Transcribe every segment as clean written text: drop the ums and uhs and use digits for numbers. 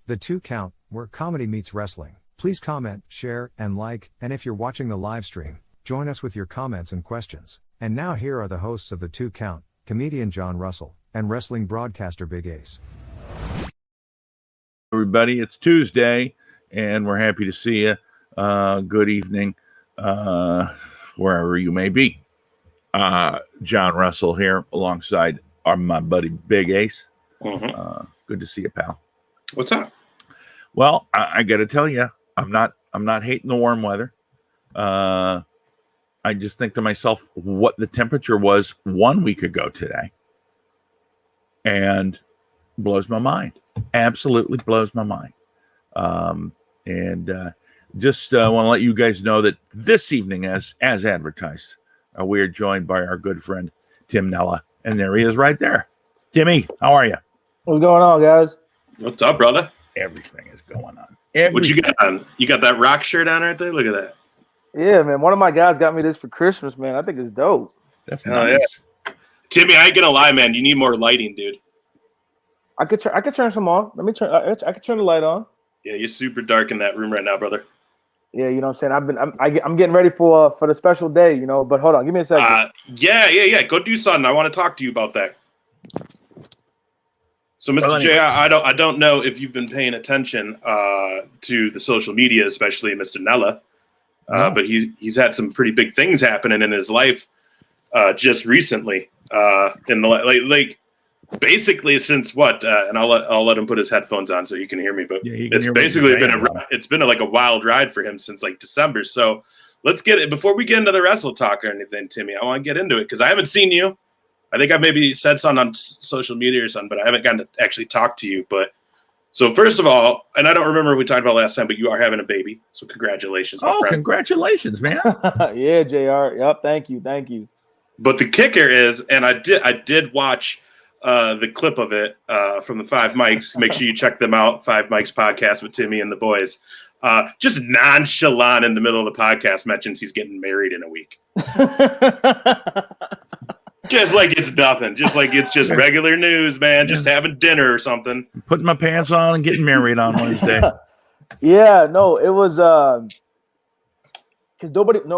The 2 Count, where comedy meets wrestling. Please comment, share, and like, and if you're watching the live stream, join us with your comments and questions. And now here are the hosts of The 2 Count, comedian John Russell, and wrestling broadcaster Big Ace. Everybody, it's Tuesday, and we're happy to see you. Good evening, wherever you may be. John Russell here, alongside my buddy Big Ace. Good to see you, pal. What's up? Well, I got to tell you, I'm not hating the warm weather. I just think to myself what the temperature was 1 week ago today, and blows my mind. Absolutely blows my mind. Just want to let you guys know that this evening, as advertised, we are joined by our good friend Tim Nela, and there he is right there. Timmy, how are you? What's going on, guys? What's up, brother? Everything is going on. What you got on? You got that rock shirt on right there? Look at that. Yeah, man. One of my guys got me this for Christmas, man. I think it's dope. That's nice. Yeah. Timmy, I ain't gonna lie, man. You need more lighting, dude. I could turn some on. Let me turn. I could turn the light on. Yeah, you're super dark in that room right now, brother. Yeah, you know what I'm saying. I'm getting ready for the special day, you know. But hold on, give me a second. Yeah. Go do something. I want to talk to you about that. So, Mr. J, I don't know if you've been paying attention to the social media, especially Mr. Nela, but he's had some pretty big things happening in his life just recently. In the basically since what? And I'll let him put his headphones on so you can hear me. But yeah, it's basically been a wild ride for him since like December. So let's get it before we get into the wrestle talk or anything, Timmy. I want to get into it because I haven't seen you. I think I maybe said something on social media or something, but I haven't gotten to actually talk to you. But so first of all, and I don't remember what we talked about last time, but you are having a baby. So congratulations, my friend. Congratulations, man. Yeah, JR. Yep. Thank you. But the kicker is, and I did watch the clip of it from the Five Mics. Make sure you check them out. Five Mics podcast with Timmy and the boys. Just nonchalant in the middle of the podcast mentions he's getting married in a week. Just like it's nothing. Just like it's just regular news, man. Just having dinner or something. Putting my pants on and getting married on Wednesday. Yeah, no, it was because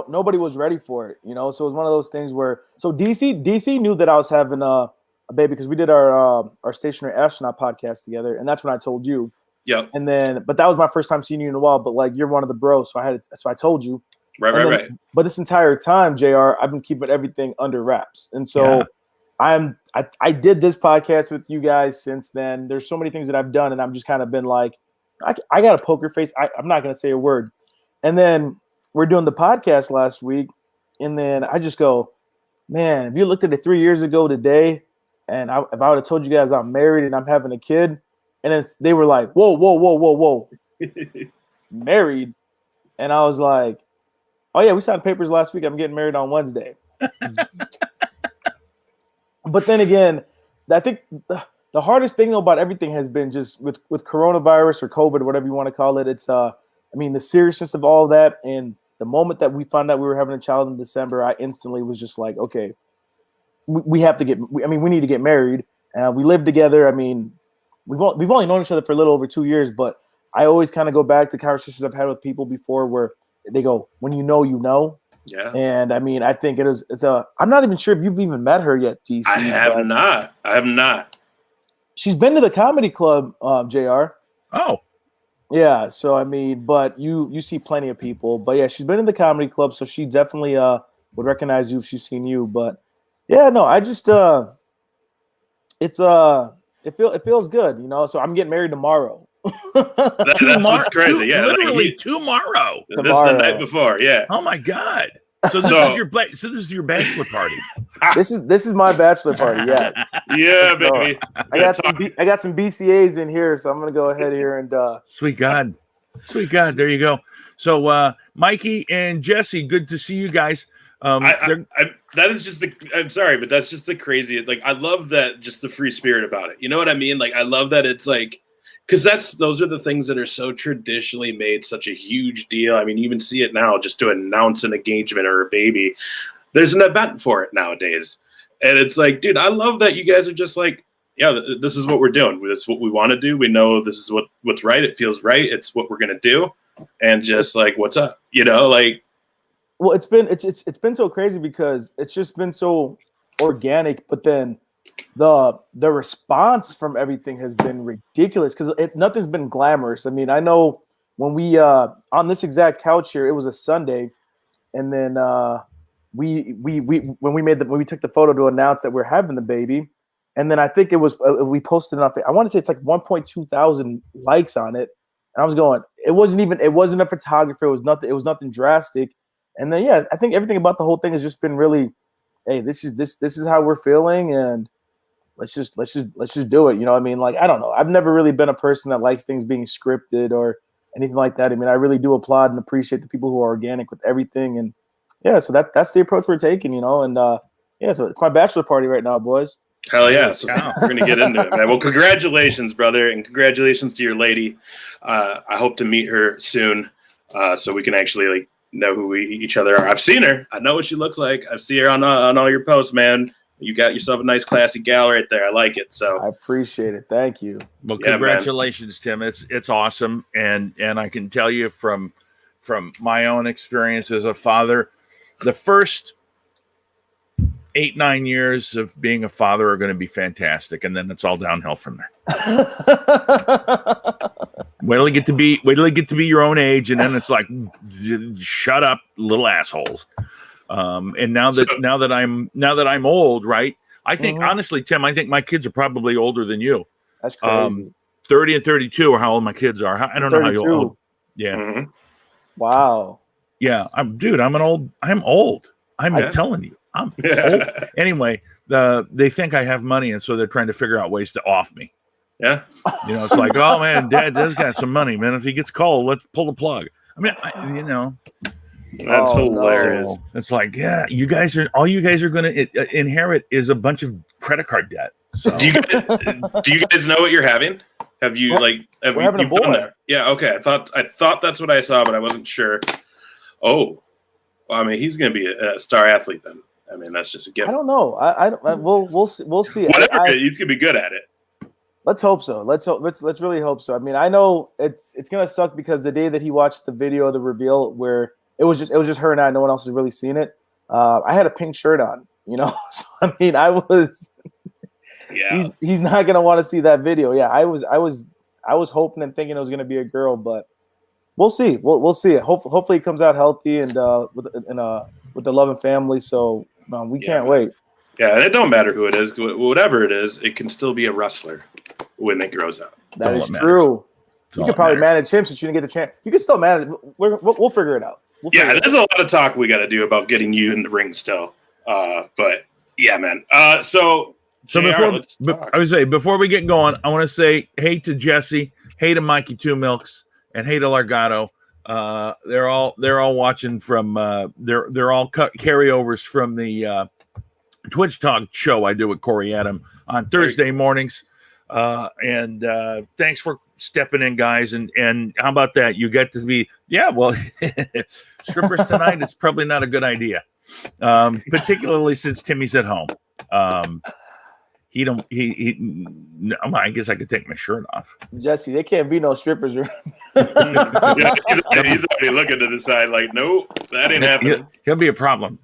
nobody was ready for it, you know. So it was one of those things where DC knew that I was having a baby because we did our stationary astronaut podcast together, and that's when I told you. Yep. And then, but that was my first time seeing you in a while. But like, you're one of the bros, so I told you. Right. But this entire time, JR, I've been keeping everything under wraps. And so I did this podcast with you guys since then. There's so many things that I've done, and I've just kind of been like, I got a poker face. I'm not going to say a word. And then we're doing the podcast last week, and then I just go, man, if you looked at it 3 years ago today, and if I would have told you guys I'm married and I'm having a kid, and then they were like, whoa, married. And I was like, oh, yeah, we signed papers last week. I'm getting married on Wednesday. But then again, I think the hardest thing about everything has been just with coronavirus or COVID, whatever you want to call it. It's, the seriousness of all that. And the moment that we found out we were having a child in December, I instantly was just like, okay, we have to we need to get married. We live together. I mean, we've only known each other for a little over 2 years, but I always kind of go back to conversations I've had with people before where they go, when you know, you know. Yeah. And I think I'm not even sure if you've even met her yet, DC. I have not. She's been to the comedy club, JR. Oh. Yeah. So, but you see plenty of people. But yeah, she's been in the comedy club, so she definitely would recognize you if she's seen you. But yeah, no, I just it feels good, you know. So I'm getting married tomorrow. That's what's crazy. Literally tomorrow. This is the night before. Yeah. Oh my God. So this is your bachelor party. This is my bachelor party. Yeah. Yeah, so baby. I got some BCAs in here, so I'm gonna go ahead here and. Sweet God. There you go. So Mikey and Jesse, good to see you guys. That is just I'm sorry, but that's just the crazy. Like, I love that, just the free spirit about it. You know what I mean? Like, I love that it's like. Because those are the things that are so traditionally made such a huge deal. I mean, you even see it now just to announce an engagement or a baby. There's an event for it nowadays. And it's like, dude, I love that you guys are just like, yeah, this is what we're doing. This is what we want to do. We know this is what's right. It feels right. It's what we're gonna do, and just like, what's up? Like. Well, it's been so crazy because it's just been so organic, but then the response from everything has been ridiculous because nothing's been glamorous. I mean, I know when we on this exact couch here, it was a Sunday, and then when we took the photo to announce that we're having the baby, and then I think it was we posted it on. I want to say it's like 1.2 thousand likes on it, and I was going, it wasn't a photographer, it was nothing drastic. And then I think everything about the whole thing has just been really, hey, this is how we're feeling, and let's just do it. You know what I mean? Like, I don't know. I've never really been a person that likes things being scripted or anything like that. I mean, I really do applaud and appreciate the people who are organic with everything. And so that's the approach we're taking, and so it's my bachelor party right now, boys. Hell yeah. So we're going to get into it, man. Well, congratulations, brother. And congratulations to your lady. I hope to meet her soon so we can actually know who each other are. I've seen her. I know what she looks like. I see her on all your posts, man. You got yourself a nice classy gal right there. I like it. So I appreciate it. Thank you. Well, congratulations, Tim. It's awesome. And I can tell you from my own experience as a father, the first 8-9 years of being a father are going to be fantastic, and then it's all downhill from there. Wait till you get to be your own age, and then it's like, shut up, little assholes. And now that I'm old, right? I think honestly, Tim, I think my kids are probably older than you. That's crazy. 30 and 32 are how old my kids are. I don't know how you old. Yeah. Mm-hmm. Wow. Yeah, I'm old. I'm telling you. I'm old. Anyway, they think I have money, and so they're trying to figure out ways to off me. Yeah. It's like, oh man, Dad does got some money, man. If he gets cold, let's pull the plug. I mean, that's hilarious. No. It's like, yeah, all you guys are going to inherit is a bunch of credit card debt. So. Do you guys know what you're having? Have you we're having a boy. Done that? Yeah. Okay. I thought that's what I saw, but I wasn't sure. Oh, well, I mean, he's going to be a star athlete then. I mean, that's just a given. I don't know. We'll see. Whatever. He's going to be good at it. Let's hope so. Let's really hope so. I mean, I know it's gonna suck because the day that he watched the video of the reveal where it was just her and I, no one else has really seen it. I had a pink shirt on, So I mean, I was. Yeah. He's not gonna want to see that video. Yeah, I was hoping and thinking it was gonna be a girl, but we'll see. We'll see it. Hopefully, it comes out healthy and with the love and family. So we can't wait. Yeah, and it don't matter who it is. Whatever it is, it can still be a wrestler when it grows up. That is true. You could probably manage him since you didn't get the chance. You can still manage. We'll figure it out. There's a lot of talk we got to do about getting you in the ring still. But yeah, man. So before we get going, I want to say hey to Jesse, hey to Mikey Two Milks, and hey to Largato. They're all watching from. They're all carryovers from the Twitch Talk show I do with Corey Adam on Thursday mornings. And thanks for stepping in, guys. And how about that? You get to be, strippers tonight. It's probably not a good idea, particularly since Timmy's at home. I guess I could take my shirt off. Jesse, there can't be no strippers. He's already looking to the side like, nope, that ain't happening. He'll be a problem.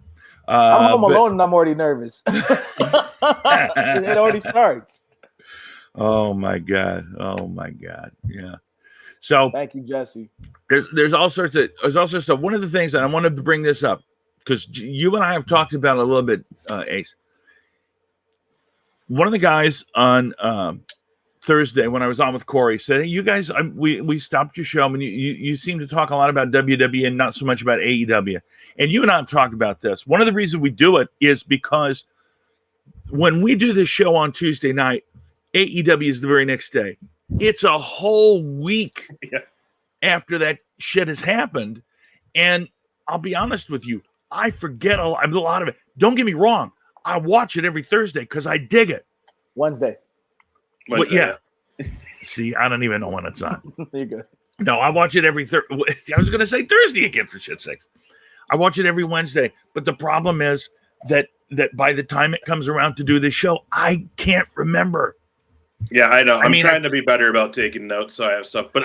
I'm home alone and I'm already nervous. It already starts. Oh my God. Yeah. So thank you, Jesse. There's all sorts of one of the things that I wanted to bring this up because you and I have talked about it a little bit, Ace. One of the guys on Thursday when I was on with Corey said, "Hey, you guys, we stopped your show and you seem to talk a lot about WWE and not so much about AEW." And you and I have talked about this. One of the reasons we do it is because when we do this show on Tuesday night, AEW is the very next day. It's a whole week after that shit has happened. And I'll be honest with you, I forget a lot of it. Don't get me wrong. I watch it every Thursday because I dig it. Wednesday. But yeah. See, I don't even know when it's on. You're good. No, I watch it every Thursday. I was going to say Thursday again, for shit's sake. I watch it every Wednesday. But the problem is that by the time it comes around to do this show, I can't remember Yeah, I know. I'm trying to be better about taking notes, so I have stuff. But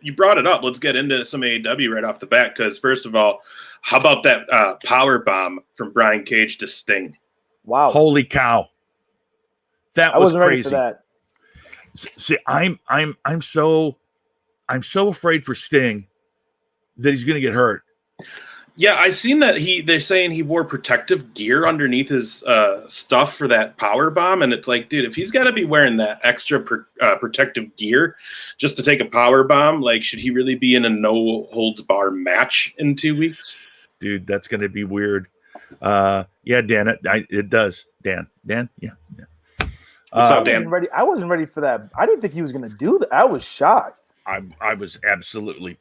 you brought it up. Let's get into some AEW right off the bat. Because first of all, how about that power bomb from Brian Cage to Sting? Wow! Holy cow! That was crazy. Ready for that. See, I'm so afraid for Sting that he's going to get hurt. Yeah, I seen that they're saying he wore protective gear underneath his stuff for that power bomb, and it's like, dude, if he's got to be wearing that extra protective gear just to take a power bomb, like, should he really be in a no holds bar match in 2 weeks? Dude, that's going to be weird. Yeah, Dan, it does. Dan, yeah. What's up, Dan? I wasn't ready for that. I didn't think he was going to do that. I was shocked. I was absolutely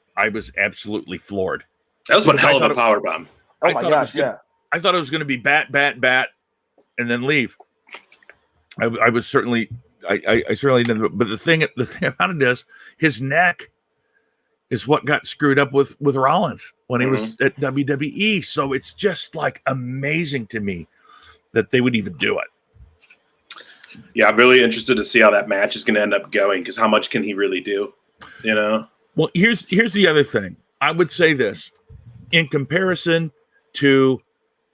floored. That was one hell of a power bomb. Oh my gosh, yeah. I thought it was going to be bat, and then leave. I was certainly, I certainly didn't. But the thing about it is, his neck is what got screwed up with Rollins when he was at WWE. So it's just like amazing to me that they would even do it. Yeah, I'm really interested to see how that match is going to end up going, because how much can he really do? You know. Well, here's the other thing. I would say this. In comparison to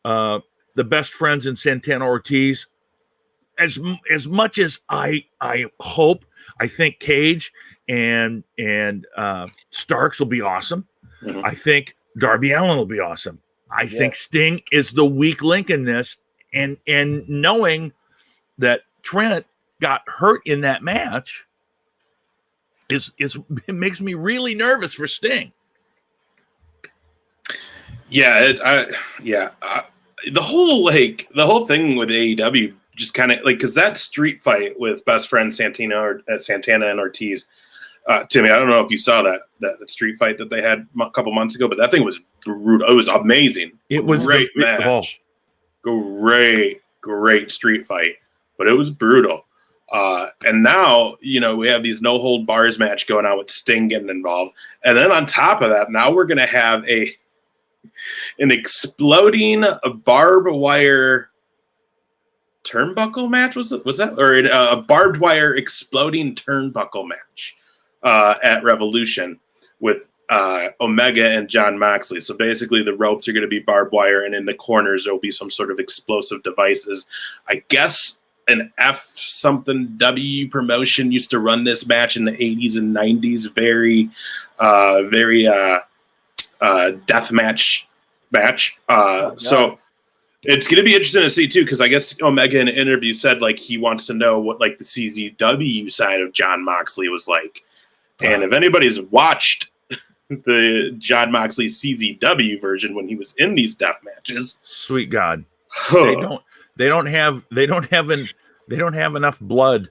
the best friends in Santana Ortiz, as much as I think Cage and Starks will be awesome. Mm-hmm. I think Darby Allin will be awesome. I think Sting is the weak link in this, and knowing that Trent got hurt in that match it makes me really nervous for Sting. Yeah, the whole thing with AEW just kind of like, because that street fight with best friend Santana and Ortiz, Timmy, I don't know if you saw that street fight that they had a couple months ago, but that thing was brutal. It was amazing. It was great match. Great street fight, but it was brutal. And now, we have these no hold bars match going on with Sting getting involved, and then on top of that, now we're gonna have an exploding barbed wire turnbuckle match. Was that, or a barbed wire exploding turnbuckle match at Revolution with Omega and John Moxley. So basically the ropes are going to be barbed wire, and in the corners there'll be some sort of explosive devices. I guess an F something W promotion used to run this match in the 80s and 90s. Very death match. So it's going to be interesting to see too, because I guess Omega in an interview said like he wants to know what like the CZW side of John Moxley was like. And if anybody's watched the John Moxley CZW version when he was in these death matches, sweet God, they don't have enough blood.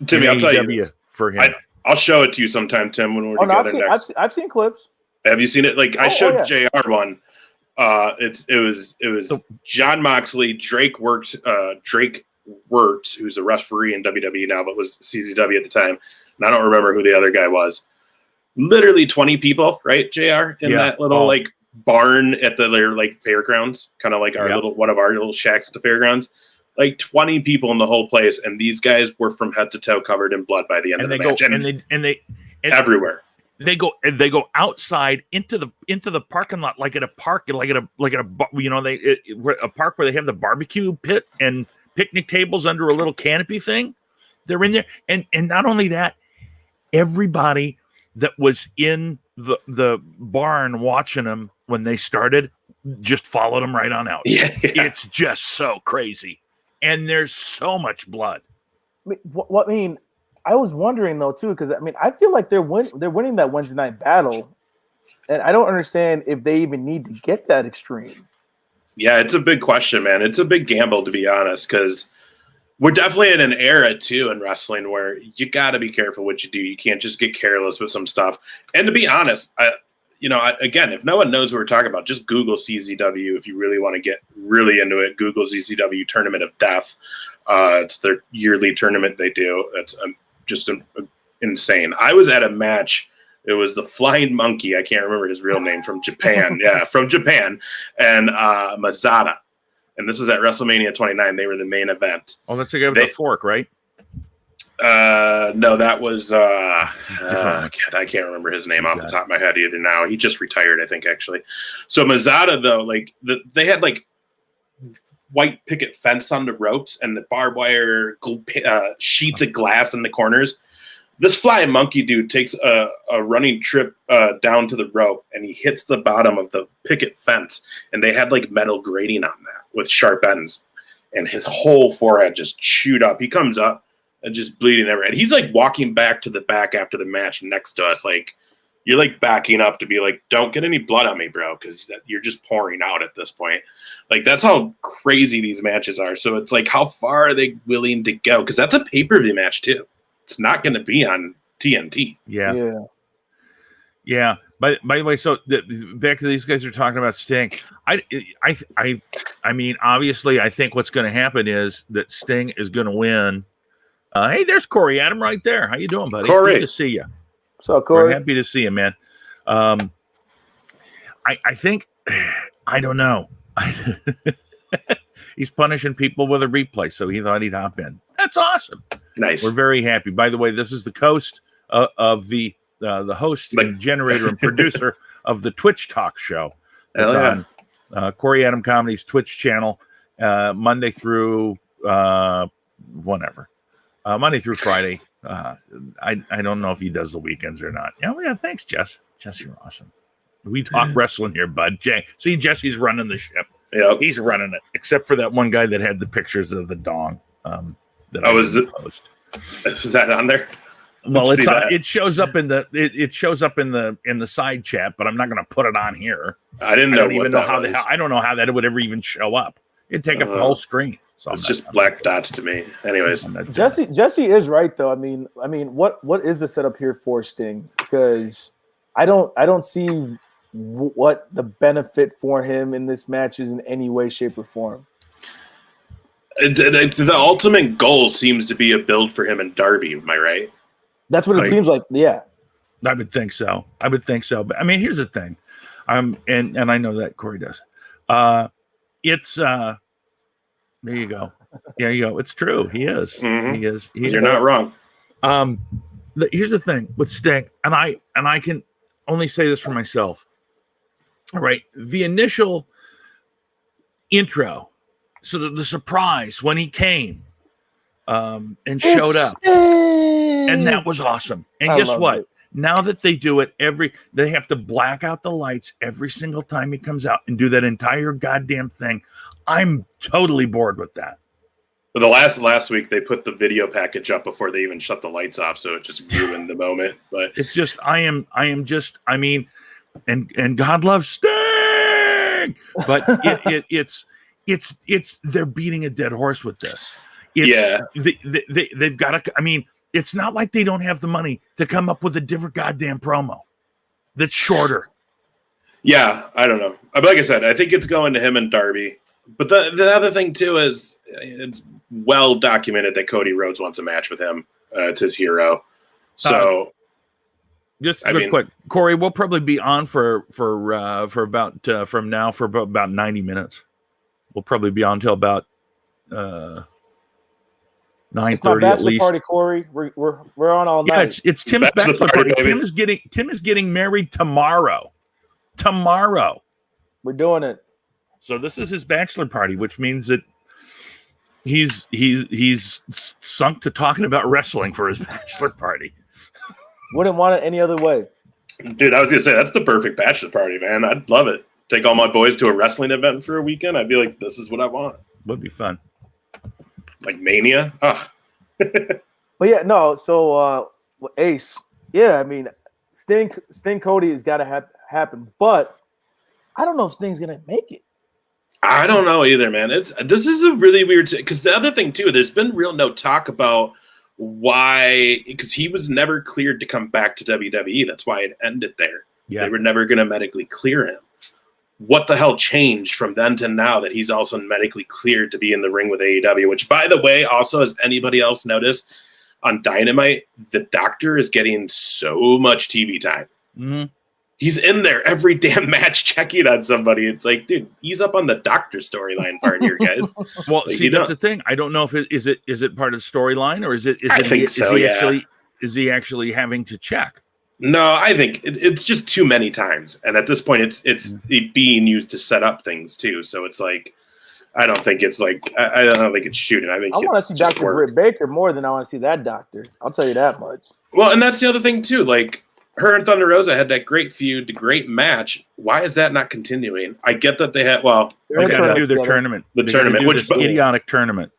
Timmy, I'll tell you for him. I'll show it to you sometime, Tim, when we're together next. I've seen clips. Have you seen it? Like I showed JR one. It was John Moxley, Drake Wirtz, who's a referee in WWE now, but was CZW at the time. And I don't remember who the other guy was. Literally 20 people, right, JR, in that little like barn at their like fairgrounds, kind of like one of our little shacks at the fairgrounds. Like 20 people in the whole place, and these guys were from head to toe covered in blood by the end of the match. And everywhere. They go outside into the parking lot, like at a park, like at a park where they have the barbecue pit and picnic tables under a little canopy thing. They're in there, and not only that, everybody that was in the barn watching them when they started just followed them right on out. Yeah. It's just so crazy, and there's so much blood. I mean, I was wondering though too, because I mean, I feel like they're winning that Wednesday night battle, and I don't understand if they even need to get that extreme. Yeah, it's a big question, man. It's a big gamble, to be honest, because we're definitely in an era too in wrestling where you got to be careful what you do. You can't just get careless with some stuff. And to be honest, again, if no one knows what we're talking about, just Google CZW if you really want to get really into it. Google CZW Tournament of Death. It's their yearly tournament they do. It's just insane. I was at a match. It was the Flying Monkey. I can't remember his real name, from Japan. Yeah, from Japan. And Mazada. And this is at WrestleMania 29. They were the main event. Oh, that's the guy with the fork, right? No, that was I can't remember his name off the top of my head either now. He just retired, I think, actually. So Mazada, though, like they had like white picket fence on the ropes and the barbed wire sheets of glass in the corners. This flying monkey dude takes a running trip down to the rope, and he hits the bottom of the picket fence, and they had like metal grating on that with sharp ends, and his whole forehead just chewed up. He comes up and just bleeding everywhere, and he's like walking back to the back after the match next to us, like you're like backing up to be like, don't get any blood on me, bro, because you're just pouring out at this point. Like, that's how crazy these matches are. So it's like, how far are they willing to go? Because that's a pay-per-view match too. It's not going to be on TNT. Yeah. By the way, so back to these guys are talking about Sting. I mean, obviously, I think what's going to happen is that Sting is going to win. Hey, there's Corey Adam right there. How you doing, buddy? Corey. Good to see you. What's up, Corey? We're happy to see you, man. I think, I don't know. He's punishing people with a replay, so he thought he'd hop in. That's awesome. Nice. We're very happy. By the way, this is the host of the host and generator and producer of the Twitch Talk show. It's on Corey Adam Comedy's Twitch channel, Monday through Monday through Friday. I don't know if he does the weekends or not. Yeah, thanks, Jess. Jess, you're awesome. We talk wrestling here, bud. See, Jesse's running the ship. Yeah, he's running it, except for that one guy that had the pictures of the dong. That I post. Is that on there? Well, it shows up in the side chat, but I'm not going to put it on here. I don't even know how I don't know how that would ever even show up. It'd take up the whole screen. So it's just black dots to me. Anyways, Jesse is right though. I mean, what is the setup here for Sting? Because I don't see what the benefit for him in this match is in any way, shape, or form. The ultimate goal seems to be a build for him and Darby. Am I right? That's what it seems like. Yeah, I would think so. But I mean, here's the thing. And I know that Corey does. It's there you go. There you go. It's true. He is. Mm-hmm. He is. You're not wrong. Here's the thing with Sting, and I can only say this for myself. All right, the initial intro, so the surprise when he came and showed up, and that was awesome. And guess what? Now that they do it they have to black out the lights every single time he comes out and do that entire goddamn thing. I'm totally bored with that. But the last week they put the video package up before they even shut the lights off, so it just ruined the moment. But it's just I mean, and God loves Sting, but it's they're beating a dead horse with this. They've got to. I mean, it's not like they don't have the money to come up with a different goddamn promo that's shorter. Yeah, I don't know. But like I said, I think it's going to him and Darby. But the other thing too is it's well documented that Cody Rhodes wants a match with him. It's his hero. So just quick, Corey, we'll probably be on for about from now for about 90 minutes. We'll probably be on till about 9:30 at least. Party, Corey. We're on all night. It's Tim's bachelor party. Tim is getting married tomorrow. We're doing it. So this is his bachelor party, which means that he's sunk to talking about wrestling for his bachelor party. Wouldn't want it any other way. Dude, I was gonna say that's the perfect bachelor party, man. I'd love it. Take all my boys to a wrestling event for a weekend. I'd be like, this is what I want. Would be fun. Like Mania. But yeah, no. So Ace, yeah. I mean, Sting Cody has got to happen, but I don't know if Sting's gonna make it. I don't know either, man. This is a really weird because the other thing too, there's been real no talk about why, because he was never cleared to come back to WWE. That's why it ended there. Yeah. They were never going to medically clear him. What the hell changed from then to now that he's also medically cleared to be in the ring with AEW? Which, by the way, also, has anybody else noticed on Dynamite, the Doctor is getting so much TV time. Mm-hmm. He's in there every damn match checking on somebody. It's like, dude, ease up on the doctor storyline part here, guys. Well, like, see, that's the thing. I don't know if is it part of the storyline, or is it is he actually having to check? No, I think it's just too many times, and at this point, it's being used to set up things too. So it's like, I don't think it's like I don't think it's shooting. I think I want to see Dr. Britt Baker more than I want to see that doctor. I'll tell you that much. Well, and that's the other thing too. Like, her and Thunder Rosa had that great feud, the great match. Why is that not continuing? I get that they had. Well, they got to do their tournament. Which idiotic tournament.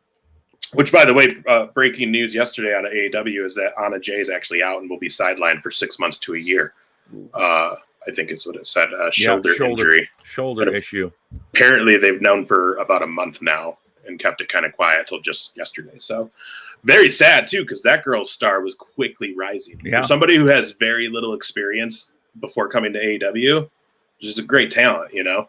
Which, by the way, breaking news yesterday on AEW is that Nia Jax is actually out and will be sidelined for 6 months to a year. I think it's what it said. Shoulder injury. Shoulder issue. Apparently, they've known for about a month now and kept it kind of quiet till just yesterday. So, very sad, too, because that girl's star was quickly rising. Yeah. For somebody who has very little experience before coming to AEW, which is a great talent, you know?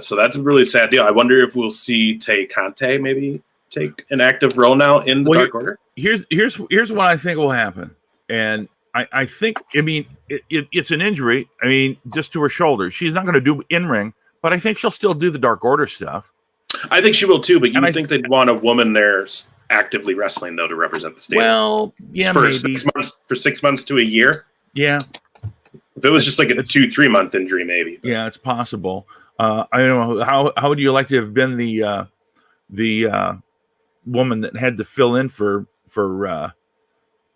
So that's a really sad deal. I wonder if we'll see Tay Conte maybe take an active role now in the Dark Order. Here's what I think will happen. And I think, I mean, it's an injury. I mean, just to her shoulder. She's not going to do in-ring, but I think she'll still do the Dark Order stuff. I think she will, too, but I think they'd want a woman there actively wrestling, though, to represent the state. Well, yeah, for maybe. 6 months to a year. Yeah. If it was just like a 2-3 month injury, maybe. But. Yeah, it's possible. I don't know. How would you like to have been the woman that had to fill in for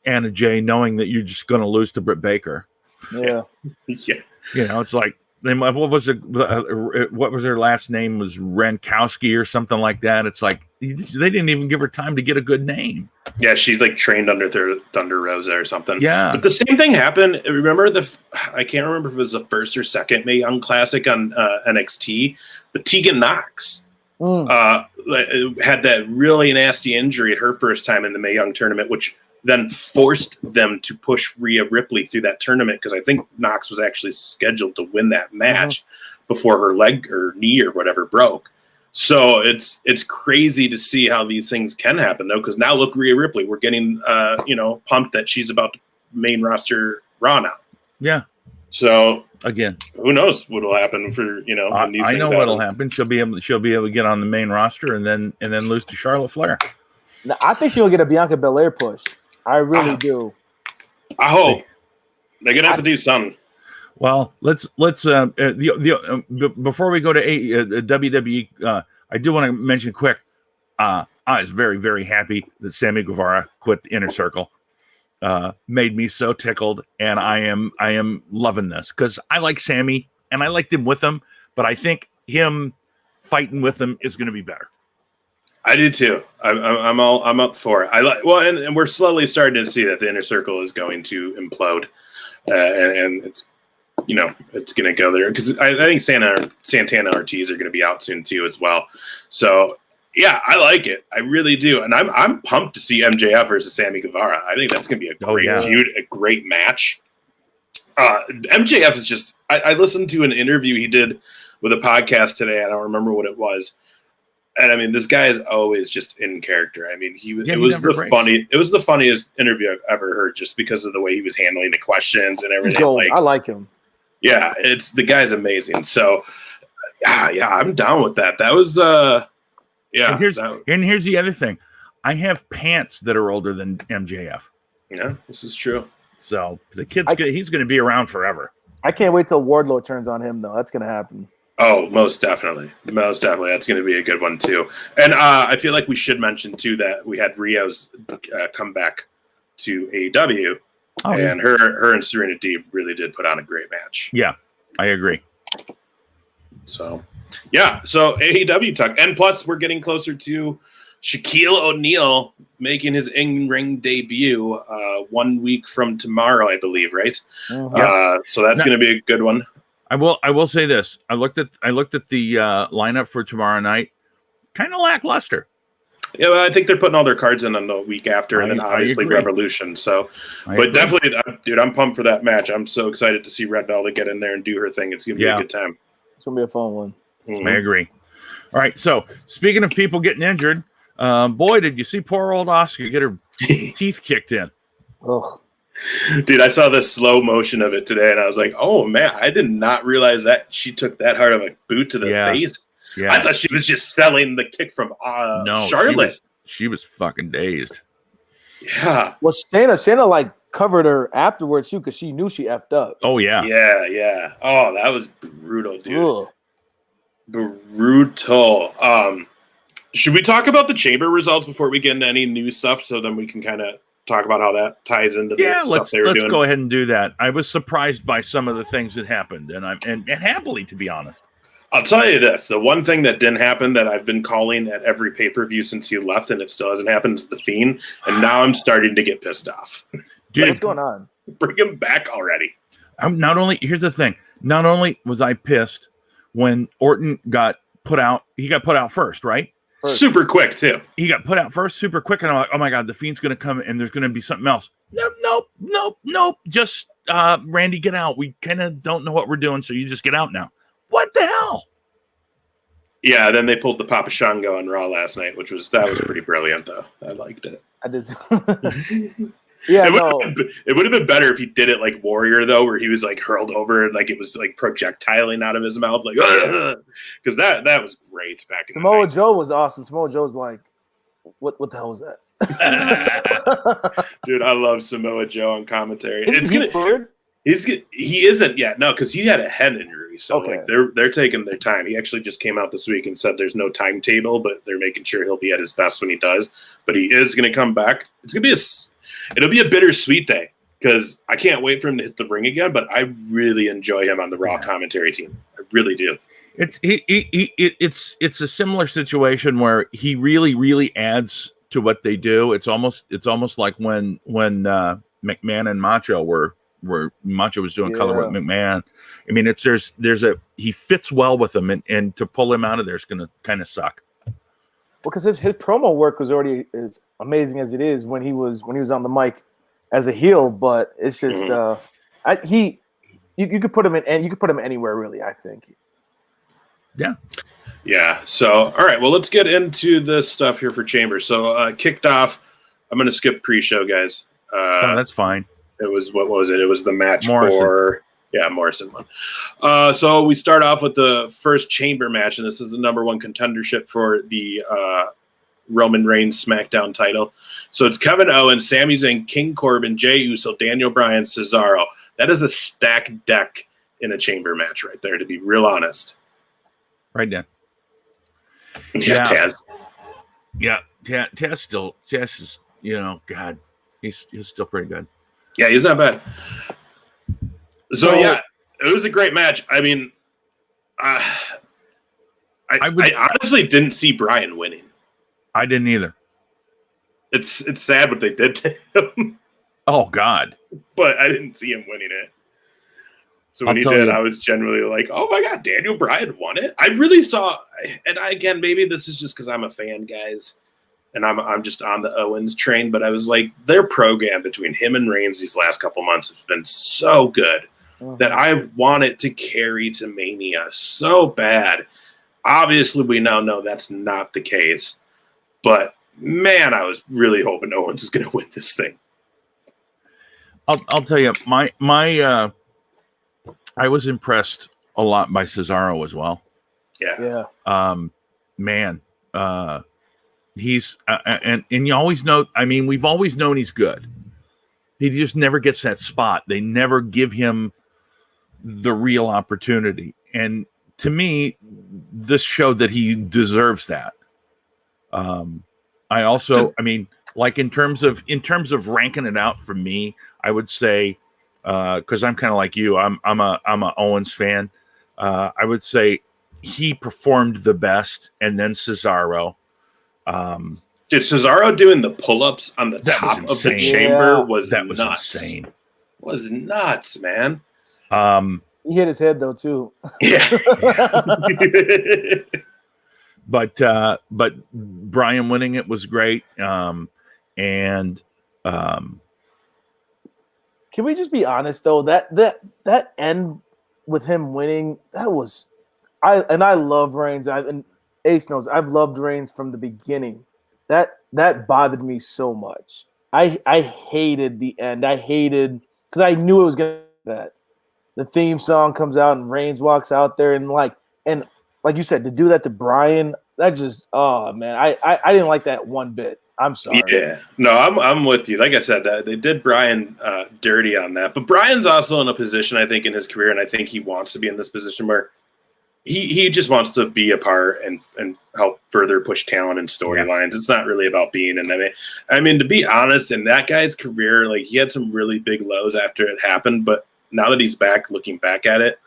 Anna Jay, knowing that you're just going to lose to Britt Baker? Yeah. Yeah. You know, it's like, what was her last name? Was Rankowski or something like that? It's like they didn't even give her time to get a good name. Yeah, she's like trained under Thunder Rosa or something. Yeah, but the same thing happened. Remember I can't remember if it was the first or second Mae Young Classic on NXT, but Tegan Knox had that really nasty injury her first time in the Mae Young tournament, which then forced them to push Rhea Ripley through that tournament, because I think Knox was actually scheduled to win that match before her leg or knee or whatever broke. So it's crazy to see how these things can happen, though, because now look, Rhea Ripley, we're getting pumped that she's about to main roster Raw now. Yeah. So again, who knows what'll happen for when these I things know happen. what'll happen. She'll be able to get on the main roster and then lose to Charlotte Flair. Now, I think she'll get a Bianca Belair push. I really do. I hope they're gonna have to do something. Well, let's before we go to WWE, I do want to mention quick. I was very, very happy that Sami Guevara quit the Inner Circle. Made me so tickled, and I am loving this because I like Sammy and I liked him with him, but I think him fighting with him is going to be better. I do too. I'm up for it. And we're slowly starting to see that the Inner Circle is going to implode, and it's it's going to go there because I think Santana Ortiz are going to be out soon too as well. So yeah, I like it. I really do, and I'm pumped to see MJF versus Sami Guevara. I think that's going to be a great feud, a great match. MJF is just. I listened to an interview he did with a podcast today. I don't remember what it was. And I mean, this guy is always just in character. I mean, it was the funniest interview I've ever heard, just because of the way he was handling the questions and everything. I like him. Yeah, the guy's amazing. So, yeah, I'm down with that. That was And here's the other thing. I have pants that are older than MJF. Yeah, this is true. So the he's going to be around forever. I can't wait till Wardlow turns on him, though. That's going to happen. Oh, most definitely. Most definitely. That's going to be a good one, too. And I feel like we should mention, too, that we had Rio's come back to AEW. Oh, and her and Serena Deeb really did put on a great match. Yeah, I agree. So, yeah. So, AEW talk. And plus, we're getting closer to Shaquille O'Neal making his in-ring debut 1 week from tomorrow, I believe, right? Mm-hmm. So that's going to be a good one. I will say this. I looked at the lineup for tomorrow night. Kind of lackluster. Yeah, well, I think they're putting all their cards in on the week after, and then obviously Revolution. So, definitely, dude, I'm pumped for that match. I'm so excited to see Red Velvet get in there and do her thing. It's gonna be a good time. It's gonna be a fun one. Mm-hmm. I agree. All right. So, speaking of people getting injured, boy, did you see poor old Asuka get her teeth kicked in? Ugh. Dude, I saw the slow motion of it today, and I was like, "Oh man, I did not realize that she took that hard of a boot to the face." Yeah, I thought she was just selling the kick from no, Charlotte. She was fucking dazed. Yeah. Well, Shayna like covered her afterwards too because she knew she effed up. Oh yeah. Yeah. Oh, that was brutal, dude. Ugh. Brutal. Should we talk about the chamber results before we get into any new stuff, so then we can kind of talk about how that ties into the stuff they were doing? Let's go ahead and do that. I was surprised by some of the things that happened, and happily, to be honest. I'll tell you this: the one thing that didn't happen that I've been calling at every pay-per-view since he left, and it still hasn't happened, is the Fiend. And now I'm starting to get pissed off. Dude, what's going on? Bring him back already. Here's the thing. Not only was I pissed when Orton got put out, he got put out first, right? Super quick too. He got put out first, super quick, and I'm like, oh my god, the Fiend's going to come, and there's going to be something else. Nope. Just Randy, get out. We kind of don't know what we're doing, so you just get out now. What the hell? Yeah, then they pulled the Papa Shango on Raw last night, which was pretty brilliant, though. I liked it. I just yeah, it would have been better if he did it like Warrior, though, where he was like hurled over and like it was like projectiling out of his mouth, like because that was great back in Samoa the night. Joe was awesome. Samoa Joe's like, what the hell was that? Dude, I love Samoa Joe on commentary. He isn't yet, no, because he had a head injury, so okay. like they're taking their time. He actually just came out this week and said there's no timetable, but they're making sure he'll be at his best when he does. But he is going to come back. It'll be a bittersweet day because I can't wait for him to hit the ring again. But I really enjoy him on the Raw commentary team. I really do. It's a similar situation where he really adds to what they do. It's almost like when McMahon and Macho were Macho was doing color with McMahon. I mean, he fits well with them, and to pull him out of there is going to kind of suck. Well, because his promo work was already as amazing as it is when he was on the mic as a heel, but it's just you could put him in, and you could put him anywhere really. I think. Yeah. So all right, well, let's get into this stuff here for Chamber. So kicked off. I'm going to skip pre-show, guys. No, that's fine. It was what was it? It was the match Morrison. Morrison won. So we start off with the first chamber match, and this is the number one contendership for the Roman Reigns SmackDown title. So it's Kevin Owens, Sami Zayn, King Corbin, Jey Uso, Daniel Bryan, Cesaro. That is a stacked deck in a chamber match right there, to be real honest. Right then. Yeah, Taz. Yeah, Taz is, God, he's still pretty good. Yeah, he's not bad. So yeah, it was a great match. I mean, I honestly didn't see Bryan winning. I didn't either. It's sad what they did to him. Oh God! But I didn't see him winning it. So when he did, I was generally like, "Oh my God, Daniel Bryan won it!" I really saw, and again, maybe this is just because I'm a fan, guys. And I'm just on the Owens train, but I was like, their program between him and Reigns these last couple months has been so good that I want it to carry to Mania so bad. Obviously, we now know that's not the case, but man, I was really hoping Owens is going to win this thing. I'll tell you, my I was impressed a lot by Cesaro as well. Yeah. Man. He's and you always know. I mean, we've always known he's good. He just never gets that spot. They never give him the real opportunity. And to me, this showed that he deserves that. I mean, like in terms of ranking it out for me, I would say because I'm kind of like you. I'm a Owens fan. I would say he performed the best, and then Cesaro. Dude, Cesaro doing the pull-ups on the top of the chamber was nuts. Insane. Was nuts, man. He hit his head though too. Yeah. But Bryan winning it was great. And can we just be honest though? That end with him winning, that was I love Reigns. And Ace knows I've loved Reigns from the beginning. That bothered me so much. I hated the end. I hated because I knew it was gonna be that. The theme song comes out and Reigns walks out there and like you said, to do that to Brian, that just oh man, I didn't like that one bit. I'm sorry. Yeah, no, I'm with you. Like I said, they did Brian dirty on that, but Brian's also in a position, I think, in his career, and I think he wants to be in this position where he just wants to be a part and help further push talent and storylines. It's not really about being in them. I mean, to be honest, in that guy's career, like he had some really big lows after it happened, but now that he's back, looking back at it,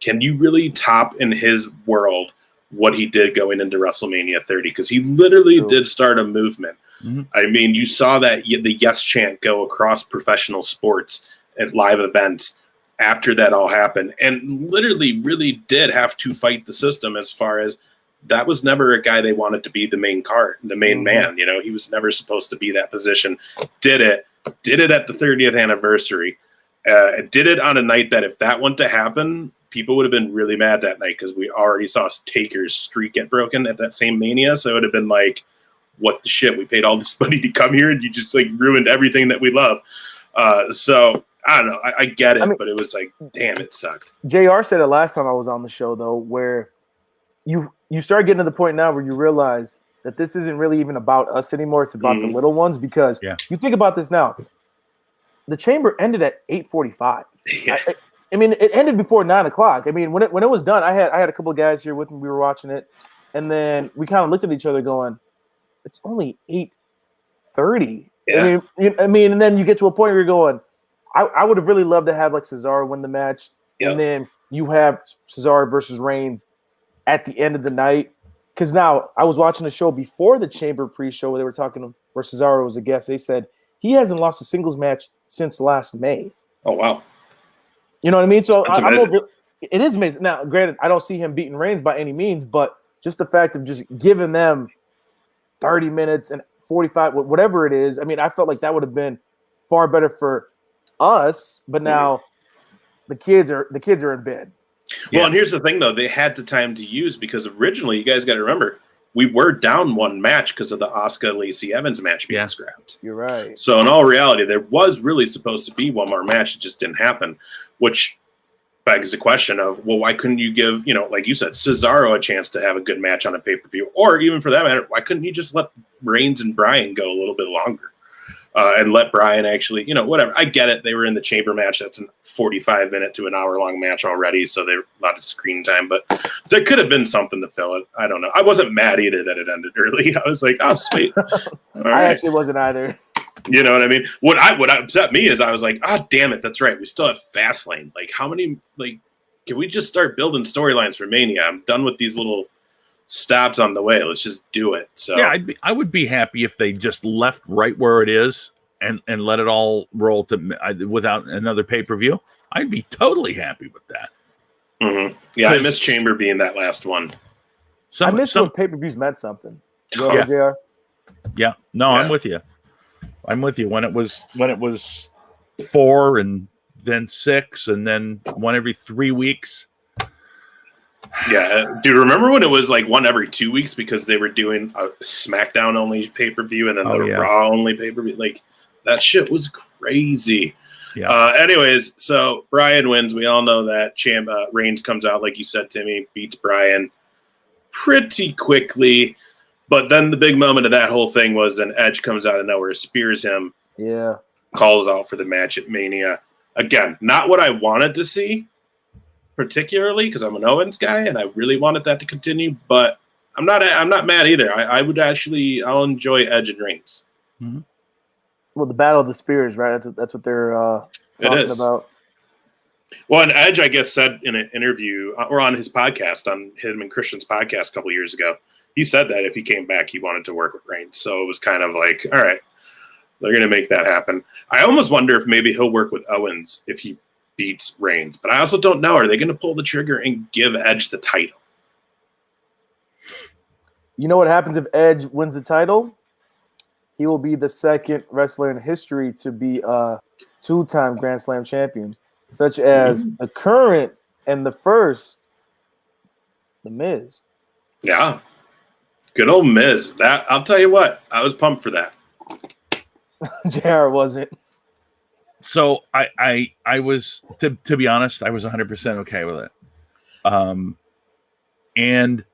can you really top in his world what he did going into WrestleMania 30? Because he literally did start a movement. Mm-hmm. I mean, you saw that the yes chant go across professional sports at live events after that all happened, and literally really did have to fight the system as far as that was never a guy they wanted to be the main man. You know, he was never supposed to be that position. Did it at the 30th anniversary. Did it on a night that if that went to happen, people would have been really mad that night because we already saw Taker's streak get broken at that same Mania. So it would have been like, what the shit? We paid all this money to come here and you just like ruined everything that we love. So I don't know. I get it, but it was like, damn, it sucked. JR said it last time I was on the show, though, where you start getting to the point now where you realize that this isn't really even about us anymore. It's about the little ones because you think about this now. The Chamber ended at 8:45. Yeah. I mean, it ended before 9 o'clock. I mean, when it was done, I had a couple of guys here with me. We were watching it, and then we kind of looked at each other, going, "It's only 8:30." Yeah. I mean, and then you get to a point where you're going, "I would have really loved to have like Cesaro win the match, and then you have Cesaro versus Reigns at the end of the night." Because now I was watching a show before the Chamber pre-show where they were talking where Cesaro was a guest. They said he hasn't lost a singles match since last May. Oh wow. You know what I mean? So it is amazing. Now, granted, I don't see him beating Reigns by any means, but just the fact of just giving them 30 minutes and 45, whatever it is. I mean, I felt like that would have been far better for us. But now the kids are in bed. Well, and here's the thing, though. They had the time to use because originally, you guys got to remember, we were down one match because of the Asuka-Lacey Evans match being scrapped. You're right. So in all reality, there was really supposed to be one more match. It just didn't happen, which begs the question of, well, why couldn't you give, like you said, Cesaro a chance to have a good match on a pay-per-view? Or even for that matter, why couldn't you just let Reigns and Bryan go a little bit longer? And let Bryan actually, whatever. I get it. They were in the Chamber match. That's a 45-minute to an hour-long match already, so they're a lot of screen time. But there could have been something to fill it. I don't know. I wasn't mad either that it ended early. I was like, oh, sweet. I actually wasn't either. You know what I mean? What upset me is I was like, oh, damn it, that's right. We still have Fastlane. Like, how many, can we just start building storylines for Mania? I'm done with these little stops on the way. Let's just do it. So yeah, I would be happy if they just left right where it is and let it all roll to without another pay-per-view. I'd be totally happy with that. Mm-hmm. Yeah, I miss Chamber being that last one. I miss when pay-per-views meant something. JR? Yeah. No, I'm with you. I'm with you. When it was 4 and then 6 and then one every 3 weeks. Yeah, dude, remember when it was like one every 2 weeks because they were doing a SmackDown only pay-per-view and then Raw only pay-per-view? Like, that shit was crazy. Yeah. Anyways, so Bryan wins. We all know that. Reigns comes out, like you said, Timmy, beats Bryan pretty quickly. But then the big moment of that whole thing was then Edge comes out of nowhere, spears him, calls out for the match at Mania. Again, not what I wanted to see, particularly because I'm an Owens guy and I really wanted that to continue. But I'm not mad either. I'll enjoy Edge and Reigns. Mm-hmm. Well, the Battle of the Spears, right? That's what they're talking about. Well, and Edge, I guess, said in an interview or on his podcast, on him and Christian's podcast a couple years ago, he said that if he came back, he wanted to work with Reigns. So it was kind of like, all right, they're going to make that happen. I almost wonder if maybe he'll work with Owens if he beats Reigns. But I also don't know. Are they going to pull the trigger and give Edge the title? You know what happens if Edge wins the title? He will be the second wrestler in history to be a 2-time Grand Slam champion, such as the current and the first, The Miz. Yeah. Good old Miz. That I'll tell you what, I was pumped for that. JR wasn't. So I was to be honest, I was 100% okay with it. And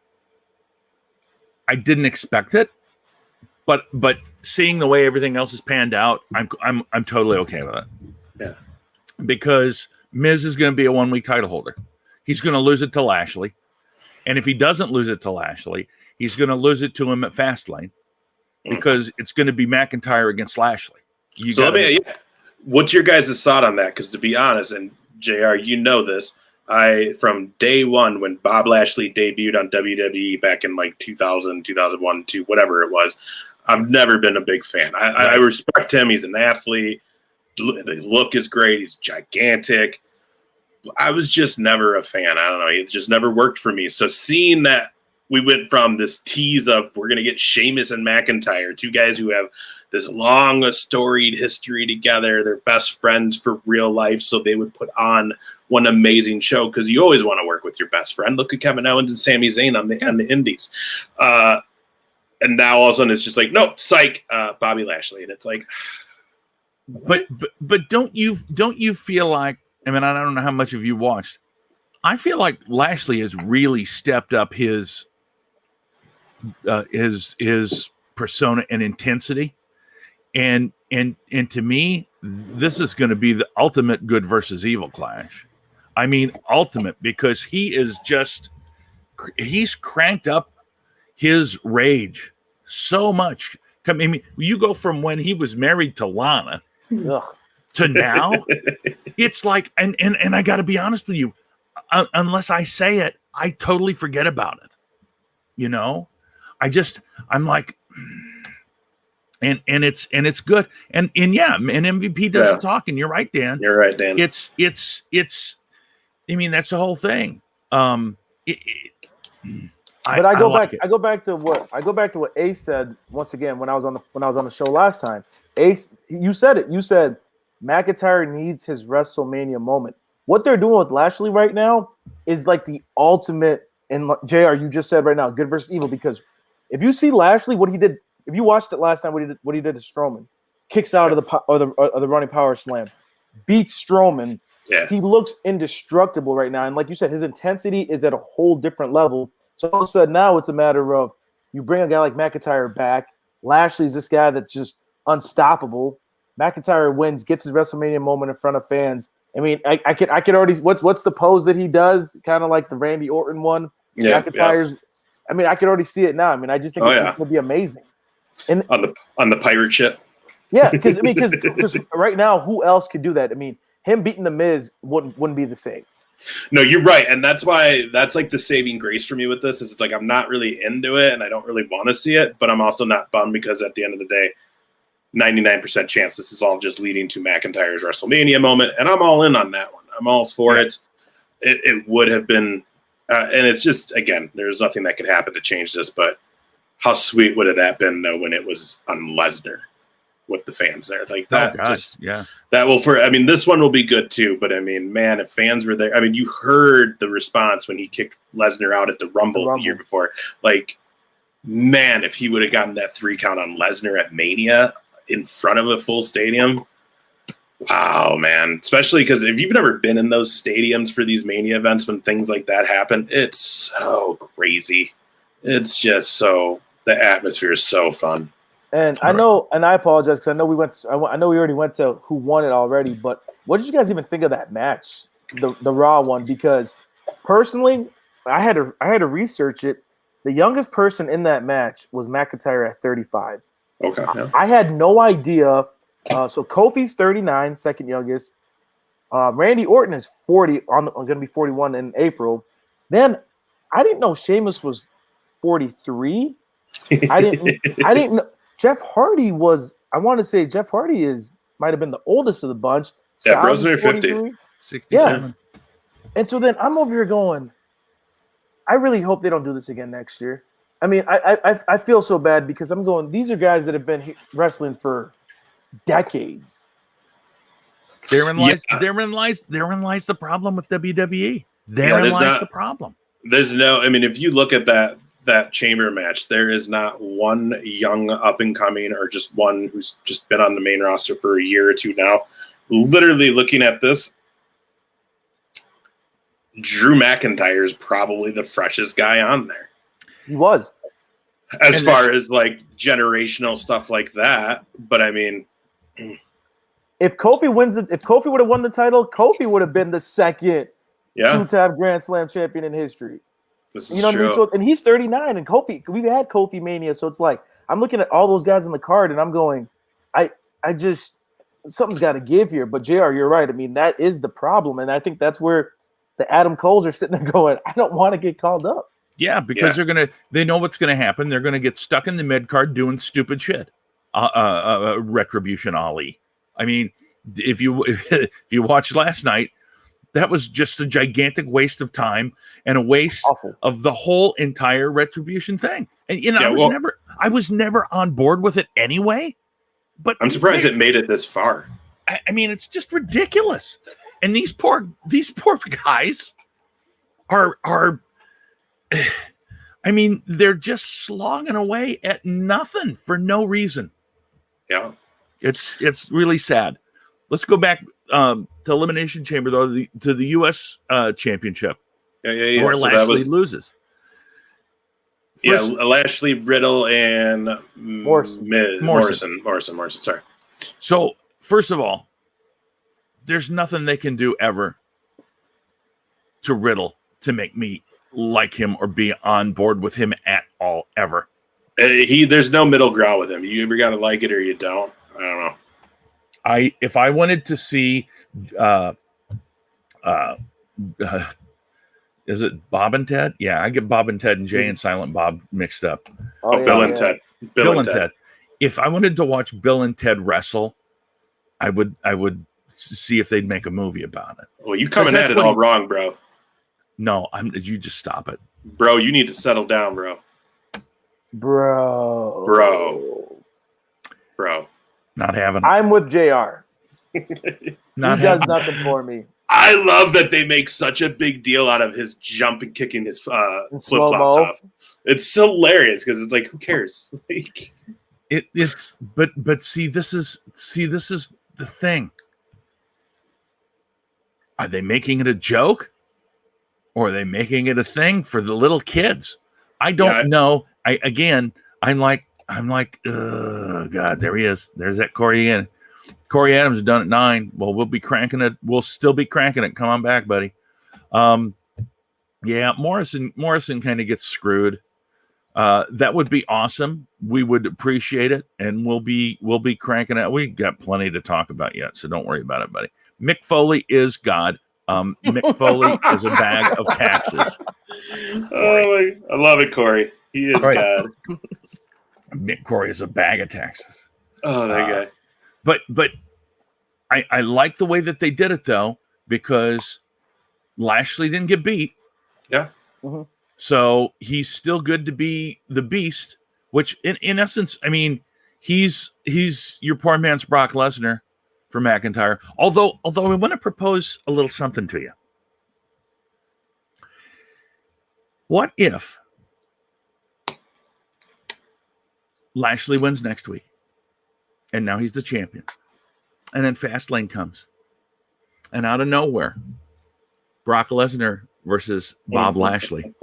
I didn't expect it, but seeing the way everything else is panned out, I'm totally okay with it. Yeah. Because Miz is going to be a 1 week title holder. He's going to lose it to Lashley. And if he doesn't lose it to Lashley, he's going to lose it to him at Fastlane because it's going to be McIntyre against Lashley. What's your guys' thought on that? Because to be honest, and JR, you know this, from day one when Bob Lashley debuted on WWE back in like 2000, 2001, 2, whatever it was, I've never been a big fan. I respect him. He's an athlete. The look is great. He's gigantic. I was just never a fan. I don't know. It just never worked for me. So seeing that we went from this tease of we're going to get Sheamus and McIntyre, two guys who have this long, storied history together. They're best friends for real life. So they would put on one amazing show because you always want to work with your best friend. Look at Kevin Owens and Sami Zayn on the Indies. And now all of a sudden it's just like, nope, psych, Bobby Lashley. And it's like, but don't you feel like, I mean, I don't know how much of you watched. I feel like Lashley has really stepped up his persona and intensity. And to me, this is going to be the ultimate good versus evil clash. I mean, ultimate, because he's cranked up his rage so much. I mean, you go from when he was married to Lana to now, it's like, and I got to be honest with you, unless I say it, I totally forget about it. You know, I'm like, and it's good. And yeah, and MVP does the talking. You're right, Dan. You're right, Dan. It's, I mean, that's the whole thing. But I go back to what Ace said once again when I was on the show last time. Ace, you said it. You said McIntyre needs his WrestleMania moment. What they're doing with Lashley right now is like the ultimate. And JR, you just said right now, good versus evil. Because if you see Lashley, what he did, if you watched it last time, what he did to Strowman, kicks out of the running power slam, beats Strowman. Yeah. He looks indestructible right now, and like you said, his intensity is at a whole different level. So all of a sudden now it's a matter of you bring a guy like McIntyre back. Lashley's this guy that's just unstoppable. McIntyre wins, gets his WrestleMania moment in front of fans. I mean, I could already what's the pose that he does, kind of like the Randy Orton one. Yeah, McIntyre's. I mean, I could already see it now. I mean, I just think it's going to be amazing. And on the pirate ship. Yeah, because right now, who else could do that? I mean, him beating the Miz wouldn't be the same. No, you're right, and that's why that's like the saving grace for me with this. Is it's like I'm not really into it, and I don't really want to see it, but I'm also not bummed because at the end of the day, 99% chance this is all just leading to McIntyre's WrestleMania moment, and I'm all in on that one. I'm all for it. It would have been, and it's just, again, there's nothing that could happen to change this, but how sweet would have that been, though, when it was on Lesnar with the fans there? Like that, that will, this one will be good too, but I mean, man, if fans were there, I mean, you heard the response when he kicked Lesnar out at the Rumble the year before. Like, man, if he would have gotten that 3 count on Lesnar at Mania in front of a full stadium, wow, man. Especially because if you've never been in those stadiums for these Mania events when things like that happen, it's so crazy. It's just the atmosphere is so fun. And I know, and I apologize because I know we already went to who won it already. But what did you guys even think of that match, the Raw one? Because personally, I had to research it. The youngest person in that match was McIntyre at 35. Okay. Yeah. I had no idea. So Kofi's 39, second youngest. Randy Orton is 40. Going to be 41 in April. Then I didn't know Sheamus was 43. I didn't know. Jeff Hardy was, I want to say Jeff Hardy might have been the oldest of the bunch. Yeah, Bros are 50. 67. Yeah. And so then I'm over here going, I really hope they don't do this again next year. I mean, I feel so bad because I'm going, these are guys that have been wrestling for decades. Therein lies the problem with WWE. Therein lies the problem. There's no, I mean, if you look at that that chamber match, there is not one young up and coming or just one who's just been on the main roster for a year or two now. Literally looking at this, Drew McIntyre is probably the freshest guy on there. He was. As far as like generational stuff like that. But I mean, if Kofi would have won the title, Kofi would have been the second two-time Grand Slam champion in history. You know what I mean? So, and he's 39, and Kofi, we've had Kofi Mania, so it's like I'm looking at all those guys on the card, and I'm going, I just something's got to give here. But JR, you're right. I mean, that is the problem, and I think that's where the Adam Coles are sitting there going, I don't want to get called up. Yeah, because they know what's gonna happen. They're gonna get stuck in the mid card doing stupid shit. Retribution Ali. I mean, if you watched last night, that was just a gigantic waste of time and a waste of the whole entire Retribution thing. And I was never on board with it anyway. But I'm surprised it made it this far. I mean, it's just ridiculous. And these poor guys are I mean, they're just slogging away at nothing for no reason. Yeah. It's really sad. Let's go back to Elimination Chamber, though, to the U.S. Championship. Yeah. Where Lashley loses. Lashley, Riddle, and Morrison. Sorry. So, first of all, there's nothing they can do ever to Riddle to make me like him or be on board with him at all, ever. There's no middle ground with him. You either got to like it or you don't. I don't know. If I wanted to see, is it Bob and Ted? Yeah, I get Bob and Ted and Jay and Silent Bob mixed up. Bill and Ted. Bill and Ted. If I wanted to watch Bill and Ted wrestle, I would see if they'd make a movie about it. Well, you coming at it all wrong, bro. No, you just stop it. Bro, you need to settle down, bro. Bro. Not having it. I'm with JR. He does nothing for me. I love that they make such a big deal out of his jump and kicking his flip-flops off. It's so hilarious because it's like, who cares? But see, this is the thing. Are they making it a joke? Or are they making it a thing for the little kids? I don't know. I'm like, oh God, there he is. There's that Corey again. Corey Adams is done at 9. Well, we'll be cranking it. We'll still be cranking it. Come on back, buddy. Morrison kind of gets screwed. That would be awesome. We would appreciate it, and we'll be cranking it. We got plenty to talk about yet, so don't worry about it, buddy. Mick Foley is God. Mick Foley is a bag of taxes. I love it, Corey. He is God. Mick Corey is a bag of taxes. Oh, that guy. But I like the way that they did it, though, because Lashley didn't get beat. Yeah. Mm-hmm. So he's still good to be the Beast, which in essence, I mean, he's your poor man's Brock Lesnar for McIntyre. Although I want to propose a little something to you. What if Lashley wins next week, and now he's the champion, and then Fastlane comes, and out of nowhere, Brock Lesnar versus Bob Lashley,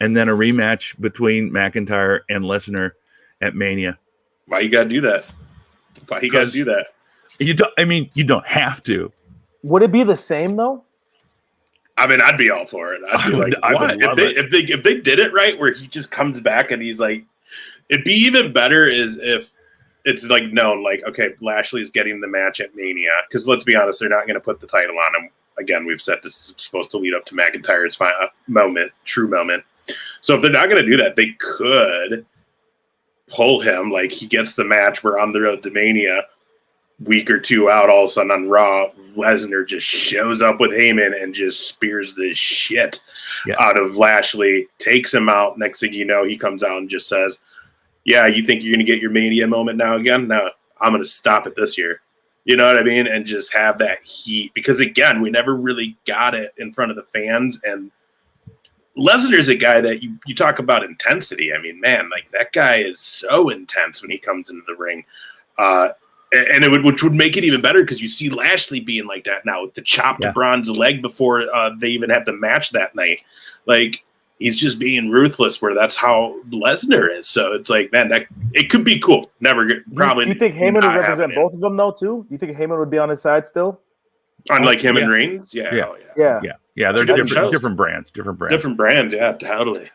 and then a rematch between McIntyre and Lesnar at Mania. Why you gotta do that? You don't have to. Would it be the same though? I mean, I'd be all for it. I'd be if they did it right, where he just comes back and he's like, it'd be even better is if it's like known, like, okay, Lashley's getting the match at Mania, because let's be honest, they're not going to put the title on him. Again, we've said this is supposed to lead up to McIntyre's true moment. So if they're not going to do that, they could pull him, like he gets the match, we're on the road to Mania, week or two out, all of a sudden on Raw, Lesnar just shows up with Heyman and just spears the shit out of Lashley, takes him out. Next thing you know, he comes out and just says, yeah, you think you're going to get your Mania moment now again? No, I'm going to stop it this year. You know what I mean? And just have that heat. Because, again, we never really got it in front of the fans. And Lesnar's a guy that you talk about intensity. I mean, man, like that guy is so intense when he comes into the ring. And which would make it even better because you see Lashley being like that now with the chopped bronze leg before they even had the match that night. Like, he's just being ruthless, where that's how Lesnar is. So it's like, man, that it could be cool. Probably. You think Heyman would represent both of them though too? You think Heyman would be on his side still? Unlike him and Reigns, yeah. They're different brands. Different brands, yeah, totally.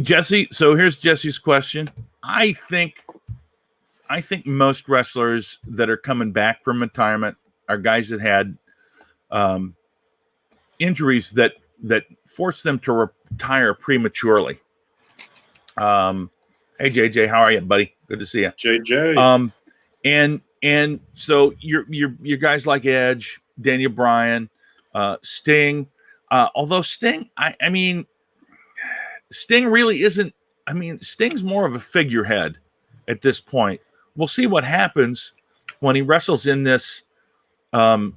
Jesse. So here's Jesse's question. I think most wrestlers that are coming back from retirement are guys that had injuries that forced them to retire prematurely. Hey JJ, how are you, buddy? Good to see you, JJ. And so your guys like Edge, Daniel Bryan, Sting. Although Sting, I mean, Sting really isn't. I mean, Sting's more of a figurehead at this point. We'll see what happens when he wrestles in this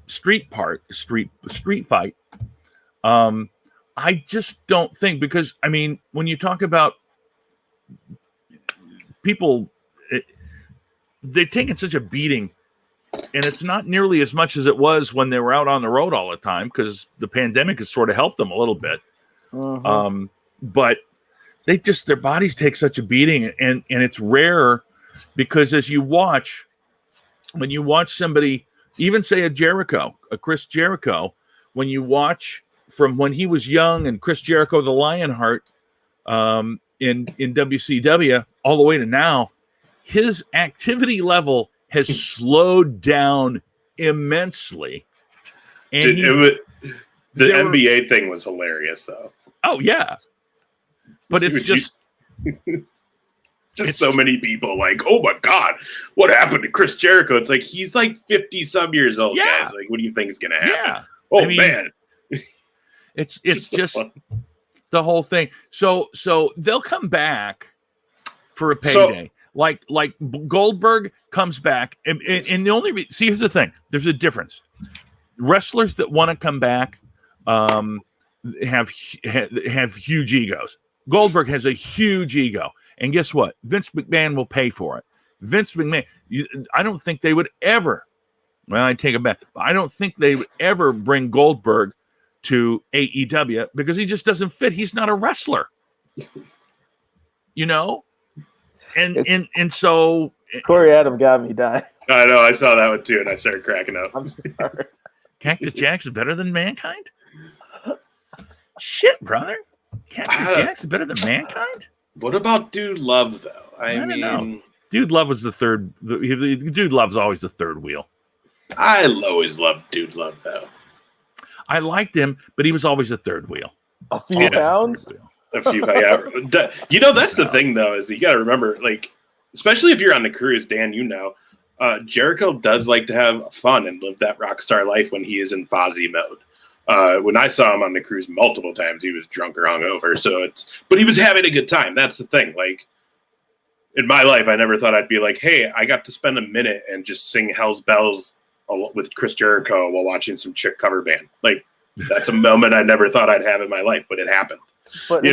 street fight. I just don't think, because I mean, when you talk about people, they're taking such a beating, and it's not nearly as much as it was when they were out on the road all the time, because the pandemic has sort of helped them a little bit. But their bodies take such a beating, and it's rare, because when you watch somebody, even say a Chris Jericho, when you watch from when he was young and Chris Jericho, the Lionheart, in WCW, all the way to now, his activity level has slowed down immensely. And the NBA thing was hilarious, though. Oh yeah, but it's just so many people like, oh my God, what happened to Chris Jericho? It's like, he's like 50 some years old, guys. Like, what do you think is going to happen? Yeah. Oh, I mean, man. It's just the whole thing. So they'll come back for a payday. Like Goldberg comes back. And the here's the thing. There's a difference. Wrestlers that want to come back have huge egos. Goldberg has a huge ego. And guess what? Vince McMahon will pay for it. Vince McMahon, I don't think they would ever, well, I take it back. I don't think they would ever bring Goldberg to AEW because he just doesn't fit. He's not a wrestler. You know? And so Corey Adam got me dying. I know, I saw that one too, and I started cracking up. I'm sorry. Cactus Jack's better than Mankind? Shit, brother. Cactus Jack's better than Mankind? What about Dude Love, though? I mean, don't know. Dude Love was the third. Dude Love's always the third wheel. I always loved Dude Love, though. I liked him, but he was always the third wheel. A few pounds? A few, yeah. You know, that's the thing, though, is you got to remember, like, especially if you're on the cruise, Dan, you know, Jericho does like to have fun and live that rock star life when he is in Fozzy mode. When I saw him on the cruise multiple times, he was drunk or hungover. But he was having a good time. That's the thing. Like, in my life, I never thought I'd be like, hey, I got to spend a minute and just sing Hell's Bells with Chris Jericho while watching some chick cover band. Like, that's a moment I never thought I'd have in my life, but it happened. But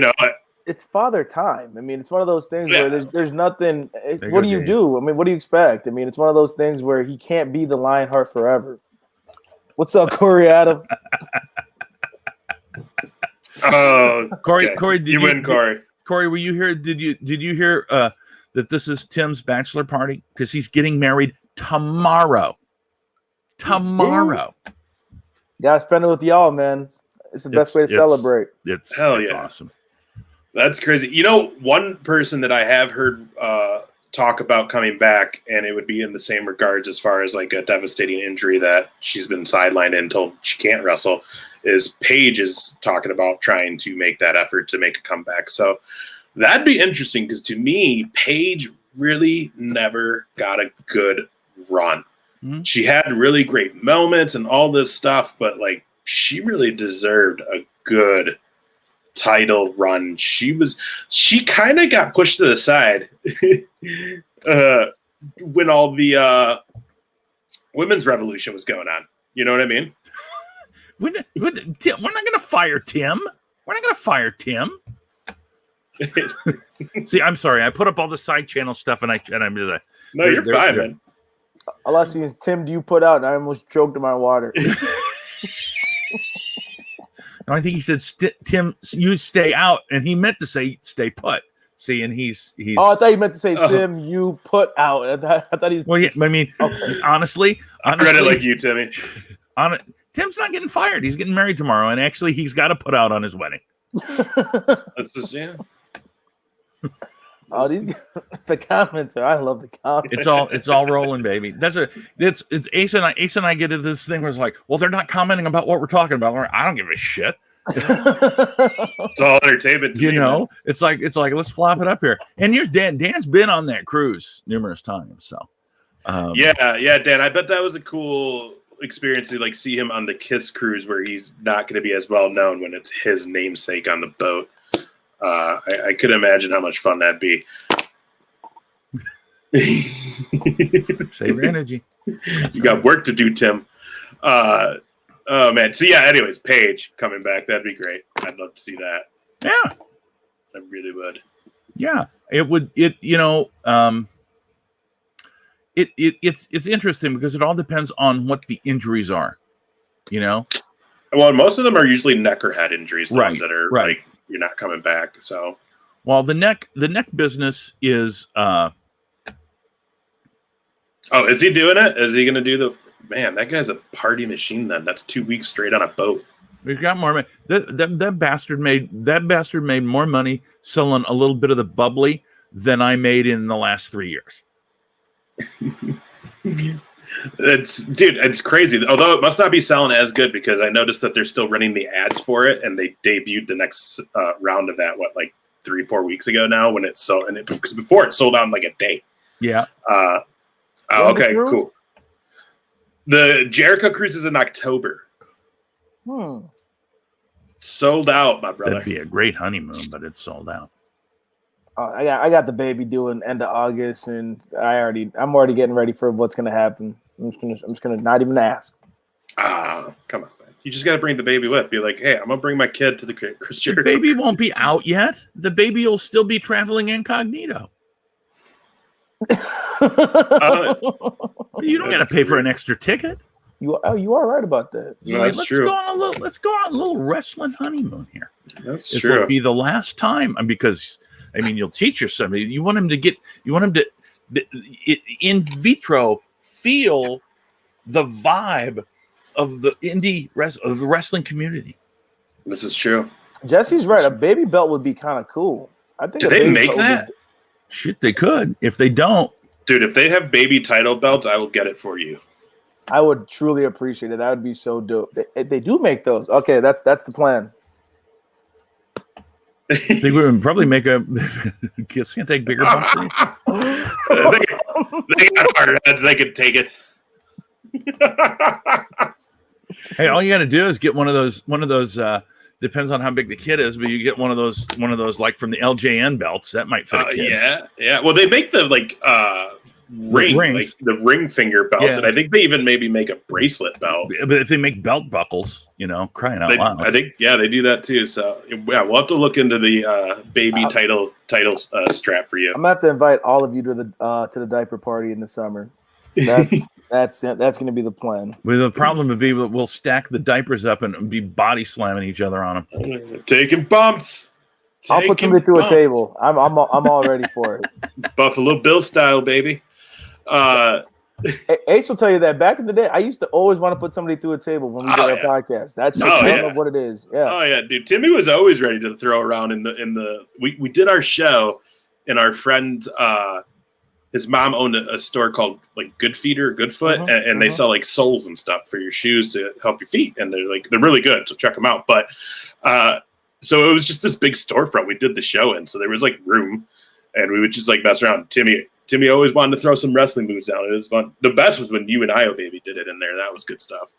it's father time. I mean, it's one of those things where there's nothing. What do you do? I mean, what do you expect? I mean, it's one of those things where he can't be the Lionheart forever. What's up, Corey Adam? Corey, you win, Corey. Corey, were you here? Did you hear that this is Tim's bachelor party? Because he's getting married tomorrow. Tomorrow. Gotta spend it with y'all, man. It's the best way to celebrate. It's awesome. That's crazy. You know, one person that I have heard talk about coming back, and it would be in the same regards as far as like a devastating injury that she's been sidelined until she can't wrestle, is Paige is talking about trying to make that effort to make a comeback. So that'd be interesting because to me, Paige really never got a good run. Mm-hmm. She had really great moments and all this stuff, but like she really deserved a good title run. She kind of got pushed to the side when all the women's revolution was going on. You know what I mean? We're not going to fire Tim. We're not going to fire Tim. See, I'm sorry. I put up all the side channel stuff, and I'm just No, you're fine, man. All I see is Tim. Do you put out? And I almost choked in my water. No, I think he said, Tim, you stay out, and he meant to say stay put. See, and he's. Oh, I thought you meant to say Tim. You put out. I thought he was. Well, yeah. I mean, honestly, I read it like you, Timmy. Tim's not getting fired. He's getting married tomorrow, and actually, he's got to put out on his wedding. That's just Oh, the comments I love the comments. It's all rolling, baby. It's Ace and I get into this thing where it's like, well, they're not commenting about what we're talking about. I don't give a shit. It's all entertainment. You know, it's like let's flop it up here. And here's Dan. Dan's been on that cruise numerous times. So yeah, Dan. I bet that was a cool experience to like see him on the Kiss cruise where he's not going to be as well known when it's his namesake on the boat. I could imagine how much fun that'd be. Save your energy. You got work to do, Tim. Oh man. So yeah. Anyways, Paige coming back. That'd be great. I'd love to see that. Yeah, I really would. Yeah, it would. It's interesting because it all depends on what the injuries are. You know. Well, most of them are usually neck or head injuries. The ones that are right. Like you're not coming back. So. Well, the neck business is. Oh, is he doing it? Is he going to do the? Man, that guy's a party machine. Then that's 2 weeks straight on a boat. We've got more money. That bastard made more money selling a little bit of the bubbly than I made in the last 3 years. It's crazy. Although it must not be selling as good because I noticed that they're still running the ads for it, and they debuted the next round of that 3-4 weeks ago now when it's sold, because before it sold out in like a day. Yeah. Okay, cool. The Jericho cruise is in October. Sold out, my brother. That'd be a great honeymoon, but it's sold out. I got the baby doing end of August, and I'm already getting ready for what's gonna happen. I'm just gonna not even ask. Come on, man. You just gotta bring the baby with. Be like, hey, I'm gonna bring my kid to the Chris Jericho. The baby won't be out yet. The baby will still be traveling incognito. You don't got to pay for an extra ticket. You are right about that. Yeah, that's true. Let's go on a little wrestling honeymoon here. That's This true. will be the last time, because you'll teach your son. You want him to in vitro feel the vibe of the of the wrestling community. This is true. Jesse's right. A baby belt would be kind of cool. I think. Do they make that? Shit, they could. If they don't, dude, if they have baby title belts, I will get it for you. I would truly appreciate it. That would be so dope. They do make those. Okay, that's the plan. I think we would probably make a kids can't take bigger bumps. They got hard heads. They could take it. Hey, all you got to do is get one of those. Depends on how big the kid is, but you get one of those like from the LJN belts that might fit a kid. Yeah. Well, they make the rings, the ring finger belts, and I think they even maybe make a bracelet belt. But if they make belt buckles, crying out loud. I think they do that too. So yeah, we'll have to look into the baby title strap for you. I'm gonna have to invite all of you to the diaper party in the summer. That's going to be the plan. Well, the problem would be that we'll stack the diapers up and be body slamming each other on them. Taking bumps. I'll put somebody through a table. I'm all ready for it. Buffalo Bill style, baby. Ace will tell you that back in the day, I used to always want to put somebody through a table when we did our podcast. That's just I don't know what it is. Yeah. Oh yeah, dude. Timmy was always ready to throw around in the. We did our show, and our friend, his mom owned a store called like Good Feet or Goodfoot, and they sell like soles and stuff for your shoes to help your feet, and they're really good. So check them out. But so it was just this big storefront we did the show in. So there was like room, and we would just like mess around. Timmy always wanted to throw some wrestling moves down. It was fun. The best was when you and Io Baby did it in there. That was good stuff.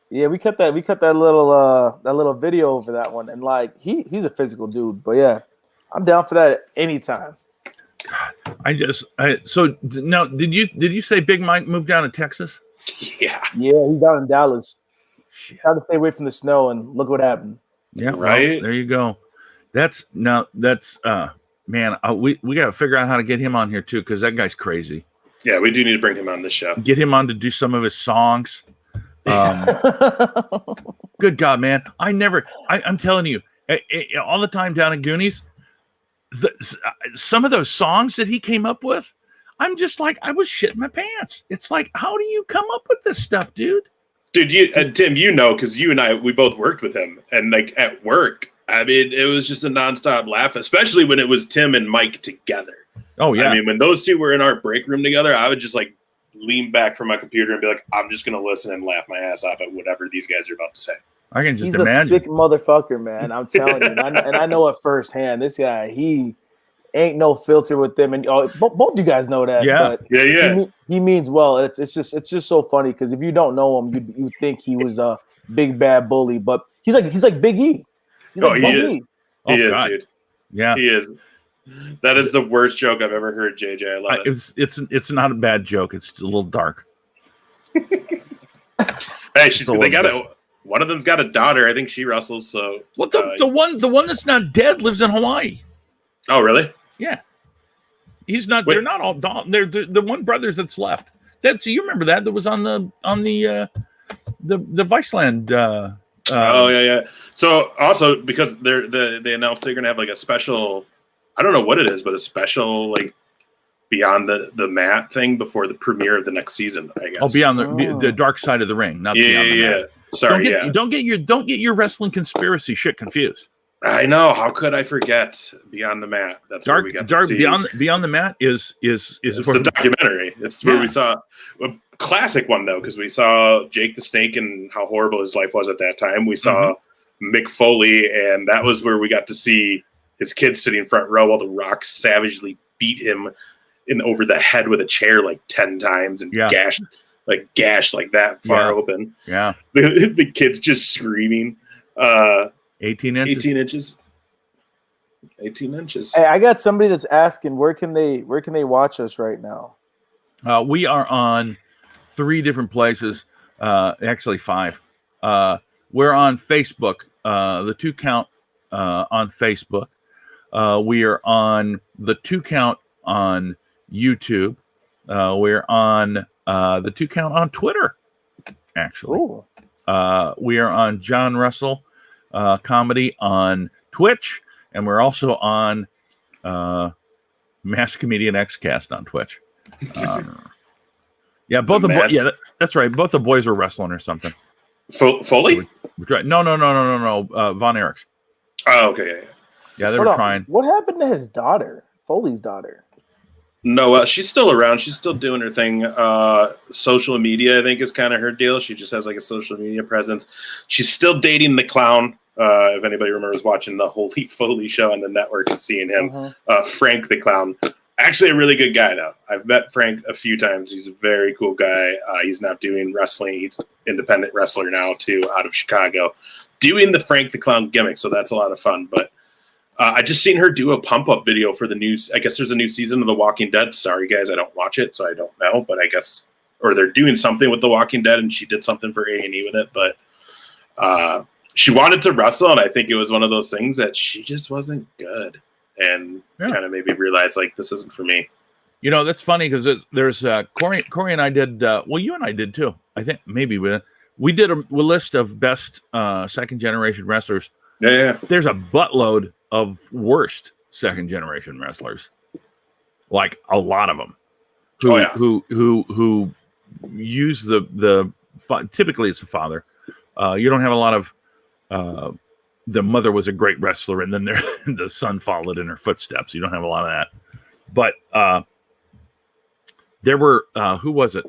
Yeah, we cut that little video over that one, and like he's a physical dude. But yeah, I'm down for that anytime. God, so now did you say Big Mike moved down to Texas? Yeah, he's out in Dallas. Shit. Trying to stay away from the snow, and look what happened. Yeah, right. Well, there you go. That's man. We got to figure out how to get him on here too, because that guy's crazy. Yeah, we do need to bring him on this show. Get him on to do some of his songs. Good God, man! I'm telling you, all the time down in Goonies, some of those songs that he came up with, I'm just like, I was shitting my pants. It's like, how do you come up with this stuff, dude? Dude, Tim, you know, because you and I, we both worked with him, and like at work, I mean, it was just a nonstop laugh, especially when it was Tim and Mike together. Oh yeah. I mean, when those two were in our break room together, I would just like lean back from my computer and be like, I'm just gonna listen and laugh my ass off at whatever these guys are about to say. I can just He's imagine. a sick motherfucker, man. I'm telling you, and I know it firsthand. This guy, he ain't no filter with them, and both you guys know that. Yeah, but yeah. He means well. It's just so funny because if you don't know him, you think he was a big bad bully, but he's like Big E. He is. E. He is, God. dude. Yeah, he is. That is the worst joke I've ever heard, JJ. I love it. It's not a bad joke. It's just a little dark. Hey, one of them's got a daughter. I think she wrestles. So the one that's not dead lives in Hawaii. Oh, really? Yeah, he's not. They're not all. They're the one brothers that's left. You remember that was on the Viceland. Yeah. So also because they announced they're gonna have like a special. I don't know what it is, but a special like beyond the mat thing before the premiere of the next season. I guess. Oh, beyond the dark side of the ring, not beyond the mat. Sorry, don't get your wrestling conspiracy shit confused. I know. How could I forget Beyond the Mat? That's where we got to see. Beyond the Mat is the documentary. It's where we saw a classic one though, because we saw Jake the Snake and how horrible his life was at that time. We saw Mick Foley, and that was where we got to see his kids sitting front row while The Rock savagely beat him over the head with a chair like 10 times and gashed like that far open. Yeah, the kids just screaming. 18 inches. 18 inches. 18 inches. Hey, I got somebody that's asking where can they watch us right now? We are on 3 different places, actually 5. We're on Facebook, the 2 Count on Facebook. We are on the 2 Count on YouTube. We're on the 2 Count on Twitter, actually. Ooh. We are on John Russell Comedy on Twitch, and we're also on Masked Comedian XCast on Twitch. Yeah, both the boys. Yeah, that's right. Both the boys were wrestling or something. Foley? No. Von Erichs. Oh, okay. Yeah, they were trying. What happened to his daughter? Foley's daughter. No, she's still around. She's still doing her thing. Social media, I think, is kind of her deal. She just has like a social media presence. She's still dating the clown. If anybody remembers watching the Holy Foley show on the network and seeing him, Frank the Clown. Actually, a really good guy, though. I've met Frank a few times. He's a very cool guy. He's now doing wrestling. He's an independent wrestler now, too, out of Chicago, doing the Frank the Clown gimmick. So that's a lot of fun. But I just seen her do a pump-up video for the news. I guess there's a new season of The Walking Dead. Sorry, guys, I don't watch it, so I don't know. But I guess, or they're doing something with The Walking Dead, and she did something for A&E with it. But she wanted to wrestle, and I think it was one of those things that she just wasn't good. And kind of made me realize, like, this isn't for me. You know, that's funny because there's Corey and I did. Well, you and I did too. I think maybe we did a list of best second generation wrestlers. Yeah. There's a buttload of worst second generation wrestlers, like a lot of them, who use the typically it's a father. You don't have a lot of. The mother was a great wrestler, and then the son followed in her footsteps. You don't have a lot of that, but there were who was it?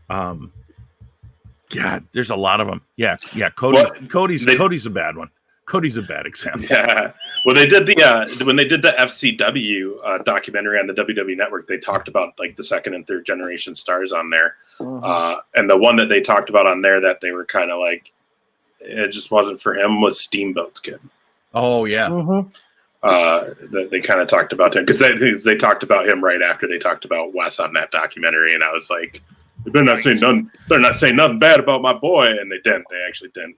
God, there's a lot of them. Yeah. Cody's a bad one. Cody's a bad example. Yeah. Well, they did when they did the FCW documentary on the WWE Network. They talked about like the second and third generation stars on there, and the one that they talked about on there that they were kind of like. It just wasn't for him was Steamboat's kid. Oh yeah. They kind of talked about him because they talked about him right after they talked about Wes on that documentary, and I was like, they're not saying nothing bad about my boy, and they didn't. They actually didn't.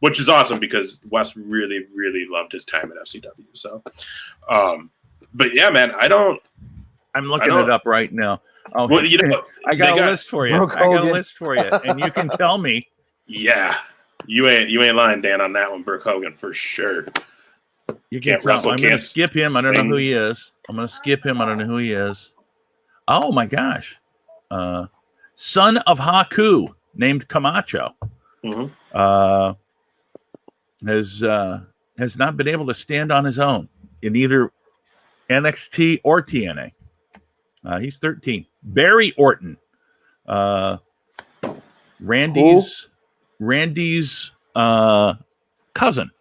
which is awesome because Wes really, really loved his time at FCW. So, but yeah, man, I'm looking it up right now. Oh, well, you know, I got a list for you. I got a list for you, and you can tell me. Yeah, you ain't lying, Dan, on that one. Brooke Hogan for sure. You can't wrestle. I'm going to skip him. I don't know who he is. I'm going to skip him. I don't know who he is. Oh my gosh, son of Haku, named Camacho, has not been able to stand on his own in either NXT or TNA. He's 13. Barry Orton, Randy's cousin,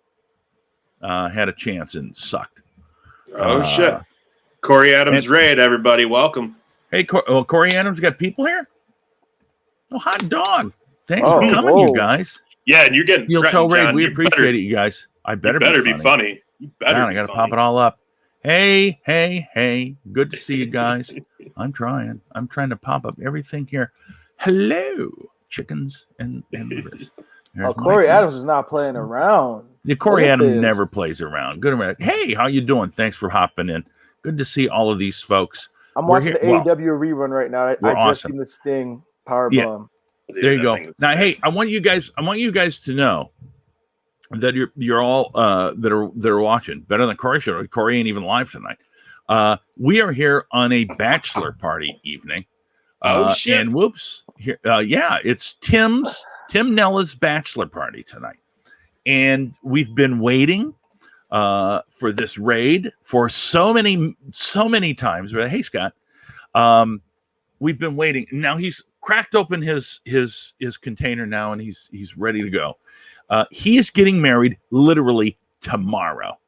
had a chance and sucked. Oh shit! Corey Adams raid, everybody, welcome. Hey, Corey Adams got people here. Oh, hot dog! Thanks for coming, you guys. Yeah, and you're getting Steel Toe Raid. We appreciate it, you guys. I better be funny. You better. I got to pop it all up. Hey! Good to see you guys. I'm trying to pop up everything here. Hello, chickens and livers. Corey Adams is not playing around. Yeah, Corey Adams never plays around. Good. Hey, how you doing? Thanks for hopping in. Good to see all of these folks. I'm watching the AEW rerun right now. I just seen the Sting powerbomb. There you go. Now, hey, I want you guys to know that you're all that are watching better than Corey show. Corey ain't even live tonight. We are here on a bachelor party evening. Oh shit! And whoops, here, it's Tim Nela's bachelor party tonight, and we've been waiting for this raid for so many times. But hey, Scott, we've been waiting. Now he's cracked open his container now, and he's ready to go. He is getting married literally tomorrow,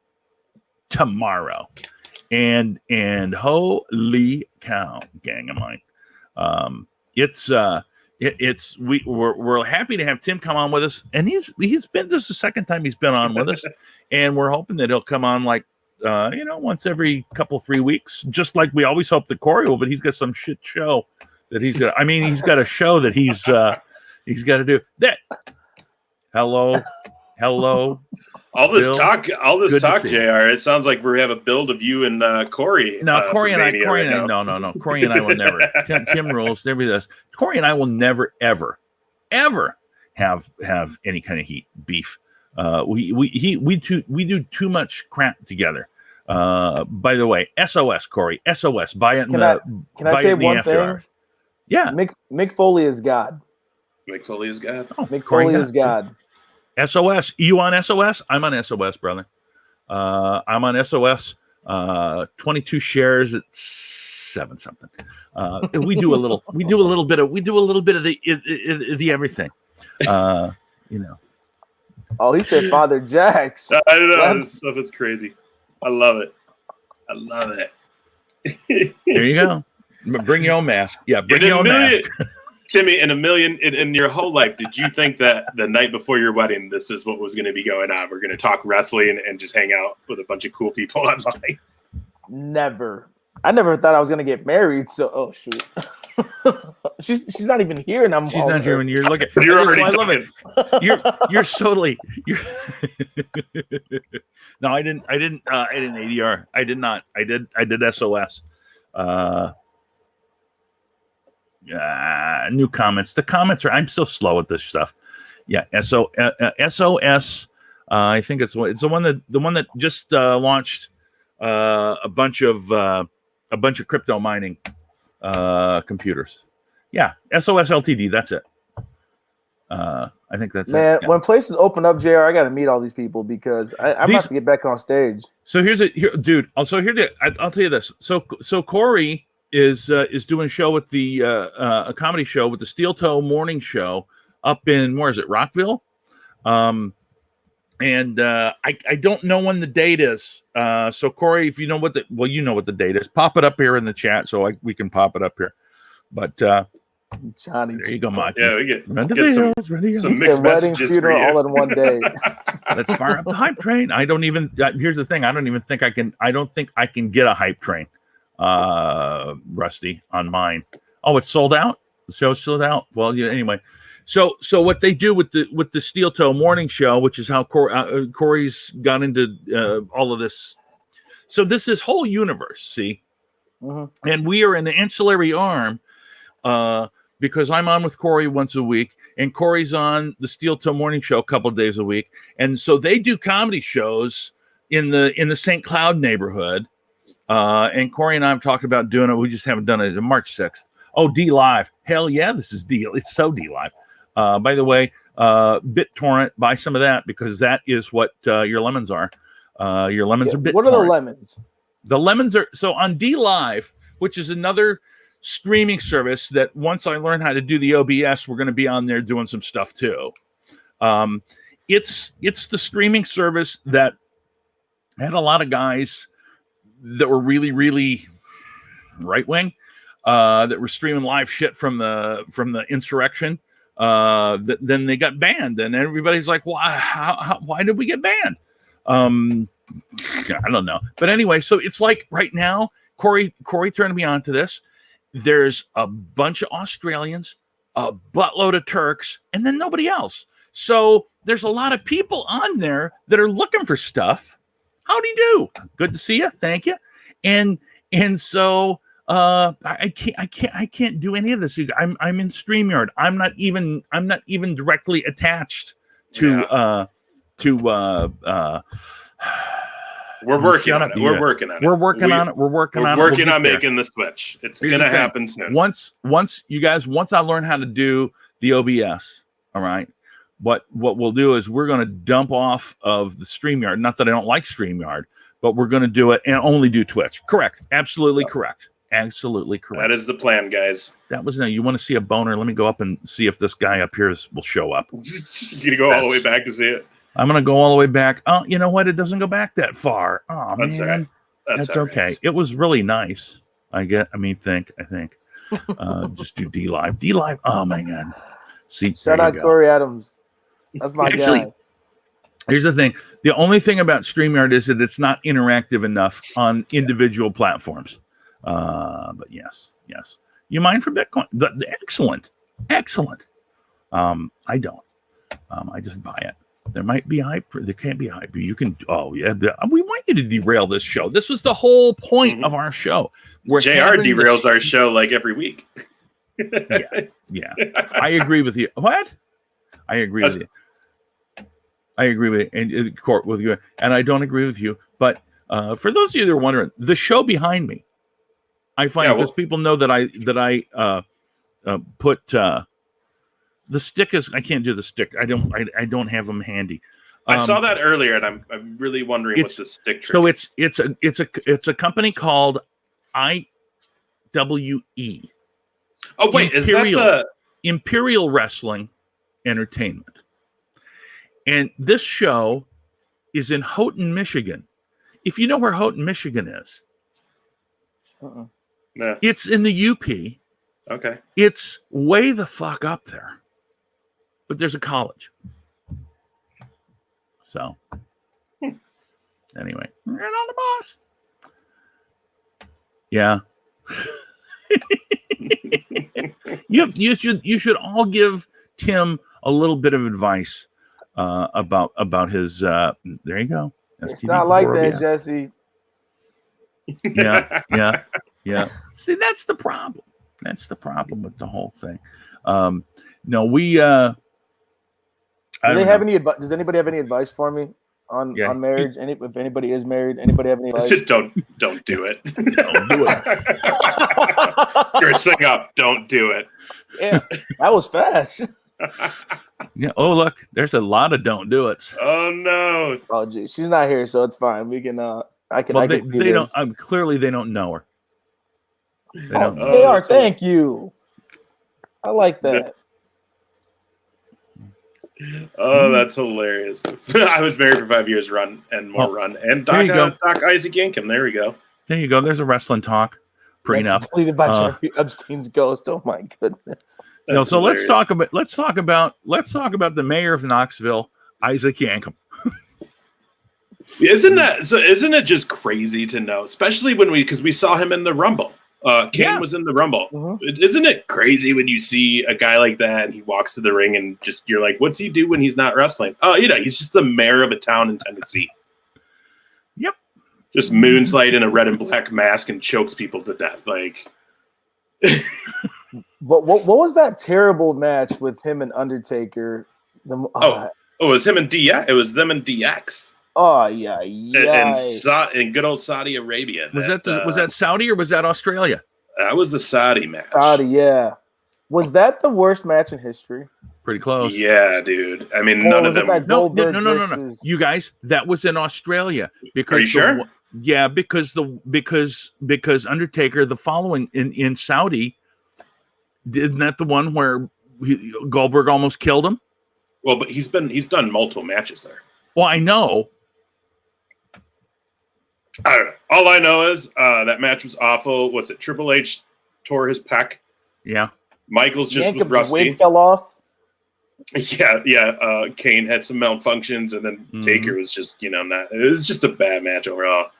and holy cow, gang of mine, we're happy to have Tim come on with us, and he's been, this is the second time he's been on with us, and we're hoping that he'll come on like once every 3 weeks, just like we always hope that Corey will, but he's got some shit show that he's got. I mean, he's got a show that he's got to do. That hello. All this Bill, talk, JR. It sounds like we have a build of you and Corey. No, Corey and I. No. Corey and I will never. Tim rules. There he does. Corey and I will never, ever have any kind of beef. We do too much crap together. By the way, SOS, Corey. SOS. Buy it. Can I say one thing? Hours. Yeah. Mick Foley is God. Mick Foley is God. Oh, Mick Foley is God. SOS. You on SOS? I'm on SOS, brother. I'm on SOS. 22 shares at 7 something. We do a little bit of the everything. Oh, he said Father Jax. I don't know. This stuff is crazy. I love it. There you go. Bring your own mask. Yeah, bring your own mask. Timmy, in your whole life, did you think that the night before your wedding, this is what was going to be going on? We're going to talk wrestling and just hang out with a bunch of cool people online. Never. I never thought I was going to get married. So, oh shoot, she's not even here, and she's not here when you're looking. You're already. I love it. You're totally. No, I didn't ADR. I did not. I did SOS. New comments. The comments are. I'm so slow at this stuff. Yeah. SOS. I think it's the one that just launched a bunch of crypto mining computers. Yeah. SOS Ltd. That's it. I think that's it. Man, when places open up, JR, I got to meet all these people because I'm about to get back on stage. So dude. Also, I'll tell you this. So Corey is doing a show with a comedy show with the Steel Toe Morning Show up in, where is it, Rockville? And I don't know when the date is. So Corey, if you know what the date is, pop it up here in the chat so we can pop it up here. But Johnny, there you go, Mike. Yeah, we get some mixed messages for you. All in one day. Let's fire up the hype train. Here's the thing. I don't think I can get a hype train, Rusty, on mine. Oh, it's sold out? The show's still out. Well, yeah. Anyway, so what they do with the Steel Toe Morning Show, which is how Corey's got into all of this. So this whole universe, see, and we are an ancillary arm because I'm on with Corey once a week, and Corey's on the Steel Toe Morning Show a couple of days a week, and so they do comedy shows in the St. Cloud neighborhood. And Corey and I have talked about doing it. We just haven't done it on March 6th. Oh, D Live. Hell yeah, this is D. It's so D Live. By the way, BitTorrent, buy some of that because that is what your lemons are. Your lemons are BitTorrent. What are the lemons? The lemons are so on D Live, which is another streaming service that once I learn how to do the OBS, we're going to be on there doing some stuff too. It's the streaming service that had a lot of guys that were really, really right wing, that were streaming live shit from the insurrection. Then they got banned, and everybody's like, why did we get banned? I don't know. But anyway, so it's like right now, Corey turned me on to this. There's a bunch of Australians, a buttload of Turks, and then nobody else. So there's a lot of people on there that are looking for stuff. How do you do? Good to see you. Thank you. And so I can't do any of this. I'm in StreamYard. I'm not even directly attached to We're working on it. We're working on it. We're working on it. We're working on making the switch. It's going to happen soon. Once I learn how to do the OBS, all right, what we'll do is we're going to dump off of the StreamYard. Not that I don't like StreamYard, but we're going to do it and only do Twitch. Correct. Absolutely correct. Absolutely correct. That is the plan, guys. That was no. You want to see a boner? Let me go up and see if this guy up here will show up. You're going to go all the way back to see it? I'm going to go all the way back. Oh, you know what? It doesn't go back that far. Oh, that's man. right. That's okay. Right. It was really nice. I think. Just do D Live. D Live. Oh, my God. See, shout out Corey Adams. That's my guy. Here's the thing. The only thing about StreamYard is that it's not interactive enough on individual platforms. But yes. You mine for Bitcoin? Excellent. I don't. I just buy it. There might be hype. There can't be hype. You can. Oh yeah. We want you to derail this show. This was the whole point of our show. JR derails our show like every week. Yeah. I agree with you. What? I agree with you. I agree with you, and court with you, and I don't agree with you. But for those of you that are wondering, the show behind me, I find because people know that I put the stick is. I can't do the stick. I don't have them handy. I saw that earlier, and I'm really wondering what's the stick trick. So it's a company called IWE. Oh wait, is that the Imperial Wrestling Entertainment? And this show is in Houghton, Michigan. If you know where Houghton, Michigan is, no. It's in the UP. Okay. It's way the fuck up there. But there's a college. So, anyway, we're on the boss. Yeah. You should all give Tim a little bit of advice about his there you go. It's not like that, Jesse. Yeah. See, that's the problem. That's the problem with the whole thing. No, we does anybody have any advice for me on marriage? If anybody is married, anybody have any advice? Just don't do it. Don't do it. You're a sing up. Don't do it. Yeah, that was fast. Yeah. Oh, look, there's a lot of don't do it. Oh no. Oh geez, she's not here, so it's fine. We can. I can. Well, they don't. Clearly, they don't know her. They are. Thank you. I like that. Oh, that's hilarious. I was married for 5 years, and Doc Isaac Yankem. There we go. There you go. There's a wrestling talk. Prenup. Completed by Jeffrey Epstein's ghost. Oh my goodness. So let's talk about the mayor of Knoxville, Isaac Yankem. Isn't it just crazy to know, especially because we saw him in the Rumble Kane was in the Rumble. Mm-hmm. Isn't it crazy when you see a guy like that and he walks to the ring and you're like, what's he do when he's not wrestling? Oh, he's just the mayor of a town in Tennessee. Yep. Just moonlight in a red and black mask and chokes people to death. Like, what was that terrible match with him and Undertaker? It was him and DX. It was them and DX. Oh yeah, in good old Saudi Arabia. Was that Saudi or was that Australia? That was the Saudi match. Saudi, yeah. Was that the worst match in history? Pretty close. Yeah, dude. I mean, none of them. No. You guys, that was in Australia. Because are you sure? Yeah, because Undertaker, the following in Saudi, isn't that the one where Goldberg almost killed him? Well, but he's done multiple matches there. Well, I know. I don't know. All I know is that match was awful. What's it? Triple H tore his pec. Yeah. Michaels just was rusty. Wig fell off. Yeah. Kane had some malfunctions, and then Taker was just, not. It was just a bad match overall.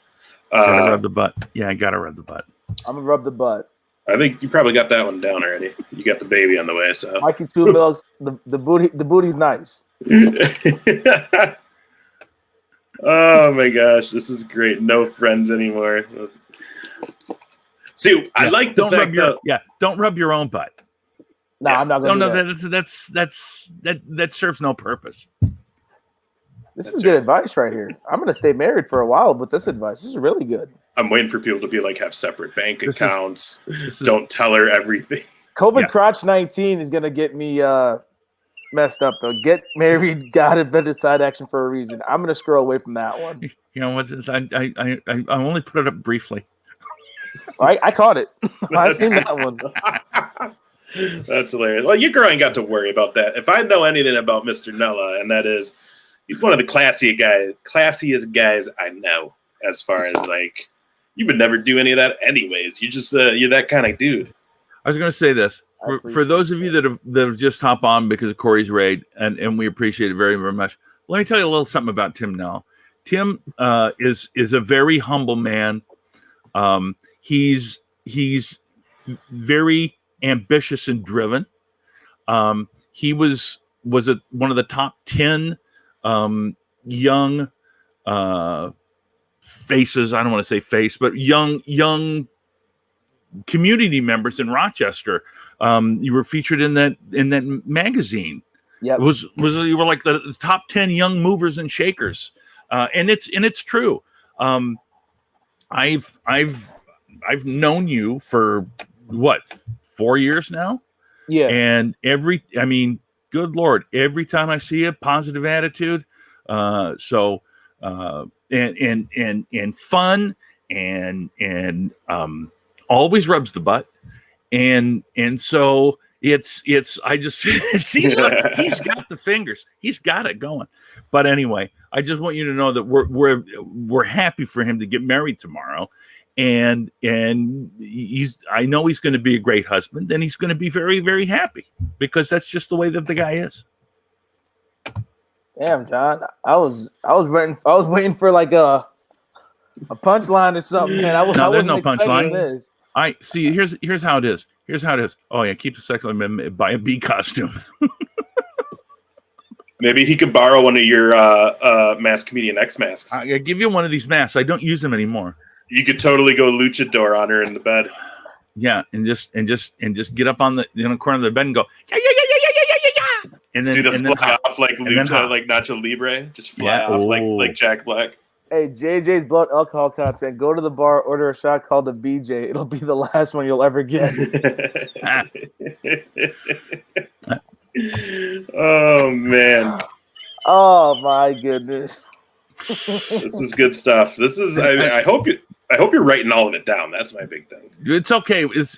Gotta rub the butt. Yeah, I gotta rub the butt. I'm gonna rub the butt. I think you probably got that one down already. You got the baby on the way, so. Mikey Two Milks, the booty's nice. Oh my gosh, this is great. No friends anymore. See, I like the fact that don't rub your own butt. No, I'm not gonna. No, that serves no purpose. This is good advice right here. I'm gonna stay married for a while, but this advice is really good. I'm waiting for people to be like, have separate bank accounts. Don't tell her everything. COVID crotch 19 is gonna get me messed up though. Get married, got invented side action for a reason. I'm gonna scroll away from that one. You know what? I only put it up briefly. I caught it. I seen that one. That's hilarious. Well, your girl ain't got to worry about that. If I know anything about Mr. Nela, and that is, he's one of the classiest guys I know. As far as like, you would never do any of that anyways. You just you're that kind of dude. I was going to say this for those of you that have just hopped on because of Corey's raid, and we appreciate it very, very much. Let me tell you a little something about Tim Nela. Tim is a very humble man. He's very ambitious and driven. He was one of the top 10 young faces. I don't want to say face, but young community members in Rochester. You were featured in that magazine. Yeah, you were like the top 10 young movers and shakers, and it's true. I've known you for what, 4 years now? Yeah, and good Lord, every time I see a positive attitude, and fun and always rubs the butt, and so it's I just see, look, he's got the fingers, he's got it going. But anyway, I just want you to know that we're happy for him to get married tomorrow, and I know he's going to be a great husband, and he's going to be very, very happy because that's just the way that the guy is. Damn, John, I was waiting for like a punchline or something, man. There's no punchline. I see. Here's how it is. Oh yeah, keep the sex limit, buy a bee costume. Maybe he could borrow one of your Masked Comedian X masks. I give you one of these masks. I don't use them anymore. You could totally go luchador on her in the bed. Yeah, and just get up on the corner of the bed and go yeah, and then do the fly off like lucha, like Nacho Libre, just fly off like Jack Black. Hey, JJ's blood alcohol content. Go to the bar, order a shot called a BJ. It'll be the last one you'll ever get. Oh man. Oh my goodness. This is good stuff. This is. I hope you're writing all of it down. That's my big thing. It's okay. It's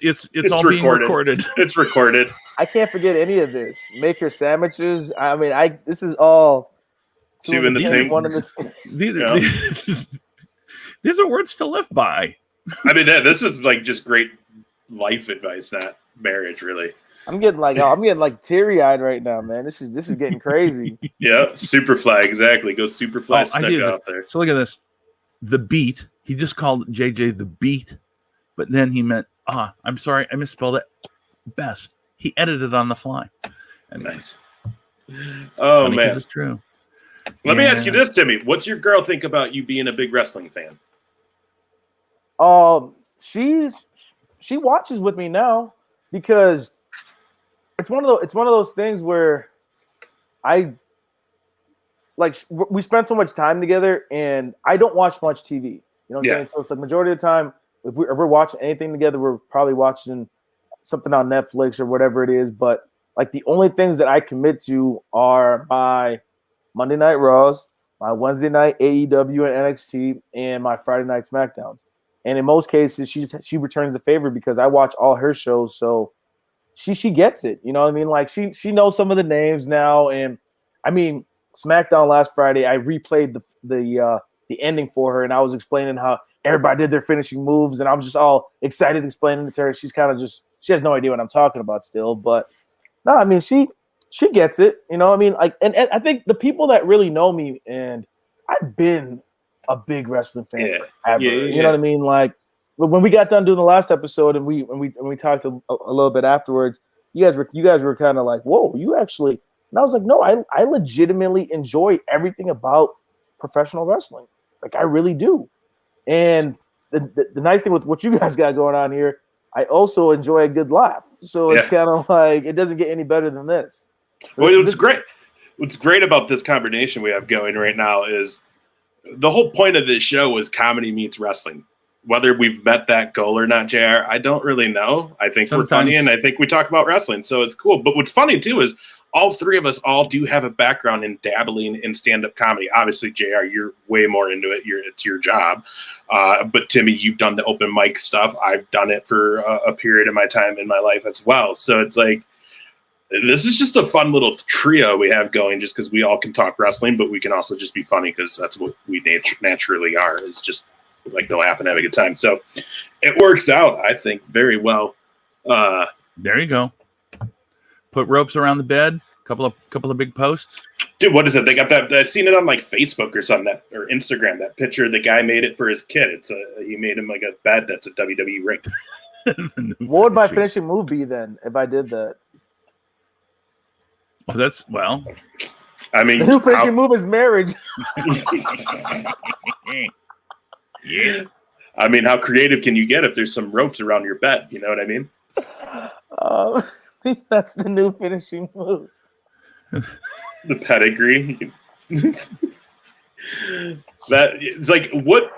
all being recorded. It's recorded. I can't forget any of this. Make your sandwiches. I mean, this is all. Two in the pink. One in the. These are words to live by. I mean, this is like just great life advice, not marriage, really. I'm getting like teary eyed right now, man. This is getting crazy. Yeah, Superfly, exactly. Go Superfly stuck out there. So look at this. The Beat. He just called JJ the Beat, but then he meant I'm sorry, I misspelled it. Best. He edited on the fly. And Nice. Oh man, it's true. Let me ask you this, Timmy. What's your girl think about you being a big wrestling fan? She watches with me now because it's one of those things where we spend so much time together, and I don't watch much TV. You know what I'm saying? So it's like majority of the time, if we're watching anything together, we're probably watching something on Netflix or whatever it is. But like the only things that I commit to are my Monday Night Raws, my Wednesday night AEW and NXT, and my Friday night SmackDowns. And in most cases, she returns the favor because I watch all her shows, so she gets it. You know what I mean? Like she knows some of the names now, and I mean SmackDown last Friday, I replayed the ending for her, and I was explaining how everybody did their finishing moves, and I was just all excited explaining it to her. She's kind of she has no idea what I'm talking about still, but no, I mean she gets it. You know what I mean? Like, and I think the people that really know me, and I've been a big wrestling fan forever. You know what I mean? Like when we got done doing the last episode, and we talked a little bit afterwards, you guys were kind of like, "Whoa, you actually." And I was like, "No, I legitimately enjoy everything about professional wrestling. Like I really do." And the nice thing with what you guys got going on here, I also enjoy a good laugh. So it's kind of like it doesn't get any better than this. So well, it's great. What's great about this combination we have going right now is the whole point of this show is comedy meets wrestling. Whether we've met that goal or not, JR, I don't really know. I think we're funny, and I think we talk about wrestling, so it's cool. But what's funny, too, is all three of us all do have a background in dabbling in stand-up comedy. Obviously, JR, you're way more into it. It's your job. But, Timmy, you've done the open mic stuff. I've done it for a period of my time in my life as well. So it's like, this is just a fun little trio we have going just because we all can talk wrestling, but we can also just be funny because that's what we naturally are, is just like to laugh and have a good time. So it works out, I think, very well. There you go. Put ropes around the bed. Couple of big posts. Dude, what is it? They got that. I've seen it on like Facebook or something, or Instagram. That picture, the guy made it for his kid. He made him like a bed that's a WWE ring. What would my finishing move be then if I did that? Well, I mean, the new finishing move is marriage. Yeah. I mean, how creative can you get if there's some ropes around your bed? You know what I mean? That's the new finishing move. The pedigree. That it's like what.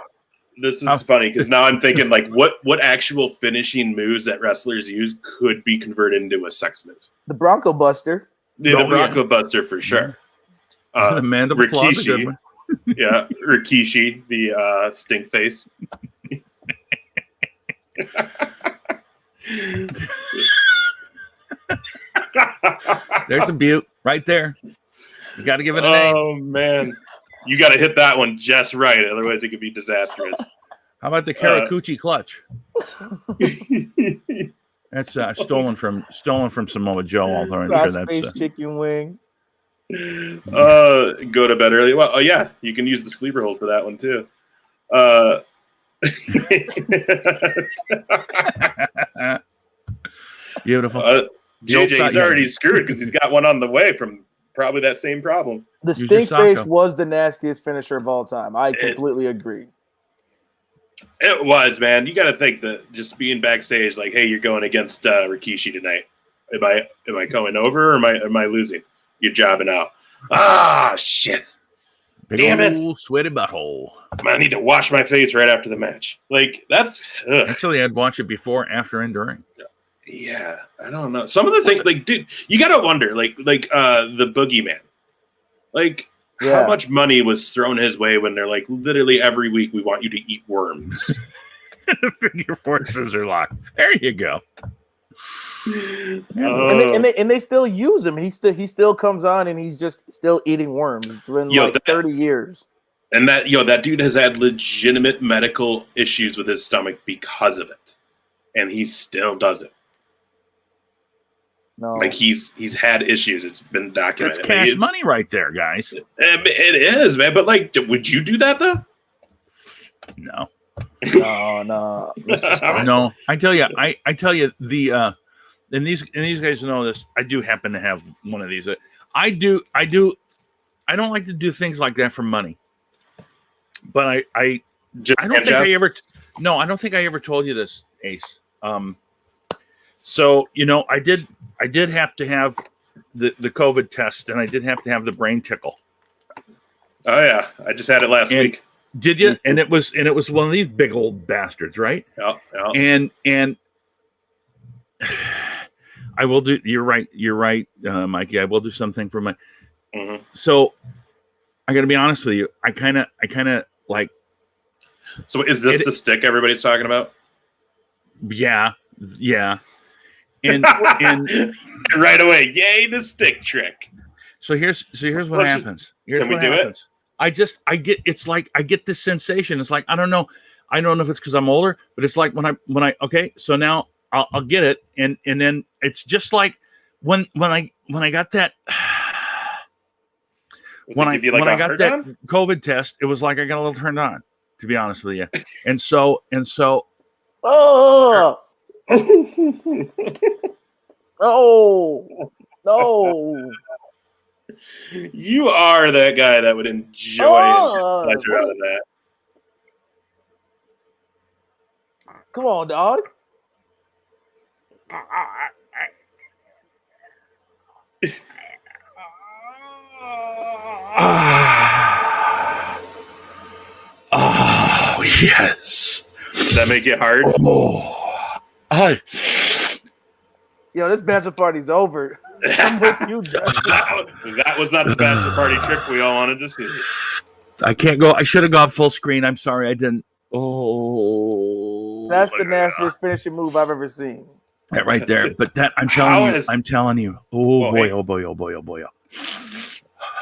This is funny because now I'm thinking like what actual finishing moves that wrestlers use could be converted into a sex move. The Bronco Buster. Yeah, the Bronco Buster for sure. The Mandible Claw's a good one. Yeah, Rikishi, the stink face. There's a beaut right there. You got to give it a name. Oh man, you got to hit that one just right, otherwise it could be disastrous. How about the Karakuchi clutch? That's stolen from Samoa Joe. Although I'm sure that's space chicken wing. Go to bed early. Well, yeah, you can use the sleeper hold for that one too. Beautiful. JJ's already screwed because he's got one on the way from probably that same problem. The stink face was the nastiest finisher of all time. I completely agree. It was, man. You got to think that just being backstage, like, hey, you're going against Rikishi tonight. Am I going over or am I losing? You're jobbing out. Ah, shit. Damn it. Sweaty butthole. I need to wash my face right after the match. Like, that's... Actually, I'd watch it before, after, and during. Yeah, I don't know. Some of the things, like, dude, you got to wonder, like the Boogeyman. Like, how much money was thrown his way when they're like, literally every week we want you to eat worms. Figure four scissor lock. There you go. And they still use him. He still comes on and he's just still eating worms. It's been 30 years. And that dude has had legitimate medical issues with his stomach because of it, and he still does it. No, like he's had issues. It's been documented. That's cash money right there, guys. It is, man. But like, would you do that though? No. No. No, I tell you, I tell you the and these guys know this. I do happen to have one of these. I don't like to do things like that for money. But I don't think I ever. No, I don't think I ever told you this, Ace. So I did have to have the COVID test, and I did have to have the brain tickle. Oh yeah, I just had it last week. Did you? And it was one of these big old bastards, right? Yeah. And I will do. You're right, Mikey. I will do something for my. Mm-hmm. So I got to be honest with you. I kind of like. So is this the stick everybody's talking about? Yeah. And right away, yay, the stick trick. So here's what happens. Here's what happens. I get this sensation. It's like I don't know if it's because I'm older, but it's like when I okay, so now I'll get it, and then it's just like when I got that when I got that COVID test, it was like I got a little turned on, to be honest with you, and so oh no. You are that guy that would enjoy the pleasure out of that. Come on, dog. Oh yes. Does that make it hard? Yo, this bachelor party's over. I'm with you, that was not the bachelor party trick we all wanted to see. I can't go. I should have gone full screen. I'm sorry, I didn't. Oh, that's the nastiest finishing move I've ever seen. That right there. But that I'm telling you. Oh boy.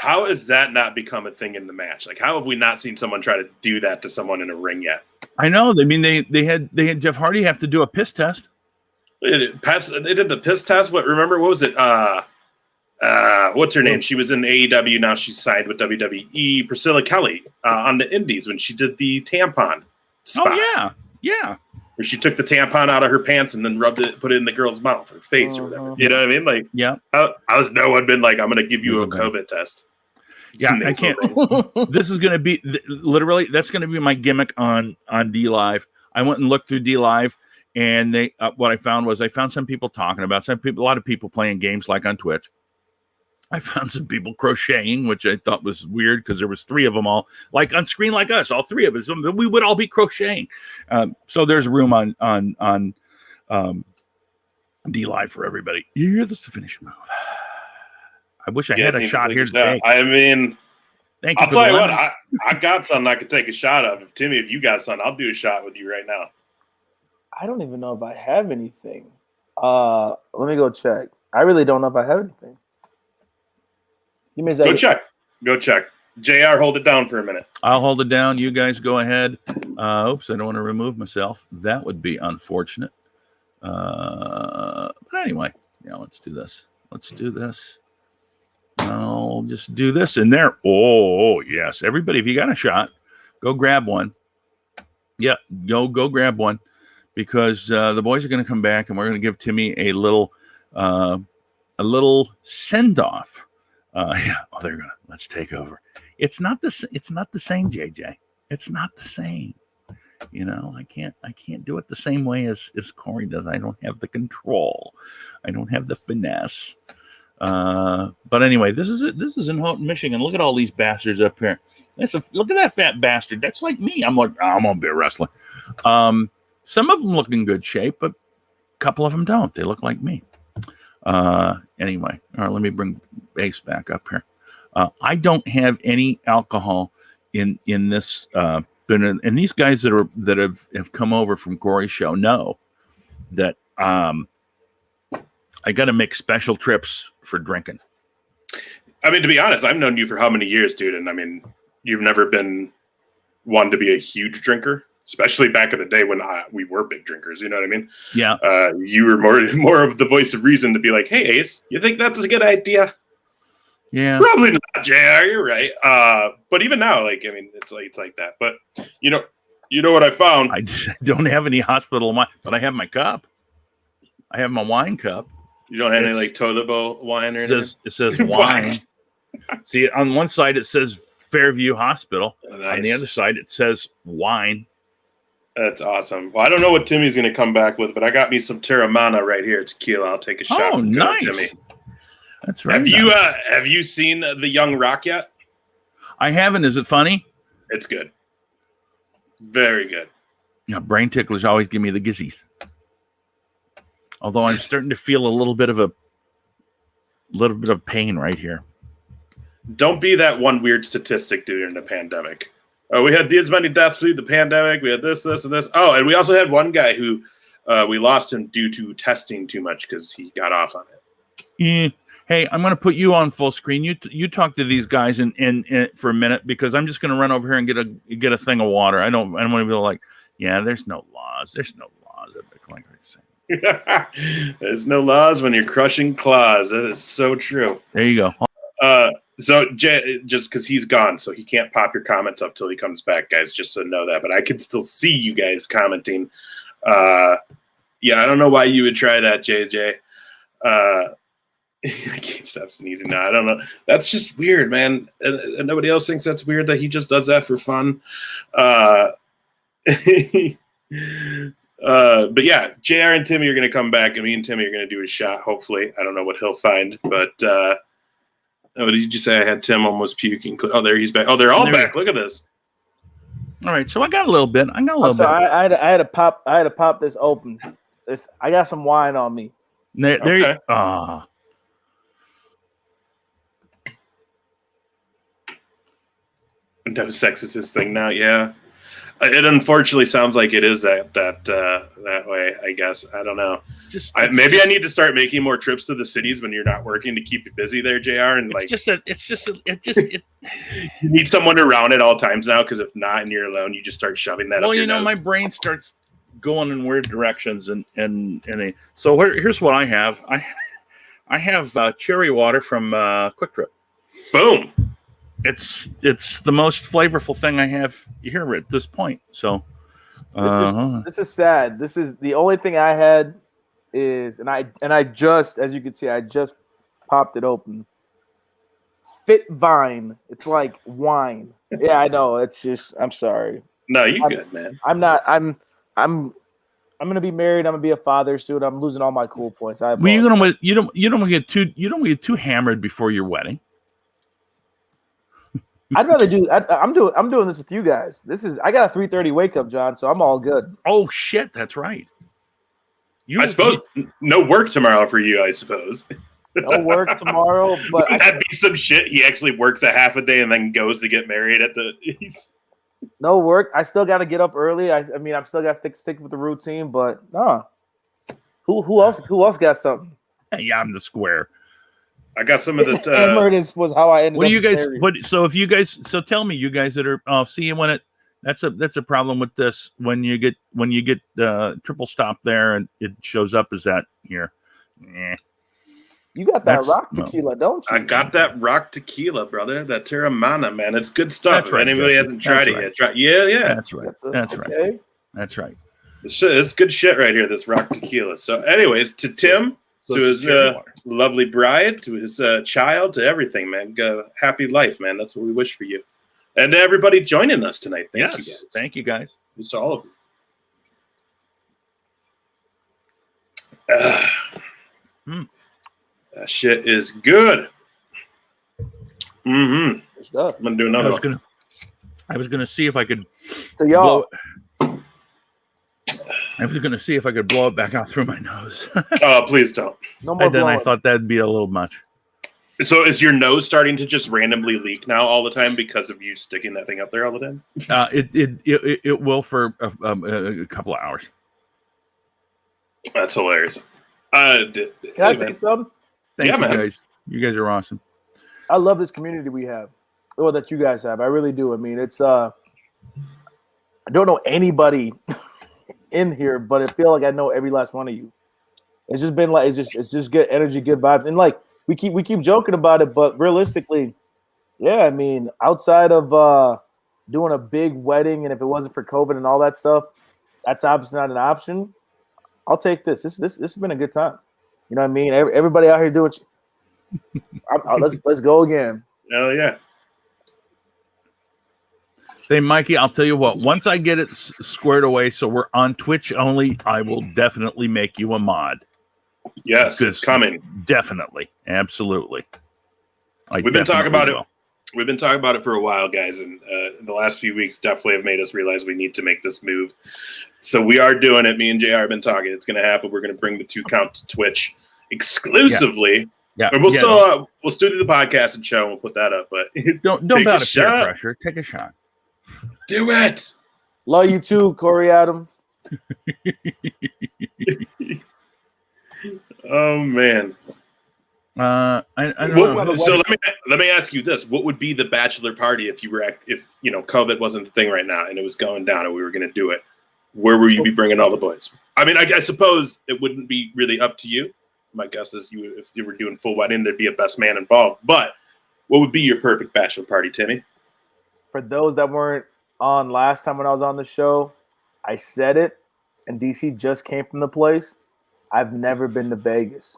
How has that not become a thing in the match? Like, how have we not seen someone try to do that to someone in a ring yet? I know. I mean, they had Jeff Hardy have to do a piss test. They did the piss test. What was it? What's her name? She was in AEW. Now she's signed with WWE. Priscilla Kelly on the Indies when she did the tampon spot. Oh yeah. Where she took the tampon out of her pants and then put it in the girl's mouth or face or whatever. You know what I mean? Like, yeah. I was no one been like, I'm going to give you a COVID test. Yeah, I can't. This is going to be literally. That's going to be my gimmick on D Live. I went and looked through D Live. And what I found some people talking about a lot of people playing games like on Twitch. I found some people crocheting, which I thought was weird because there was three of them all like on screen like us, all three of us. We would all be crocheting. So there's room on D Live for everybody. Yeah, that's the finishing move. I wish I had a shot here to take. I mean, thank you. I'll tell you what, I got something I could take a shot of. If you got something, I'll do a shot with you right now. I don't even know if I have anything. Let me go check. I really don't know if I have anything. Give me a second. Go check. JR, hold it down for a minute. I'll hold it down. You guys go ahead. Oops, I don't want to remove myself. That would be unfortunate. But anyway, yeah, let's do this. I'll just do this in there. Oh, yes. Everybody, if you got a shot, go grab one. Yeah, go grab one. Because the boys are going to come back and we're going to give Timmy a little send off. They're going to let's take over. It's not the same, JJ. It's not the same. I can't do it the same way as Corey does. I don't have the control. I don't have the finesse. But anyway, this is it. This is in Houghton, Michigan. Look at all these bastards up here. Look at that fat bastard. That's like me. I'm going to be a wrestler. Some of them look in good shape, but a couple of them don't. They look like me. Anyway, all right, let me bring Ace back up here. I don't have any alcohol in this. And these guys that have come over from Corey's show know that I got to make special trips for drinking. I mean, to be honest, I've known you for how many years, dude? And I mean, you've never been one to be a huge drinker. Especially back in the day when we were big drinkers, you know what I mean? Yeah. You were more of the voice of reason to be like, "Hey, Ace, you think that's a good idea?" Yeah. Probably not, JR. You're right. But even now, like, I mean, it's like that. But You know what I found? I don't have any hospital wine, but I have my cup. I have my wine cup. You don't have any like toilet bowl wine or anything? It says wine. See, on one side it says Fairview Hospital. Nice. On the other side it says wine. That's awesome. Well, I don't know what Timmy's going to come back with, but I got me some Terramana right here. Tequila. I'll take a shot. Oh, nice. Timmy. That's right. Have you seen The Young Rock yet? I haven't. Is it funny? It's good. Very good. Yeah, brain ticklers always give me the gizzies. Although I'm starting to feel a little bit of pain right here. Don't be that one weird statistic during the pandemic. We had these many deaths through the pandemic. We had this, and this. Oh, and we also had one guy who we lost him due to testing too much because he got off on it. Yeah. Hey, I'm going to put you on full screen. You talk to these guys in for a minute because I'm just going to run over here and get a thing of water. I don't want to be like, yeah, there's no laws. There's no laws. There's no laws when you're crushing claws. That is so true. There you go. So Jay, just because he's gone, so he can't pop your comments up till he comes back, guys. Just so know that, but I can still see you guys commenting. Yeah, I don't know why you would try that, JJ. I can't stop sneezing now. I don't know. That's just weird, man. And nobody else thinks that's weird that he just does that for fun. But yeah, JR and Timmy are going to come back, and me and Timmy are going to do a shot. Hopefully, I don't know what he'll find, but. Oh, did you say I had Tim almost puking? Oh, there he's back. Oh, they're all back. Look at this. All right, so I got a little bit. I had to pop this open. I got some wine on me. There okay. No sexist thing now. Yeah, it unfortunately sounds like it is that way. I guess I don't know. Maybe I need to start making more trips to the cities when you're not working to keep you busy there, JR. And you need someone around at all times now because if not, and you're alone, you just start shoving that. Well, up your nose. my brain starts going in weird directions, so here's what I have. I have cherry water from Quick Trip. Boom. It's the most flavorful thing I have here at this point. So this is sad. This is the only thing I had is, and I just, as you can see, I just popped it open. Fit Vine. It's like wine. Yeah, I know. It's just. I'm sorry. No, you good, man. I'm not. I'm gonna be married. I'm gonna be a father soon. I'm losing all my cool points. You don't get too hammered before your wedding. I'd rather do. I'm doing this with you guys. I got a 3:30 wake up, John. So I'm all good. Oh shit, that's right. I suppose no work tomorrow for you. I suppose no work tomorrow, but that'd be some shit. He actually works a half a day and then goes to get married at the. No work. I still got to get up early. I mean, I'm still got to stick with the routine, but no. Who else got something? Yeah, I'm the square. I got some of the. Was how I ended. What do you guys? So tell me, you guys that are see when that's a problem with this when you get triple stop there and it shows up as that here. You got that rock tequila, don't you? I got that rock tequila, brother. That Terramana, man. It's good stuff. If anybody hasn't tried it yet, yeah. That's right. That's right. It's good shit right here. This rock tequila. So, anyways, to Tim. To his lovely bride, to his child, to everything, man. Happy life, man. That's what we wish for you. And to everybody joining us tonight. Thank you, guys. Thank you, guys. It's all of you. That shit is good. Mm-hmm. Stuff. I'm going to do another I was gonna see if I could. So y'all. I was going to see if I could blow it back out through my nose. Oh, please don't. No more. And then I thought that'd be a little much. So is your nose starting to just randomly leak now all the time because of you sticking that thing up there all the time? It will for a couple of hours. That's hilarious. Can I say something? Thank you, guys. You guys are awesome. I love this community we have, or that you guys have. I really do. I mean, it's I don't know anybody in here, but I feel like I know every last one of you. It's just been like it's just good energy, good vibes, and like we keep joking about it, but realistically, yeah, I mean, outside of doing a big wedding, and if it wasn't for COVID and all that stuff, that's obviously not an option. I'll take this. This has been a good time. You know what I mean? Everybody out here doing. Let's go again. Hell yeah. Hey, Mikey, I'll tell you what. Once I get it squared away, so we're on Twitch only, I will definitely make you a mod. Yes, it's coming. Definitely, absolutely. We've been talking about it. We've been talking about it for a while, guys, and the last few weeks definitely have made us realize we need to make this move. So we are doing it. Me and JR have been talking. It's going to happen. We're going to bring the 2 count to Twitch exclusively. Yeah. But we'll still do the podcast and show. And we'll put that up. But don't bow to peer pressure. Take a shot. Do it. Love you too, Corey Adams. Oh man. I don't know. So let me ask you this: what would be the bachelor party if COVID wasn't the thing right now and it was going down and we were going to do it? Where will you be bringing all the boys? I mean, I suppose it wouldn't be really up to you. My guess is if you were doing full wedding, there'd be a best man involved. But what would be your perfect bachelor party, Timmy? For those that weren't on last time when I was on the show, I said it, and DC just came from the place. I've never been to Vegas.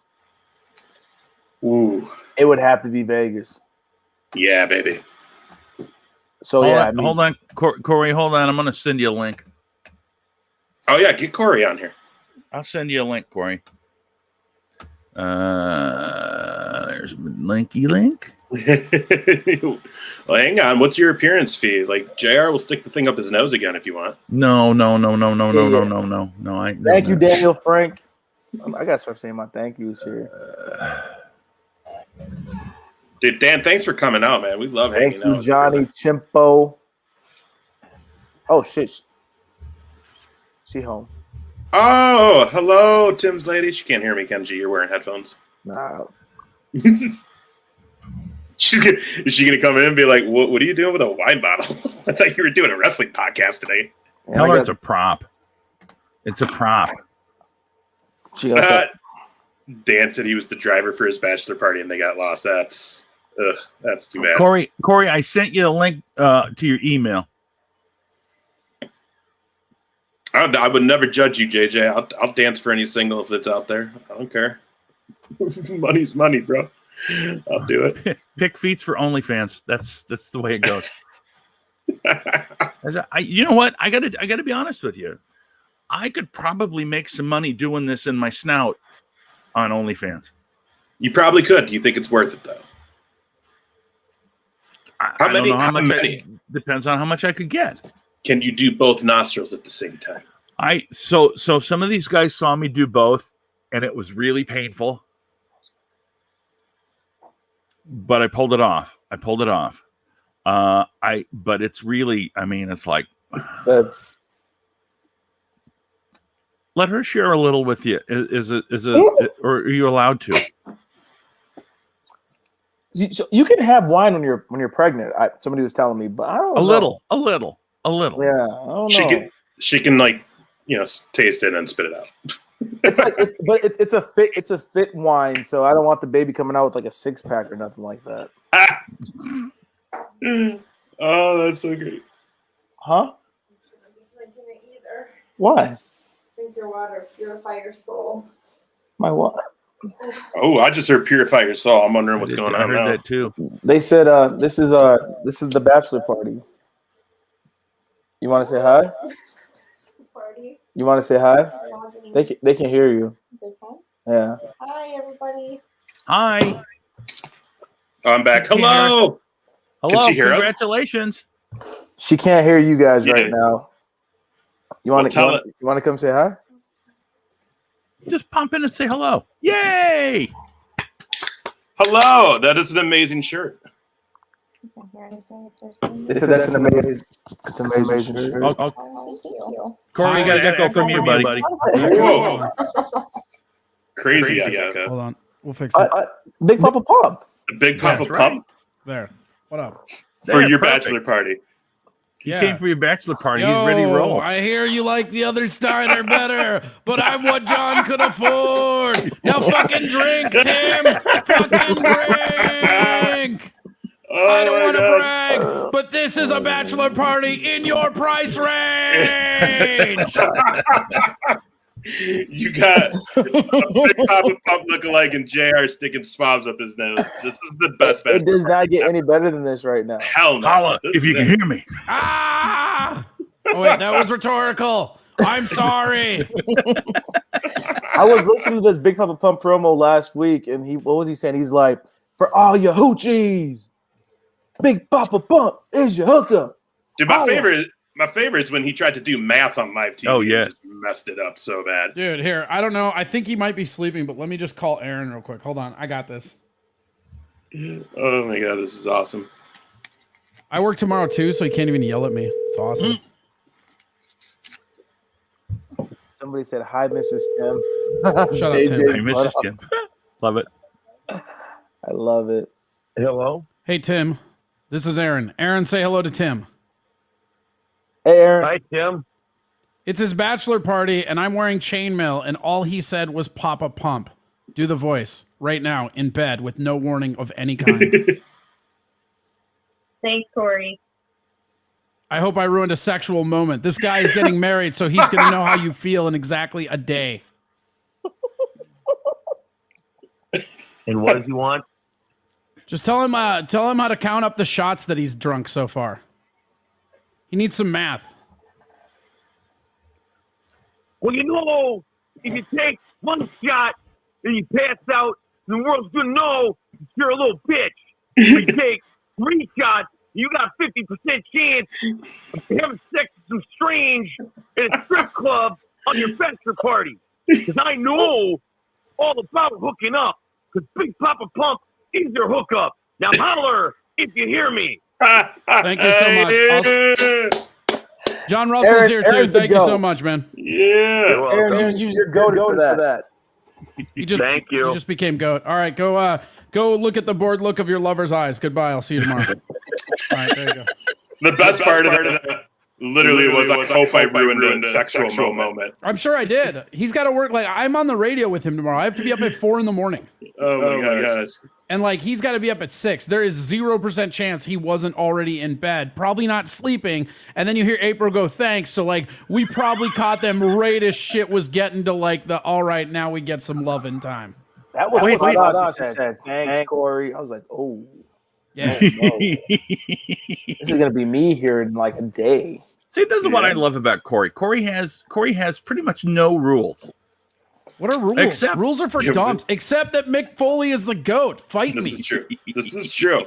Ooh. It would have to be Vegas. Yeah, baby. So hold on, Corey. Hold on. I'm going to send you a link. Oh yeah, get Corey on here. I'll send you a link, Corey. There's linky link. Well, hang on. What's your appearance fee? Like JR will stick the thing up his nose again if you want. No. Thank you, Daniel Frank. I gotta start saying my thank yous here. Dude, Dan, thanks for coming out, man. We love hanging out. Thank you, Johnny Chimpo. Oh shit. She home. Oh, hello, Tim's lady. She can't hear me, Kenji. You're wearing headphones. Nah. Is she gonna come in and be like, "What are you doing with a wine bottle?" I thought you were doing a wrestling podcast today. Tell her it's a prop. It's a prop. Dan said he was the driver for his bachelor party and they got lost. That's too bad. Corey, I sent you a link to your email. I would never judge you, JJ. I'll dance for any single if it's out there. I don't care. Money's money, bro. I'll do it. Pick feats for OnlyFans. That's the way it goes. You know what? I gotta be honest with you. I could probably make some money doing this in my snout on OnlyFans. You probably could. Do you think it's worth it though? How many? Depends on how much I could get. Can you do both nostrils at the same time? So some of these guys saw me do both, and it was really painful. But I pulled it off. But it's really, I mean, it's like, let her share a little with you. Or are you allowed to? You can have wine when you're pregnant. Somebody was telling me, but I don't know. A little. Yeah, I don't know. She can like, taste it and spit it out. It's a fit wine, so I don't want the baby coming out with like a 6-pack or nothing like that. Oh, that's so great. Huh? Shouldn't be drinking it either. Why? Drink your water, purify your soul. My what? Oh, I just heard purify your soul. I'm wondering what's going on. I heard now. that too. They said this is the bachelor party. You want to say hi? Party. You want to say hi? They can hear you. They can? Yeah. Hi, everybody. Hi. I'm back. Hello. Hello. Can she hear Congratulations. She can't hear you guys right now. You want Well, to come say hi? Just pump in and say hello. Yay! Hello. That is an amazing shirt. They said that's an amazing shirt. Oh, Thank you. Corey, you got an echo from you, buddy. Whoa. Crazy Asuka. Hold on. We'll fix it. Big Papa Pump. The big Papa That's right. Pump There. What up? for your perfect. bachelor party. He came for your bachelor party. He's ready to roll. I hear you like the other Steiner better, but I'm what John could afford. Now fucking drink, Tim. Fucking drink. I don't want to brag, but this is a bachelor party in your price range. You got a big Papa Pump lookalike and JR sticking swabs up his nose. This is the best It does not get any better than this right now. Hell no. Holla This if you is can it. hear me. Ah! Oh, wait, that was rhetorical. I'm sorry. I was listening to this Big Papa Pump promo last week, and what was he saying? He's like, for all your hoochies, Big Papa Pump is your hookup. Dude, my favorite is when he tried to do math on live TV. Oh, yeah. And just messed it up so bad. Dude, here, I don't know. I think he might be sleeping, but let me just call Aaron real quick. Hold on. I got this. Oh my god, this is awesome. I work tomorrow too, so he can't even yell at me. It's awesome. Somebody said, hi, Mrs. Tim. Shut up, Tim. Hey, Mrs. Tim. Love it. I love it. Hello. Hey, Tim. This is Aaron. Aaron, say hello to Tim. Hey, Aaron. Hi, Tim. It's his bachelor party, and I'm wearing chainmail, and all he said was Papa Pump. Do the voice right now in bed with no warning of any kind. Thanks, Corey. I hope I ruined a sexual moment. This guy is getting married, so he's going to know how you feel in exactly a day. And what does he want? Just tell him how to count up the shots that he's drunk so far. He needs some math. Well, you know, if you take one shot and you pass out, the world's gonna know you're a little bitch. If you take 3 shots, you got a 50% chance of having sex with some strange in a strip club on your bachelor party. Because I know all about hooking up. Because Big Papa Pump is your hookup. Now holler if you hear me. Thank you so much. John Russell's Aaron- here too. Aaron's the Thank you goat. so much, man. Yeah. Aaron, use your go for that. Thank you. You just became goat. All right, go look at the bored look of your lover's eyes. Goodbye. I'll see you tomorrow. All right, there you go. The best part of that literally was I hope I ruined a sexual moment. I'm sure I did. He's got to work. Like, I'm on the radio with him tomorrow. I have to be up at 4 a.m. Oh my gosh. And like, he's got to be up at 6. There is 0% chance he wasn't already in bed, probably not sleeping. And then you hear April go, thanks. So like, we probably caught them right as shit was getting to like the, all right, now we get some love in time. That was Wait, what wait. she said. Thanks, Corey. I was like, oh. Yeah. Whoa. This is gonna be me here in like a day. See, this is what I love about Corey. Corey has pretty much no rules. What are rules? Rules are for dumps, except that Mick Foley is the GOAT. Fight This me. is true. This is true.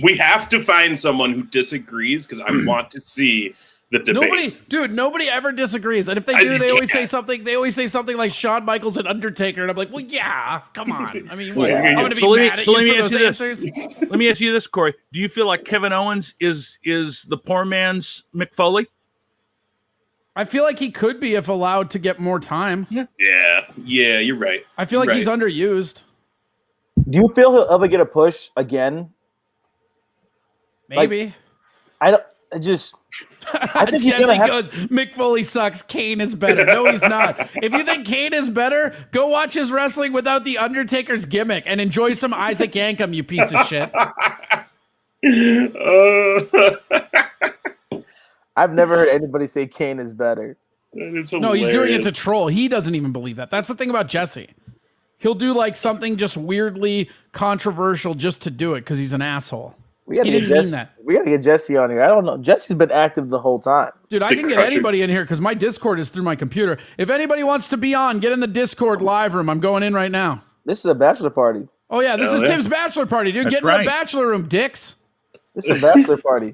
We have to find someone who disagrees because I want to see the debate. Nobody ever disagrees. And if they do, they always say something. They always say something like Shawn Michaels and Undertaker, and I'm like, well, yeah, come on. I mean, what, I'm going to be mad at you for those answers. Let me ask you this, Corey. Do you feel like Kevin Owens is the poor man's Mick Foley? I feel like he could be if allowed to get more time. Yeah, you're right. I feel like he's underused. Do you feel he'll ever get a push again? Maybe. I think he's Jesse gonna have- goes, Mick Foley sucks. Kane is better. No, he's not. If you think Kane is better, go watch his wrestling without the Undertaker's gimmick and enjoy some Isaac Yankem, you piece of shit. I've never heard anybody say Kane is better. No, he's doing it to troll. He doesn't even believe that. That's the thing about Jesse. He'll do like something just weirdly controversial just to do it because he's an asshole. We gotta He get didn't mean Jesse. that. We gotta get Jesse on here. I don't know. Jesse's been active the whole time. Dude, I can get anybody in here because my Discord is through my computer. If anybody wants to be on, get in the Discord live room. I'm going in right now. This is a bachelor party. Oh, yeah, this is Tim's bachelor party, dude. That's Get in right. the bachelor room, dicks. This is a bachelor party.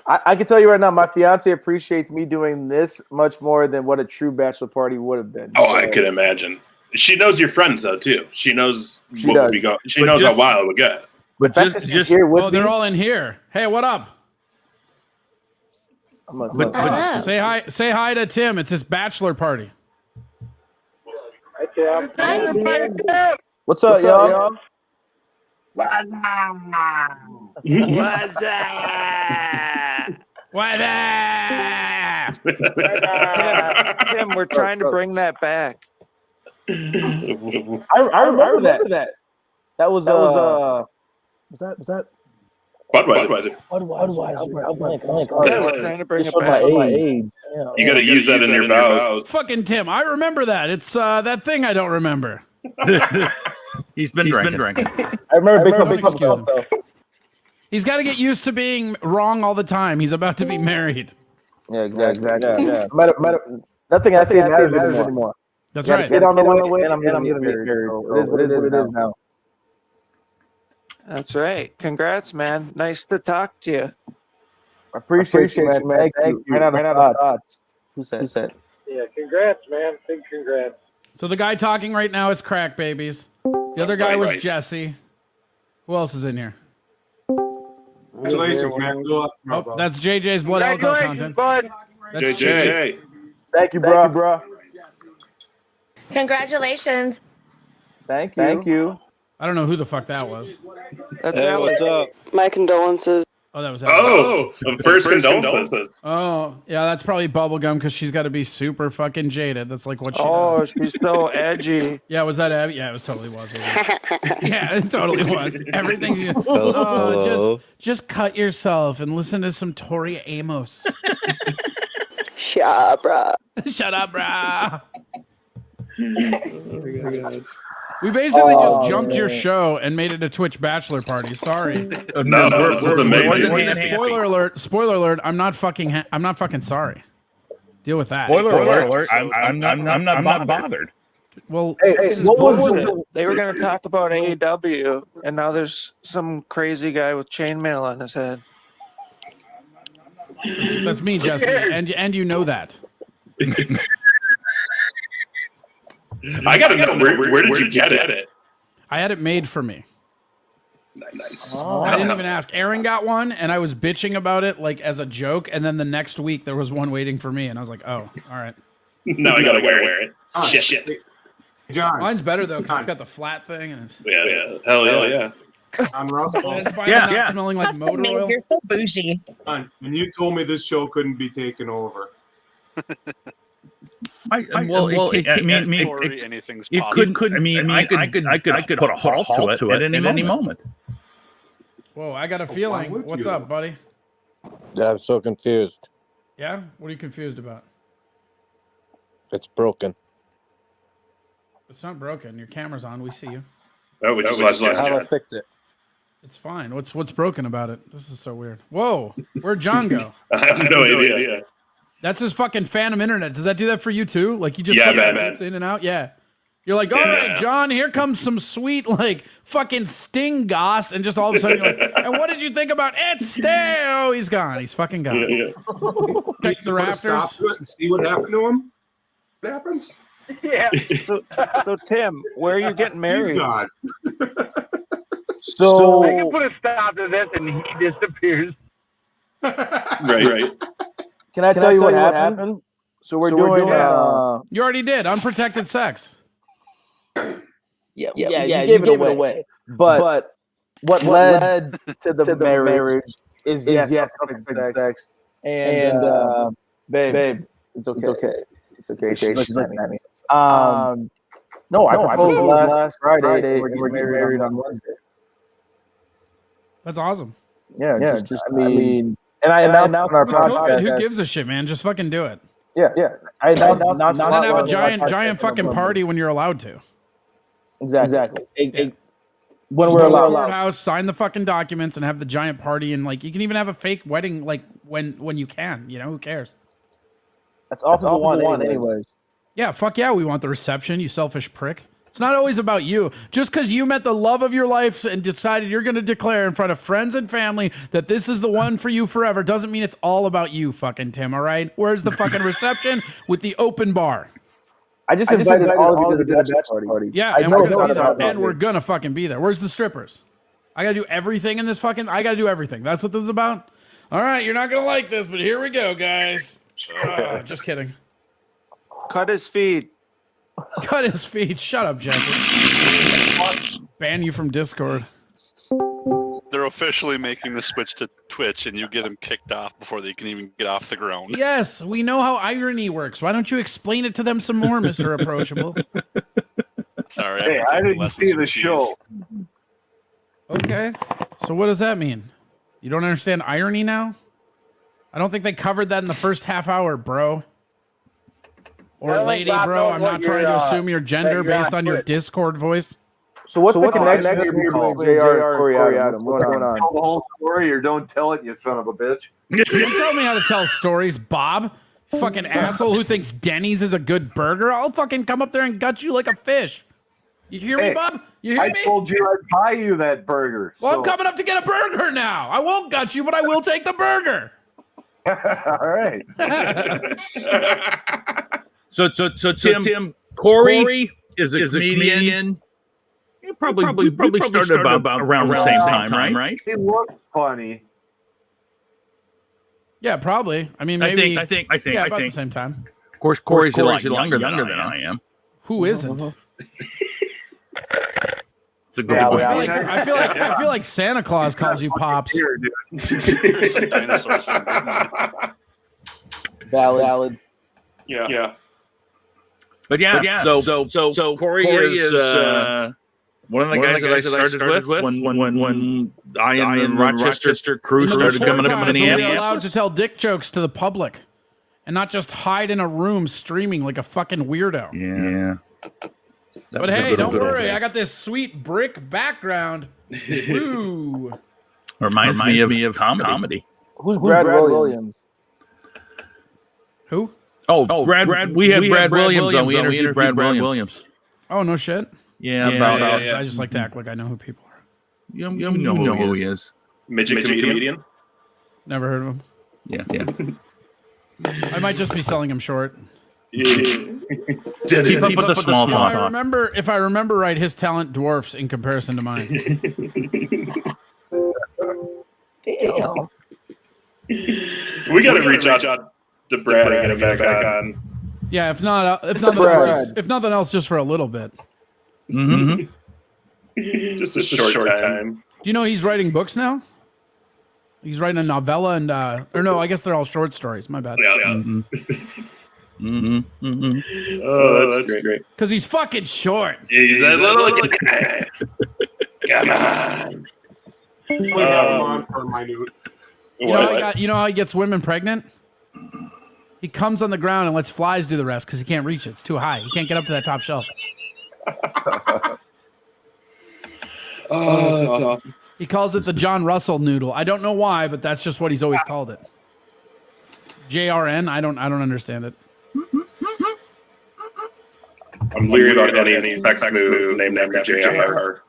I can tell you right now, my fiance appreciates me doing this much more than what a true bachelor party would have been. Oh, I could imagine. She knows your friends though too. She knows She what does. would be going. She But knows just- how wild it would get. But The fact that she's here with Oh, me, they're all in here. Hey, what up? I'm gonna- Say hi to Tim. It's his bachelor party. What's up, y'all? Why that? Tim, we're trying to bring that back. I remember that. That was Budweiser. Budweiser. Trying to bring it my back. age. You got to use that in your vows. Fucking Tim, I remember that. It's that thing I don't remember. He's been drinking. I remember Big Don't Cup excuse him. though. He's got to get used to being wrong all the time. He's about to be married. Yeah, exactly. Yeah. Nothing I say matters anymore. That's right. Get on the way, and I'm gonna get married. So it is what it is now. That's right. Congrats, man. Nice to talk to you. I appreciate you, man. Thank you. Ran out of thoughts. Who said? Yeah, congrats, man. Big congrats. So the guy talking right now is Crack Babies. The other guy was Right. Jesse. Who else is in here? Congratulations, man. Good luck, bro. Oh, that's JJ's Blood Alcohol content. Bud. That's JJ. Thank you, bro. Congratulations. Thank you. I don't know who the fuck that was. That's Alex. up? My condolences. Oh, that was Alex. Oh, first condolences. Oh, yeah, that's probably Bubblegum because she's got to be super fucking jaded. That's like what she Oh, does. she's so edgy. Yeah, was that Abby? Yeah, it was totally was. Yeah, it totally was. Everything. Hello. Just cut yourself and listen to some Tori Amos. Shut up, bruh. Shut up, brah. We basically just jumped your show and made it a Twitch bachelor party. Sorry. No, this is amazing. Spoiler alert. I'm not fucking sorry. Deal with that. Spoiler alert. I'm not bothered. Well, Hey, what was it? They were going to talk about AEW, and now there's some crazy guy with chainmail on his head. that's me, Jesse, and you know that. I got to know, where did you get it? I had it made for me. Nice. I didn't even ask. Aaron got one, and I was bitching about it like as a joke, and then the next week there was one waiting for me, and I was like, oh, all right. Now I got to wear it. Shit. John. Mine's better though because it's got the flat thing, and it's Yeah. Hell yeah. I'm Russell. and it's finally not smelling like motor oil. You're so bougie. And you told me this show couldn't be taken over. Anything's It could. I could put a halt to it at any moment. Whoa, I got a why feeling. would What's you? up, buddy? I'm so confused. Yeah? What are you confused about? It's broken. It's not broken. Your camera's on. We see you. Oh, we just lost How do I John. fix it? It's fine. What's broken about it? This is so weird. Whoa, where'd John go? I have no idea. That's his fucking phantom internet. Does that do that for you too? Like you just Yeah, fucking man. moves in and out? Yeah. You're like, all right, John, here comes some sweet like fucking Sting goss, and just all of a sudden you're like, and what did you think about Ed Stay? Oh, he's gone. He's fucking gone. Yeah. Check the Put a stop Raptors. to it and see what happened to him. What happens? Yeah. So Tim, where are you getting He's married? gone. So I can put a stop to this and he disappears. Right. can I tell you what happened? So we're doing. You already did unprotected sex. Yeah, you gave it away. But what led to the marriage is yes, sex. And babe, it's okay. It's okay. She's looking at me. No, I proposed last Friday. We're getting married on Wednesday. That's awesome. Yeah. I mean, and I announced on our With COVID, who podcast. gives a shit, man? Just fucking do it. Yeah. I announced And then have a giant fucking party when you're allowed to. Exactly. When Just we're go to the allowed. courthouse, sign the fucking documents, and have the giant party. And like, you can even have a fake wedding, like when you can. You know, who cares? That's all people want, anyways. Yeah, fuck yeah, we want the reception. You selfish prick. It's not always about you. Just because you met the love of your life and decided you're going to declare in front of friends and family that this is the one for you forever doesn't mean it's all about you, fucking Tim. All right. Where's the fucking reception with the open bar? I just invited all of you to the bachelor party. Yeah, and we're gonna be there. And we're gonna fucking be there. Where's the strippers? I gotta do everything in this fucking. I gotta do everything. That's what this is about. All right, you're not gonna like this, but here we go, guys. Just kidding. Cut his feed. Cut his feet. Shut up, Jesse. Ban you from Discord. They're officially making the switch to Twitch, and you get them kicked off before they can even get off the ground. Yes, we know how irony works. Why don't you explain it to them some more, Mr. Approachable? Sorry, Hey, I didn't see the show. Okay. So what does that mean? You don't understand irony now? I don't think they covered that in the first half hour, bro. Or lady, bro. I'm not trying to assume your gender based on your Discord voice. So what's the connection here between JR and Corey Adam? What's going on? Tell the whole story or don't tell it, you son of a bitch. Don't tell me how to tell stories, Bob. Fucking asshole who thinks Denny's is a good burger. I'll fucking come up there and gut you like a fish. You hear me, Bob? You hear me? I told you I'd buy you that burger. Well, I'm coming up to get a burger now. I won't gut you, but I will take the burger. All right. So Tim, Corey is a comedian. He probably started about around the same time, right? He looked funny. Yeah, probably. I mean, maybe. I think. Yeah, about the same time. Of course, Corey's a lot younger than I am. Who isn't? It's a good Yeah, point. I feel like Santa Claus calls you pops. Some dinosaurs. Valid. Yeah. But yeah. So Corey is one of the guys that I started with when I and the Rochester crew started coming up in Only Indiana. allowed to tell dick jokes to the public, and not just hide in a room streaming like a fucking weirdo. Yeah. But hey, don't worry, I got this sweet brick background. Woo! Reminds me of comedy. Who's Brad Williams? Who? Oh, Brad. We had Brad Williams on. We interviewed Brad Williams. Oh, no shit. Yeah, I just like to act like I know who people are. You know who he is. Midget comedian? Never heard of him. Yeah. I might just be selling him short. Keep up with the small talk. If I remember right, his talent dwarfs in comparison to mine. Damn. We got to reach out to Brad and get him back on. Yeah, if nothing else, just for a little bit. Mm-hmm. Just a short time. Do you know he's writing books now? He's writing a novella and or no, I guess they're all short stories. My bad. Yeah. Oh, that's great. Because he's fucking short. He's a little guy. Come on. We have him on for a minute. You know how he gets women pregnant? He comes on the ground and lets flies do the rest because he can't reach it. It's too high. He can't get up to that top shelf. That's awesome. He calls it the John Russell noodle. I don't know why, but that's just what he's always called it. JRN. I don't understand it. I'm leery about any sex move named after JR.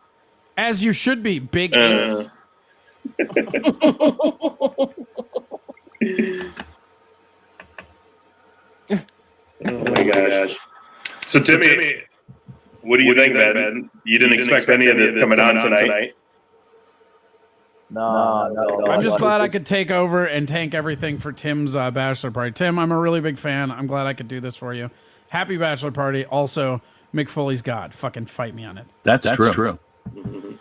As you should be, big ace. Oh my gosh. So Timmy, what do you think, man? You didn't expect any of this coming on tonight? No. I'm just glad I could take over and tank everything for Tim's bachelor party. Tim, I'm a really big fan. I'm glad I could do this for you. Happy bachelor party. Also, Mick Foley's God. Fucking fight me on it. That's true.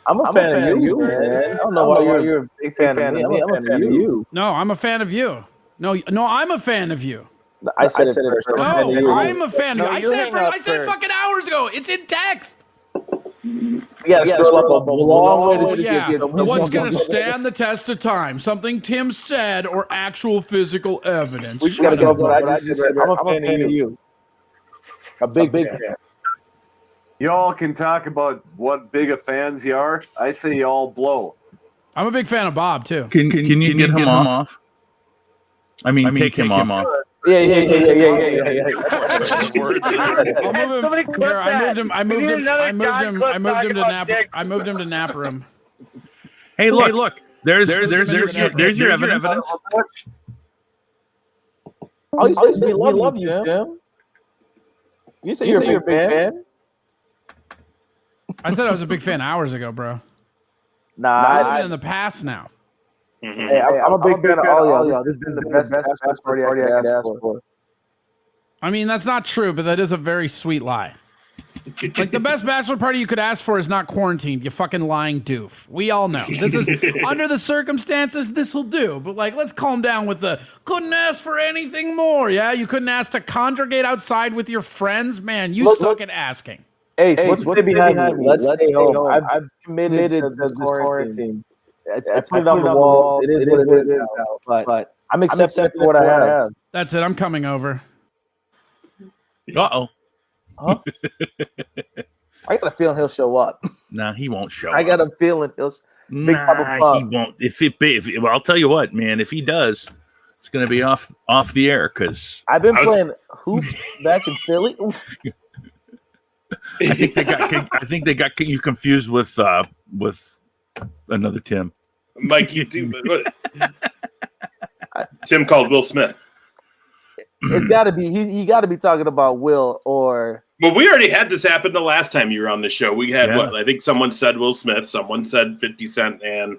I'm a fan of you, man. I don't know why you're a big fan of me. I'm a fan of you. No, I'm a fan of you. No, I'm a fan of you. I said it first. No, I'm a fan of you. I said first. fucking hours ago. It's in text. Yeah, scroll up a long way to Yeah. What's going to stand the test of time? Something Tim said or actual physical evidence? We just got to go with what I just said. I'm a fan of you. A big fan. Y'all can talk about what big of fans you are. I say y'all blow. I'm a big fan of Bob, too. Can you get him off? I mean, take him off. Yeah. I moved him to nap room. Hey, look. There's your evidence. Oh, you said we love you, Tim. You said you're a big fan. I said I was a big fan hours ago, bro. Nah, I live in the past now. Hey, I'm a big fan of all y'all. This is the best party I could ask for. I mean, that's not true, but that is a very sweet lie. Like, the best bachelor party you could ask for is not quarantined, you fucking lying doof. We all know. This is, under the circumstances, this'll do. But, like, let's calm down with the, couldn't ask for anything more, yeah? You couldn't ask to congregate outside with your friends? Man, you suck at asking. Hey, so what's behind me? Let's stay home. I've committed to this quarantine. I put it on the walls. It is what it is now. But I'm accepting for what I have. That's it. I'm coming over. Uh-oh. Huh? I got a feeling he'll show up. Nah, he won't show I up. got a feeling he'll. Nah, he won't. Well, I'll tell you what, man. If he does, it's going to be off the air because I've been playing hoops back in Philly. I think they got you confused with another Tim. Mike, you do. Tim called Will Smith. It's got to be he got to be talking about Will or. Well, we already had this happen the last time you were on the show. We had what? I think someone said Will Smith, someone said 50 Cent, and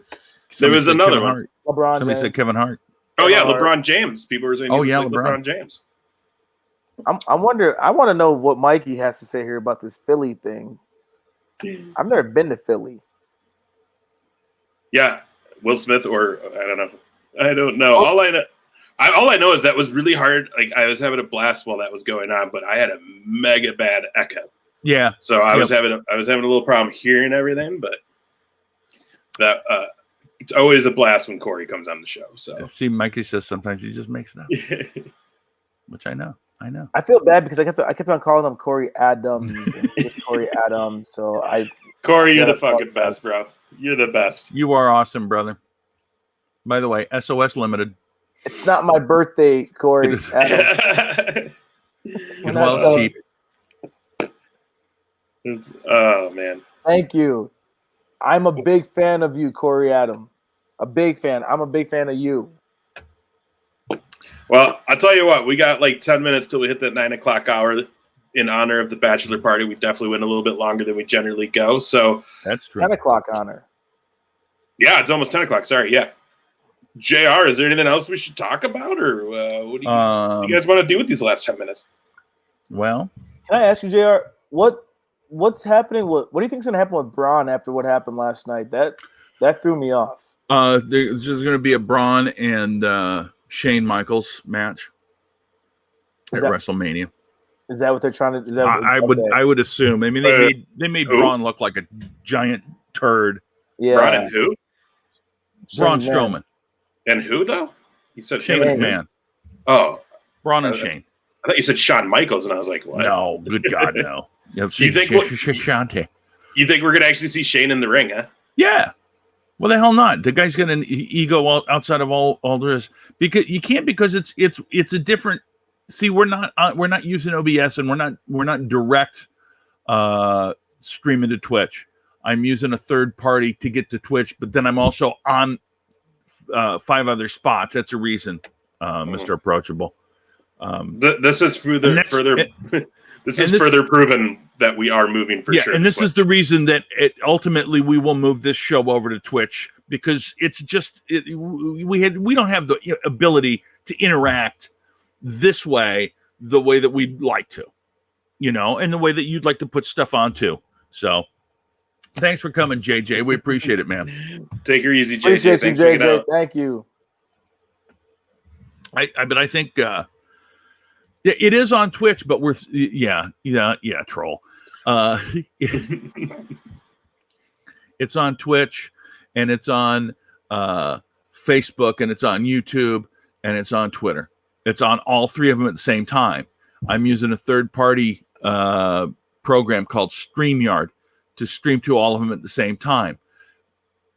there was another one. LeBron Somebody said Kevin Hart. Oh yeah, LeBron James. People were saying, LeBron James. I wonder. I want to know what Mikey has to say here about this Philly thing. I've never been to Philly. Yeah, Will Smith, or I don't know. All I know is that was really hard. Like I was having a blast while that was going on, but I had a mega bad echo. Yeah. So I was having a little problem hearing everything, but that it's always a blast when Corey comes on the show. So see, Mikey says sometimes he just makes it up, which I know. I feel bad because I kept on calling him Corey Adams and just Corey Adams. So Corey, you're the fucking best, bro. You're the best. You are awesome, brother. By the way, SOS Limited. It's not my birthday, Corey. Well, it's cheap. Oh man. Thank you. I'm a big fan of you, Corey Adam. A big fan. I'm a big fan of you. Well, I'll tell you what, we got like 10 minutes till we hit that 9 o'clock hour in honor of the bachelor party. We definitely went a little bit longer than we generally go. So that's true. 10 o'clock honor. Yeah, it's almost 10 o'clock. Sorry. Yeah. JR, is there anything else we should talk about, or what do you guys want to do with these last 10 minutes? Well, can I ask you, JR, what's happening? What do you think's going to happen with Braun after what happened last night? That threw me off. There's going to be a Braun and Shane Michaels match at WrestleMania. Is that what they're trying to? Is that I would assume. I mean, they made Braun look like a giant turd. Yeah. Braun and who? Braun Strowman. And who though? You said Shane McMahon. Oh, Braun and Shane. I thought you said Shawn Michaels, and I was like, what? No, good God, no. You think we're gonna actually see Shane in the ring, huh? Yeah. Well, the hell not. The guy's got an ego outside of all there is. Because you can't, because it's a different. See, we're not using OBS, and we're not direct streaming to Twitch. I'm using a third party to get to Twitch, but then I'm also on 5 other spots. That's a reason, Mr. Approachable. This is further proven that we are moving for sure. And this is the reason that ultimately we will move this show over to Twitch, because it's just we don't have the ability to interact this way, the way that we'd like to, and the way that you'd like to put stuff on too. So thanks for coming, JJ. We appreciate it, man. Take her easy, JJ. Appreciate Thanks you, for getting JJ. out. Thank you. But I think it is on Twitch, but we're troll. It's on Twitch, and it's on Facebook, and it's on YouTube, and it's on Twitter. It's on all 3 of them at the same time. I'm using a third-party program called StreamYard to stream to all of them at the same time.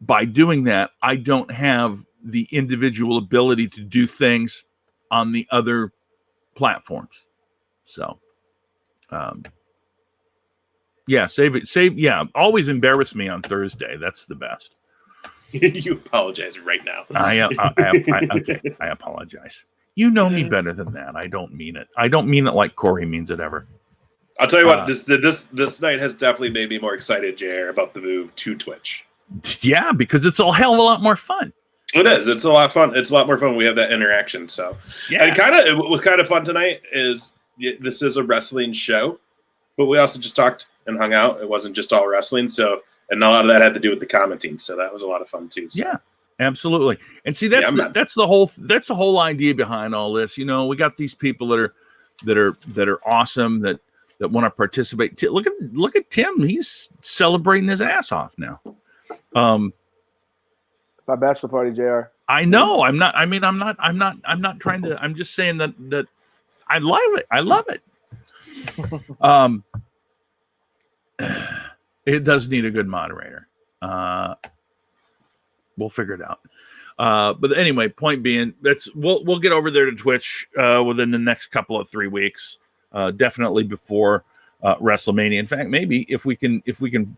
By doing that, I don't have the individual ability to do things on the other platforms. So, save it. Yeah, always embarrass me on Thursday. That's the best. You apologize right now. I apologize. You know me better than that. I don't mean it. I don't mean it like Corey means it ever. I'll tell you what, this night has definitely made me more excited, JR, about the move to Twitch. Yeah, because it's a hell of a lot more fun. It is. It's a lot of fun. It's a lot more fun. We have that interaction. So, yeah. And what was kind of fun tonight is this is a wrestling show, but we also just talked and hung out. It wasn't just all wrestling. So, and a lot of that had to do with the commenting. So that was a lot of fun too. So. Yeah, absolutely. And see, that's the whole idea behind all this. We got these people that are awesome that want to participate. Look at Tim. He's celebrating his ass off now. My bachelor party, JR. I know. I'm not trying to. I'm just saying that I love it. I love it. It does need a good moderator. We'll figure it out. But anyway, point being, we'll get over there to Twitch within the next couple of 3 weeks. Definitely before WrestleMania. In fact, maybe if we can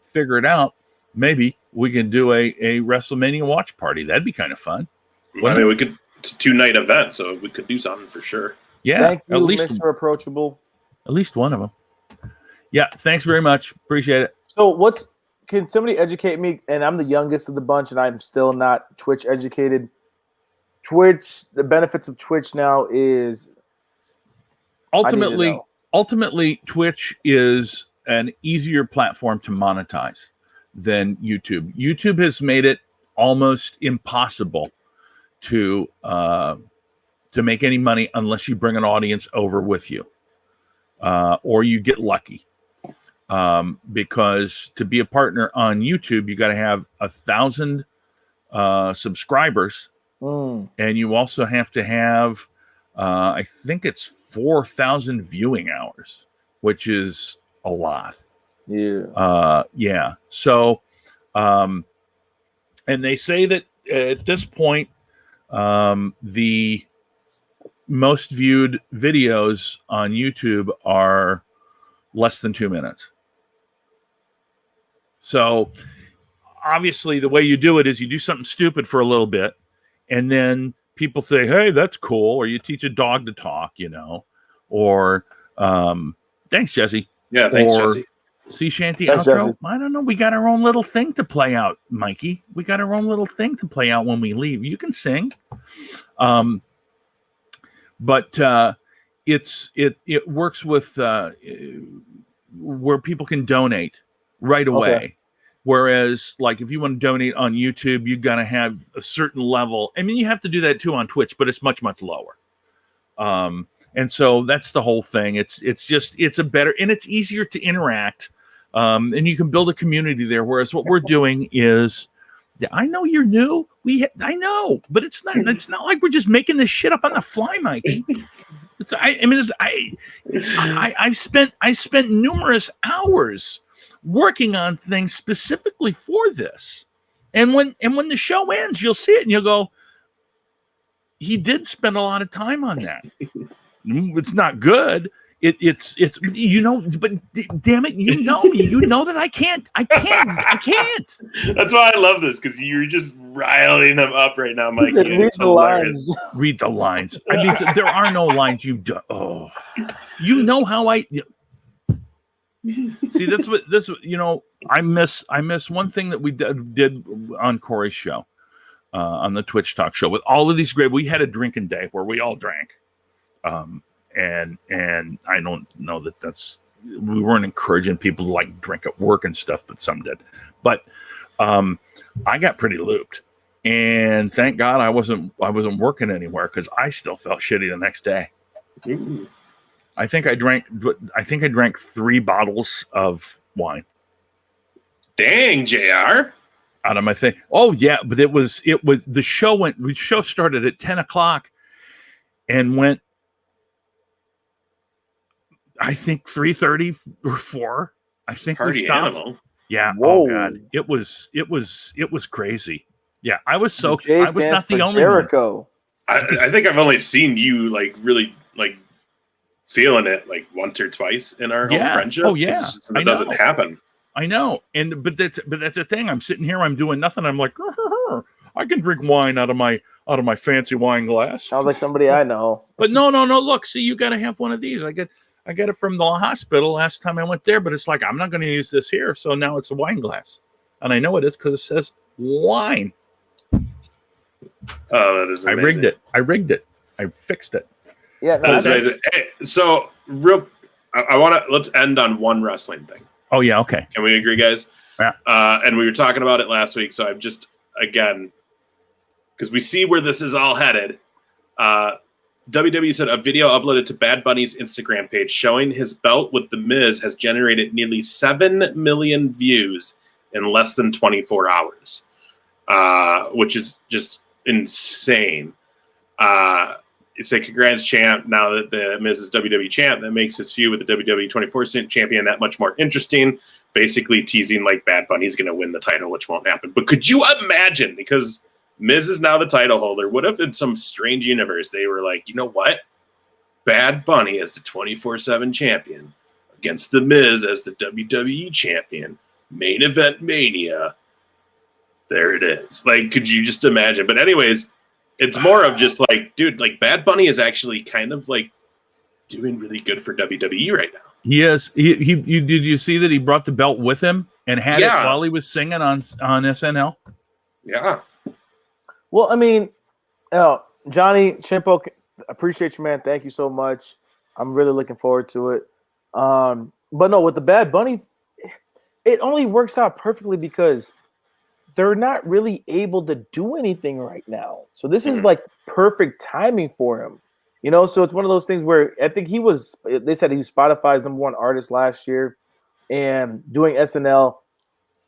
figure it out, maybe we can do a WrestleMania watch party. That'd be kind of fun. I mean, we could. It's a 2-night event, so we could do something for sure. Yeah, Thank you, at least Mr. Approachable. At least one of them. Yeah, thanks very much. Appreciate it. So can somebody educate me? And I'm the youngest of the bunch, and I'm still not Twitch educated. Twitch, the benefits of Twitch now is ultimately Twitch is an easier platform to monetize than YouTube. YouTube has made it almost impossible to make any money unless you bring an audience over with you, or you get lucky. Because to be a partner on YouTube, you got to have 1,000 subscribers, and you also have to have, I think it's 4,000 viewing hours, which is a lot. Yeah. Yeah. So, and they say that at this point, the most viewed videos on YouTube are less than 2 minutes. So obviously the way you do it is you do something stupid for a little bit, and then people say, hey, that's cool. Or you teach a dog to talk, or thanks, Jesse. Yeah, thanks, Jesse. Sea shanty Thanks, outro. Jesse. I don't know. We got our own little thing to play out, Mikey. We got our own little thing to play out when we leave. You can sing. But it works with where people can donate right away. Okay. Whereas, like, if you want to donate on YouTube, you got to have a certain level. I mean, you have to do that too on Twitch, but it's much, much lower. And so that's the whole thing. It's a better, and it's easier to interact. And you can build a community there. Whereas what we're doing is, I know you're new. I know, but it's not like we're just making this shit up on the fly, Mikey. I spent numerous hours working on things specifically for this. And when the show ends, you'll see it and you'll go, he did spend a lot of time on that. It's not good. It's but damn it, you know that I can't. That's why I love this, because you're just riling them up right now, Mikey. Read the lines. Read the lines. I mean, there are no lines. You know how I see. That's what this. I miss one thing that we did on Corey's show, on the Twitch Talk show with all of these great. We had a drinking day where we all drank. And I don't know that we weren't encouraging people to like drink at work and stuff, but some did. But I got pretty looped, and thank God I wasn't working anywhere, because I still felt shitty the next day. Ooh. I think I drank 3 bottles of wine. Dang, JR. Out of my thing. Oh yeah, but it was the show started at 10:00 and went, I think 3:30 or 4. I think Party we stopped. animal. Yeah. Whoa. Oh God, it was crazy. Yeah, I was soaked. J I was stands not the for only Jericho. one. I think I've only seen you really feeling it like once or twice in our whole friendship. Oh yeah, It doesn't happen. I know, but that's the thing. I'm sitting here, I'm doing nothing. I'm like, I can drink wine out of my fancy wine glass. Sounds like somebody I know. But no. Look, see, you got to have one of these. I got it from the hospital last time I went there, but it's like, I'm not going to use this here. So now it's a wine glass. And I know it is because it says wine. Oh, that is amazing. I rigged it. I fixed it. Yeah, That is amazing. Hey, so let's end on one wrestling thing. Oh yeah. Okay. Can we agree, guys? Yeah. And we were talking about it last week. So I'm just, again, because we see where this is all headed. WWE said a video uploaded to Bad Bunny's Instagram page showing his belt with The Miz has generated nearly 7 million views in less than 24 hours. which is just insane. It's a congrats champ. Now that the Miz is WWE champ, that makes his feud with the WWE 24/7 champion that much more interesting. Basically teasing like Bad Bunny's going to win the title, which won't happen. But could you imagine, because Miz is now the title holder, what if in some strange universe they were like, you know what? Bad Bunny as the 24/7 champion against the Miz as the WWE champion. Main event Mania. There it is. Like, could you just imagine? But anyways, it's more of just like, dude, like Bad Bunny is actually kind of like doing really good for WWE right now. He is. He did you see that he brought the belt with him and had it while he was singing on SNL? Yeah. Well, I mean, Johnny Chimpo, appreciate you, man. Thank you so much. I'm really looking forward to it. But no, with the Bad Bunny, it only works out perfectly because they're not really able to do anything right now. So this is like perfect timing for him. You know, so it's one of those things where I think they said he was Spotify's #1 artist last year, and doing SNL,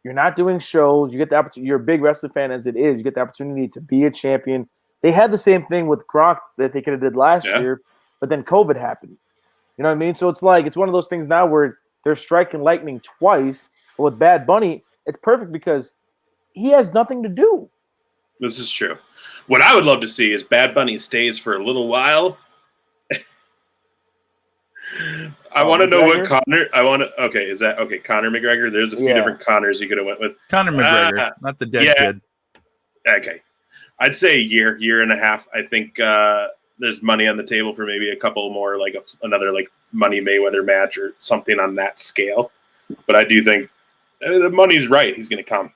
you're not doing shows. You get the opportunity. You're a big wrestling fan as it is. You get the opportunity to be a champion. They had the same thing with Gronk that they could have did last year, but then COVID happened. You know what I mean? So it's like, it's one of those things now where they're striking lightning twice. But with Bad Bunny, it's perfect because he has nothing to do. This is true. What I would love to see is Bad Bunny stays for a little while. I want to know what Conor. Okay, is that okay? Conor McGregor. There's a few different Conors you could have went with. Conor McGregor, not the dead kid. Okay, I'd say a year and a half. I think there's money on the table for maybe a couple more, like another like Money Mayweather match or something on that scale. But I do think the money's right. He's going to come,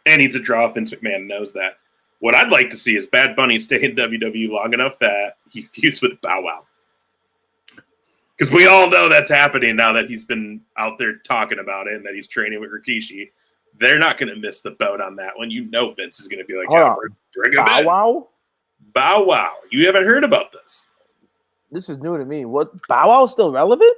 and he's a draw. Vince McMahon knows that. What I'd like to see is Bad Bunny stay in WWE long enough that he feuds with Bow Wow. Because we all know that's happening now that he's been out there talking about it and that he's training with Rikishi. They're not going to miss the boat on that one. You know Vince is going to be like, bring him in. Wow? Bow Wow. You haven't heard about this. This is new to me. What? Bow Wow still relevant?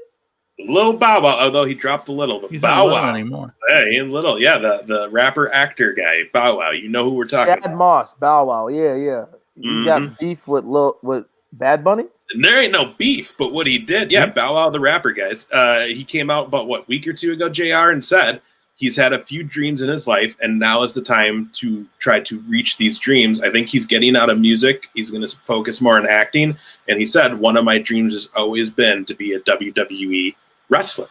Little Bow Wow, although he dropped the little. He's Bow not Wow anymore. Hey, he ain't little. Yeah, the rapper actor guy, Bow Wow. You know who we're talking about. Chad Moss, Bow Wow. Yeah. He's got beef with Bad Bunny? And there ain't no beef, but what he did, Bow Wow, the rapper, guys, he came out about, week or two ago, JR, and said he's had a few dreams in his life, and now is the time to try to reach these dreams. I think he's getting out of music. He's going to focus more on acting. And he said, one of my dreams has always been to be a WWE wrestler.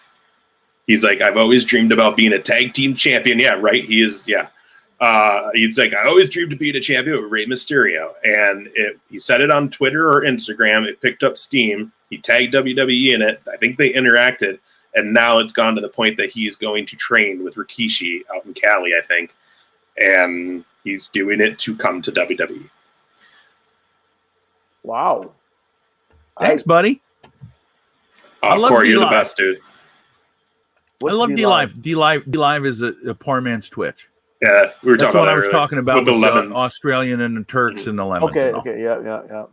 He's like, I've always dreamed about being a tag team champion. Yeah, right? He is, he's like, I always dreamed of being a champion with Rey Mysterio. And he said it on Twitter or Instagram. It picked up steam. He tagged WWE in it. I think they interacted. And now it's gone to the point that he's going to train with Rikishi out in Cali, I think. And he's doing it to come to WWE. Wow. Thanks, buddy. I love Corey, you're the best, dude. I love D-Live. D-Live is a poor man's Twitch. Yeah, we were That's talking what about I was talking about with the Australian and the Turks and the lemons. Okay, yeah.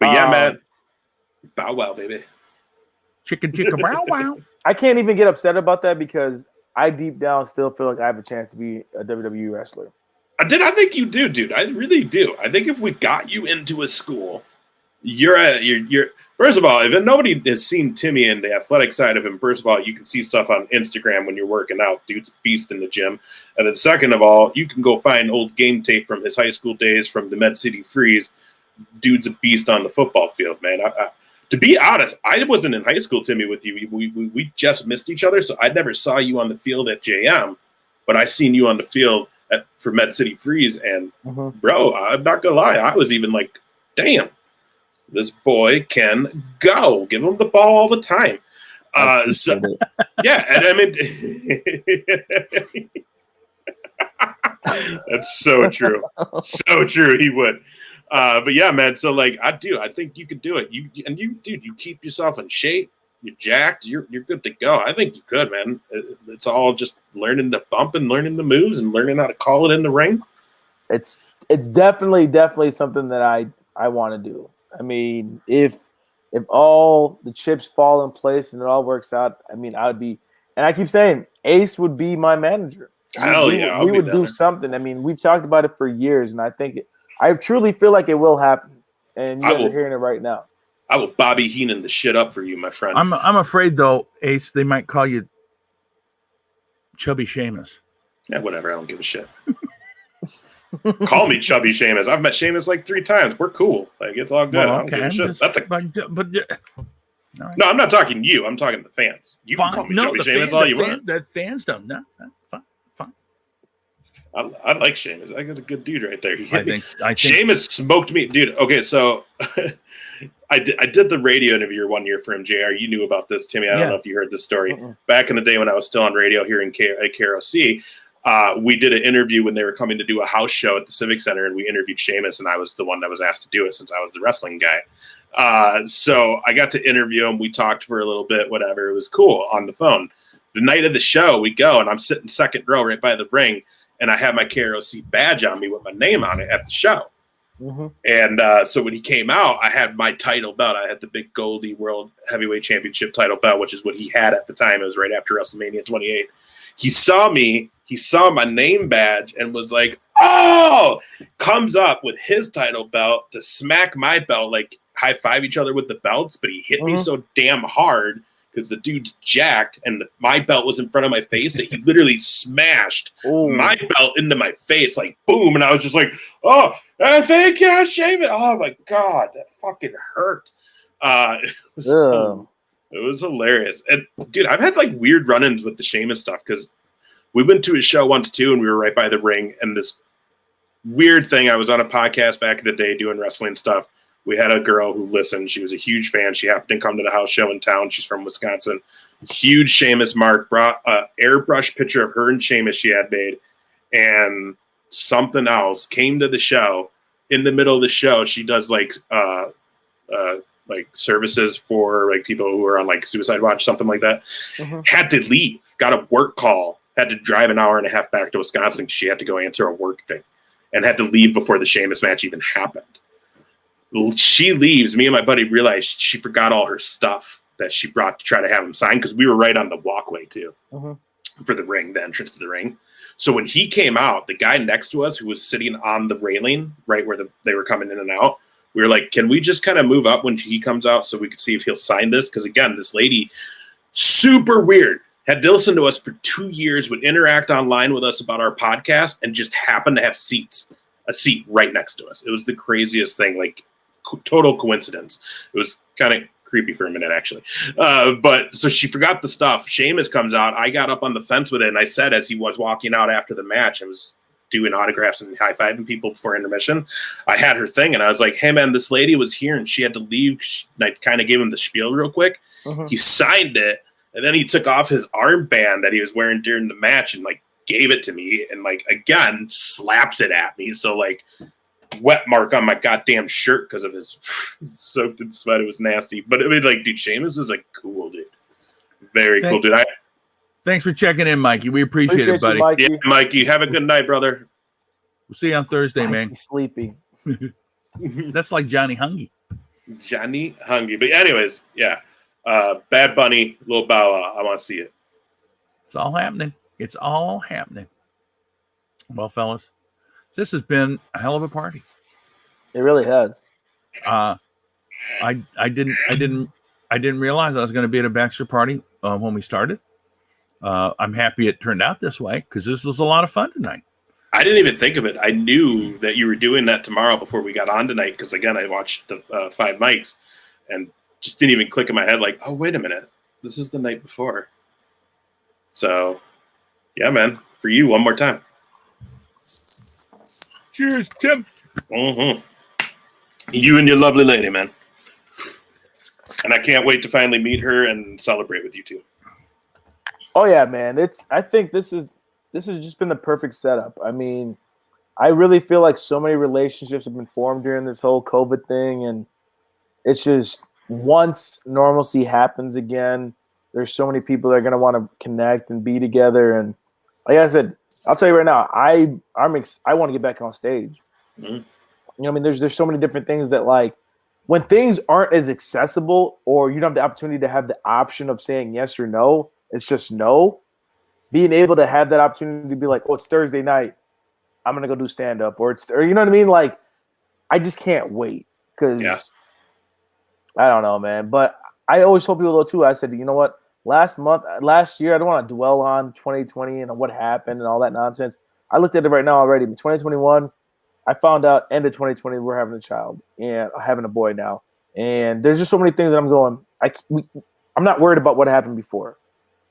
But yeah, man, Bow Wow, baby. Chicka bow wow. I can't even get upset about that because I deep down still feel like I have a chance to be a WWE wrestler. I think you do, dude. I really do. I think if we got you into a school, you're first of all, if nobody has seen Timmy and the athletic side of him, first of all, you can see stuff on Instagram when you're working out. Dude's a beast in the gym. And then second of all, you can go find old game tape from his high school days from the Med City Freeze. Dude's a beast on the football field, man. To be honest, I wasn't in high school, Timmy, with you. We just missed each other, so I never saw you on the field at JM, but I seen you on the field for Med City Freeze. And, bro, I'm not going to lie, I was even like, damn. This boy can go. Give him the ball all the time. Yeah, and I mean, that's so true. So true. He would. But yeah, man. So like, I think you could do it. You keep yourself in shape. You're jacked. You're good to go. I think you could, man. It's all just learning to bump and learning the moves and learning how to call it in the ring. It's definitely something that I want to do. I mean, if all the chips fall in place and it all works out, I mean, I would be, and I keep saying Ace would be my manager. I'll we be would down do there. something. I mean, we've talked about it for years, and I truly feel like it will happen. And you guys are hearing it right now. I will Bobby Heenan the shit up for you, my friend. I'm afraid though, Ace, they might call you Chubby Seamus. Yeah, whatever. I don't give a shit. Call me Chubby Seamus. I've met Seamus like 3 times. We're cool. Like, it's all good. Well, I don't give a shit. That's right. No, I'm not talking to you. I'm talking to the fans. You can call me Chubby Seamus all you want. The fans don't. No, fine. I like Seamus. I think he's a good dude right there. He hit me. I think Seamus smoked me, dude. Okay, so I did the radio interview one year for him, JR. You knew about this, Timmy. I don't know if you heard this story. Back in the day when I was still on radio here at KROC, we did an interview when they were coming to do a house show at the Civic Center, and we interviewed Seamus, and I was the one that was asked to do it since I was the wrestling guy. So I got to interview him. We talked for a little bit, whatever. It was cool on the phone. The night of the show, we go, and I'm sitting second row right by the ring, and I have my KROC badge on me with my name on it at the show. And so when he came out, I had my title belt. I had the big Goldie World Heavyweight Championship title belt, which is what he had at the time. It was right after WrestleMania 28. He saw me, he saw my name badge and was like, oh, comes up with his title belt to smack my belt, like high five each other with the belts. But he hit me so damn hard because the dude's jacked and my belt was in front of my face that he literally smashed my belt into my face, like boom. And I was just like, oh, thank you, Seamus. Oh my God, that fucking hurt. It was hilarious. And dude, I've had like weird run-ins with the Seamus stuff because we went to his show once too, and we were right by the ring. And this weird thing, I was on a podcast back in the day doing wrestling stuff. We had a girl who listened. She was a huge fan. She happened to come to the house show in town. She's from Wisconsin. Huge Seamus mark. Brought an airbrush picture of her and Seamus she had made. And something else came to the show. In the middle of the show, she does like services for like people who are on like suicide watch, something like that. Had to leave. Got a work call. Had to drive an hour and a half back to Wisconsin. She had to go answer a work thing. And had to leave before the Seamus match even happened. She leaves. Me and my buddy realized she forgot all her stuff that she brought to try to have him sign because we were right on the walkway too for the ring, the entrance to the ring. So when he came out, the guy next to us who was sitting on the railing right where they were coming in and out, we were like, can we just kind of move up when he comes out so we could see if he'll sign this? Because again, this lady, super weird, had to listen to us for 2 years, would interact online with us about our podcast and just happened to have a seat right next to us. It was the craziest thing, like total coincidence. It was kind of creepy for a minute, actually. But so she forgot the stuff. Seamus comes out. I got up on the fence with it, and I said as he was walking out after the match, I was doing autographs and high-fiving people before intermission. I had her thing, and I was like, hey, man, this lady was here, and she had to leave. I kind of gave him the spiel real quick. He signed it, and then he took off his armband that he was wearing during the match and, like, gave it to me and, like, again, slaps it at me. So, like, wet mark on my goddamn shirt because of his soaked in sweat. It was nasty. But I mean, like, dude, Seamus is like cool, dude. Very cool, dude. Thanks for checking in, Mikey. We appreciate it, buddy. Mikey. Yeah, Mikey, have a good night, brother. We'll see you on Thursday, man. Sleepy. That's like Johnny Hungy. Johnny Hungy. But anyways, yeah. Bad Bunny, Lil Bow Wow. I want to see it. It's all happening. It's all happening. Well, fellas, this has been a hell of a party. It really has. I didn't realize I was going to be at a bachelor party when we started. I'm happy it turned out this way because this was a lot of fun tonight. I didn't even think of it. I knew that you were doing that tomorrow before we got on tonight because, again, I watched the 5 mics and just didn't even click in my head like, oh, wait a minute. This is the night before. So, yeah, man. For you, one more time. Cheers, Tim. You and your lovely lady, man. And I can't wait to finally meet her and celebrate with you two. Oh yeah, man. I think this has just been the perfect setup. I mean, I really feel like so many relationships have been formed during this whole COVID thing, and it's just once normalcy happens again, there's so many people that are gonna want to connect and be together. And like I said, I'll tell you right now, I want to get back on stage. You know, I mean, there's so many different things that, like, when things aren't as accessible or you don't have the opportunity to have the option of saying yes or no, it's just no. being able to have that opportunity to be like, oh, it's Thursday night, I'm gonna go do stand up, or you know what I mean? Like, I just can't wait because I don't know, man. But I always told people though too. I said, you know what? Last year, I don't want to dwell on 2020 and what happened and all that nonsense. I looked at it right now already. In 2021, I found out end of 2020 we're having a child and having a boy now. And there's just so many things that I'm going. I'm not worried about what happened before.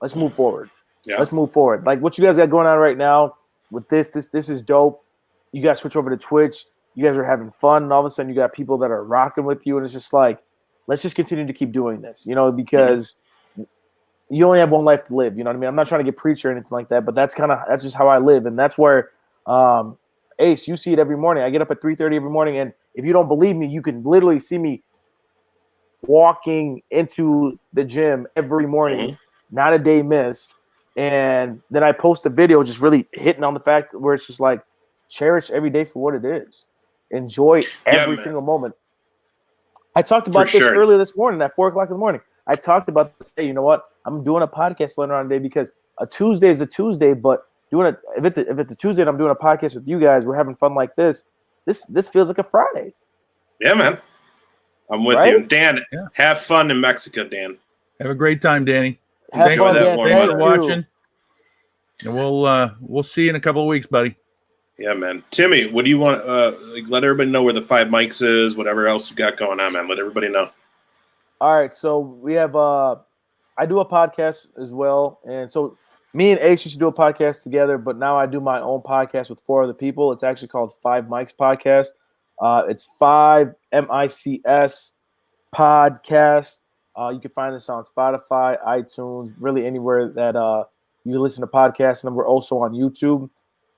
Let's move forward. Yeah. Let's move forward. Like what you guys got going on right now with this is dope. You guys switch over to Twitch. You guys are having fun, and all of a sudden you got people that are rocking with you, and it's just like, let's just continue to keep doing this, you know, because you only have one life to live. You know what I mean? I'm not trying to get preachy or anything like that, but that's just how I live, and that's where Ace, you see it every morning. I get up at 3:30 every morning, and if you don't believe me, you can literally see me walking into the gym every morning, not a day missed. And then I post a video just really hitting on the fact where it's just like, cherish every day for what it is. Enjoy every single moment. I talked about this earlier this morning at 4 o'clock in the morning. I talked about this. Hey, you know what? I'm doing a podcast later on today because a Tuesday is a Tuesday, but if it's a Tuesday and I'm doing a podcast with you guys, we're having fun like this. This feels like a Friday. Yeah, man. I'm with you. Dan, have fun in Mexico, Dan. Have a great time, Danny. Thanks for watching. And we'll see you in a couple of weeks, buddy. Yeah, man. Timmy, what do you want? Let everybody know where the 5 mics is, whatever else you got going on, man. Let everybody know. All right. So we have I do a podcast as well. And so me and Ace used to do a podcast together, but now I do my own podcast with 4 other people. It's actually called 5 Mics Podcast. It's 5 MICS Podcast. You can find us on Spotify, iTunes, really anywhere that you listen to podcasts. And we're also on YouTube.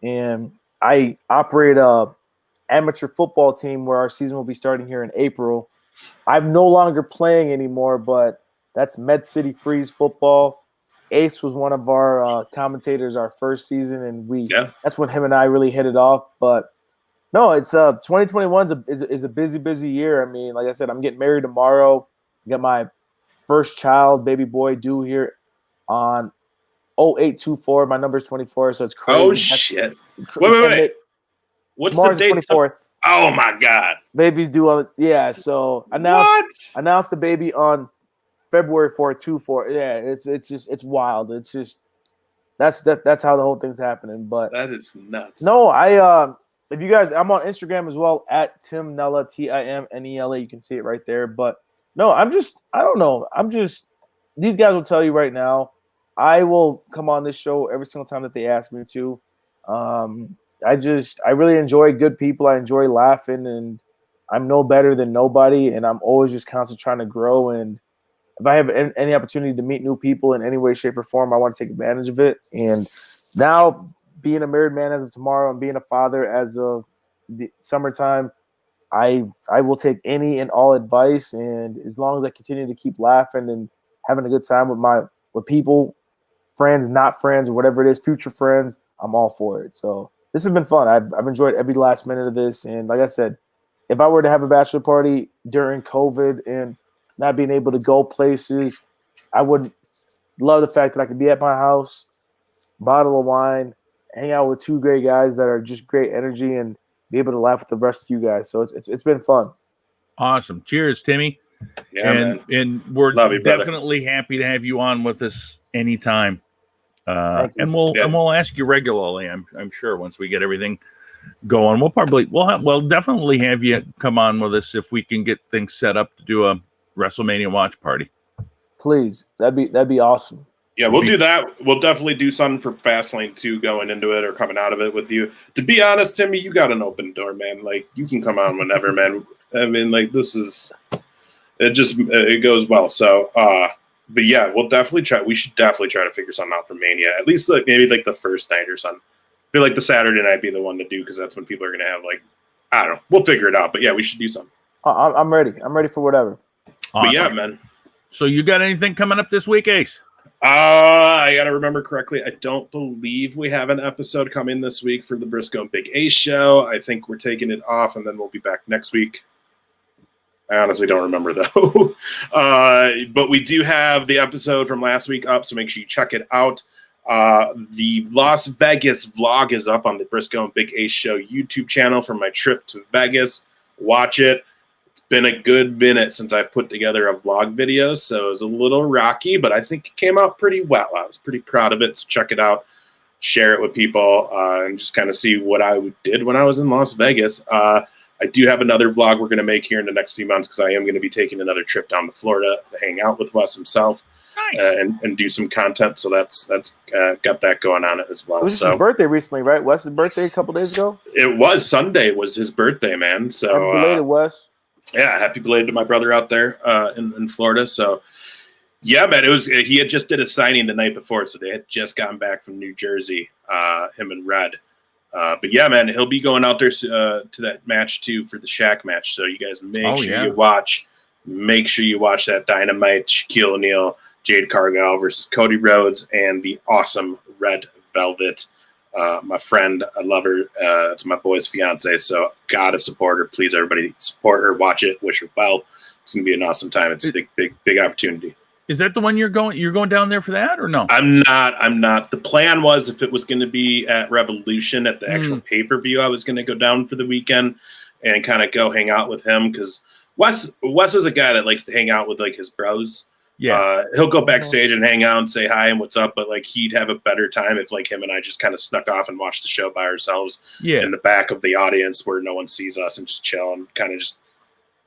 And I operate a amateur football team where our season will be starting here in April. I'm no longer playing anymore, but that's Med City Freeze football. Ace was one of our commentators our first season, and that's when him and I really hit it off. But no, it's 2021 is a busy year. I mean, like I said, I'm getting married tomorrow. Got my first child, baby boy, due here on 0824. My number's 24, so it's crazy. Oh shit! Wait. What's the date? 24th. Oh my god! Baby's due on So announced the baby on February 4th, 24. Yeah, it's wild. It's just that's how the whole thing's happening. But that is nuts. No, if you guys, I'm on Instagram as well at Tim Nela, TIMNELA. You can see it right there. But no, I don't know. These guys will tell you right now. I will come on this show every single time that they ask me to. I really enjoy good people. I enjoy laughing, and I'm no better than nobody. And I'm always just constantly trying to grow. And if I have any opportunity to meet new people in any way, shape, or form, I want to take advantage of it. And now, being a married man as of tomorrow and being a father as of the summertime, I will take any and all advice. And as long as I continue to keep laughing and having a good time with people, friends, not friends, or whatever it is, future friends, I'm all for it. So this has been fun. I've enjoyed every last minute of this. And like I said, if I were to have a bachelor party during COVID and not being able to go places, I would love the fact that I could be at my house, bottle of wine, hang out with 2 great guys that are just great energy, and be able to laugh with the rest of you guys. So it's been fun. Awesome. Cheers, Timmy. Yeah, and we're Love you, definitely happy to have you on with us anytime. And we'll ask you regularly. I'm sure once we get everything going, we'll definitely have you come on with us if we can get things set up to do a WrestleMania watch party. Please, that'd be awesome. Yeah, we'll do that. We'll definitely do something for Fastlane 2 going into it or coming out of it with you. To be honest, Timmy, you got an open door, man. Like, you can come on whenever, man. I mean, like, it goes well. So, but yeah, we'll definitely try. We should definitely try to figure something out for Mania. At least maybe the first night or something. I feel like the Saturday night be the one to do because that's when people are going to have I don't know. We'll figure it out. But yeah, we should do something. I'm ready. I'm ready for whatever. Awesome. But yeah, man. So you got anything coming up this week, Ace? I got to remember correctly. I don't believe we have an episode coming this week for the Briscoe and Big Ace show. I think we're taking it off, and then we'll be back next week. I honestly don't remember, though. But we do have the episode from last week up, so make sure you check it out. The Las Vegas vlog is up on the Briscoe and Big A Show YouTube channel for my trip to Vegas. Watch it. It's been a good minute since I've put together a vlog video, so it was a little rocky, but I think it came out pretty well. I was pretty proud of it, so check it out. Share it with people, and just kind of see what I did when I was in Las Vegas. I do have another vlog we're going to make here in the next few months because I am going to be taking another trip down to Florida to hang out with Wes himself. Nice. And do some content, so that's got that going on as well. It was his birthday recently, right? Wes's birthday a couple days ago. It was Sunday was his birthday, man. So happy belated, Wes. Yeah, happy belated to my brother out there in Florida. So yeah, man, he had just did a signing the night before, so they had just gotten back from New Jersey, him and Red. But yeah, man, he'll be going out there to that match too for the Shaq match. So you guys make sure you watch. Make sure you watch that Dynamite Shaquille O'Neal, Jade Cargill versus Cody Rhodes, and the awesome Red Velvet. My friend, I love her. It's my boy's fiance, so gotta support her. Please, everybody, support her. Watch it. Wish her well. It's gonna be an awesome time. It's a big opportunity. Is that the one you're going down there for that, or no? I'm not. The plan was if it was going to be at Revolution at the actual pay-per-view, I was going to go down for the weekend and kind of go hang out with him because Wes is a guy that likes to hang out with like his bros. Yeah, he'll go backstage and hang out and say hi and what's up, but like he'd have a better time if like him and I just kind of snuck off and watched the show by ourselves in the back of the audience where no one sees us and just chill and kind of just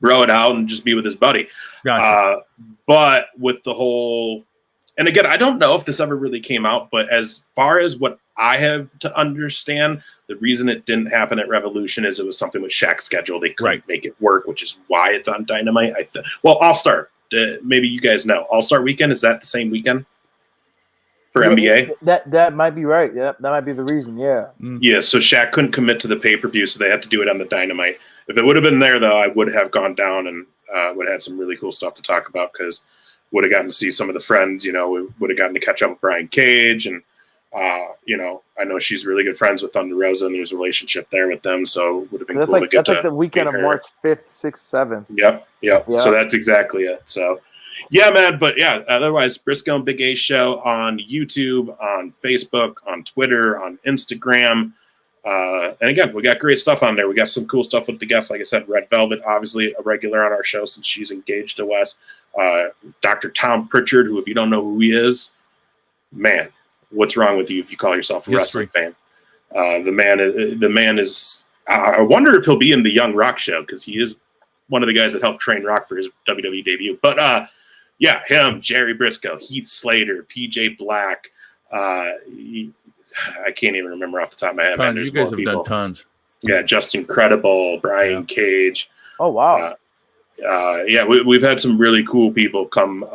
bro it out and just be with his buddy. Gotcha. But with the whole, and again, I don't know if this ever really came out, but as far as what I have to understand, the reason it didn't happen at Revolution is it was something with Shaq's schedule. They couldn't make it work, which is why it's on Dynamite. Well, All-Star. Maybe you guys know. All-Star Weekend, is that the same weekend for NBA? That might be right. Yeah, that might be the reason. Yeah. Yeah, so Shaq couldn't commit to the pay-per-view, so they had to do it on the Dynamite. If it would have been there, though, I would have gone down and would have had some really cool stuff to talk about because would have gotten to see some of the friends. You know, we would have gotten to catch up with Brian Cage, and you know, I know she's really good friends with Thunder Rosa, and there's a relationship there with them. So it would have been cool to get that's like the weekend of March 5th, 6th, 7th. Yep. So that's exactly it. So yeah, man. But yeah, otherwise, Briscoe and Big A Show on YouTube, on Facebook, on Twitter, on Instagram. And again, we got great stuff on there. We got some cool stuff with the guests. Like I said, Red Velvet, obviously a regular on our show since she's engaged to Wes. Dr. Tom Pritchard, who, if you don't know who he is, man, what's wrong with you if you call yourself a wrestling fan? The man is. I wonder if he'll be in the Young Rock show because he is one of the guys that helped train Rock for his WWE debut. But yeah, him, Jerry Briscoe, Heath Slater, PJ Black. I can't even remember off the top of my head. Man, you guys have done tons. Yeah, Justin Credible, Brian Cage. Oh wow. Yeah, we've had some really cool people come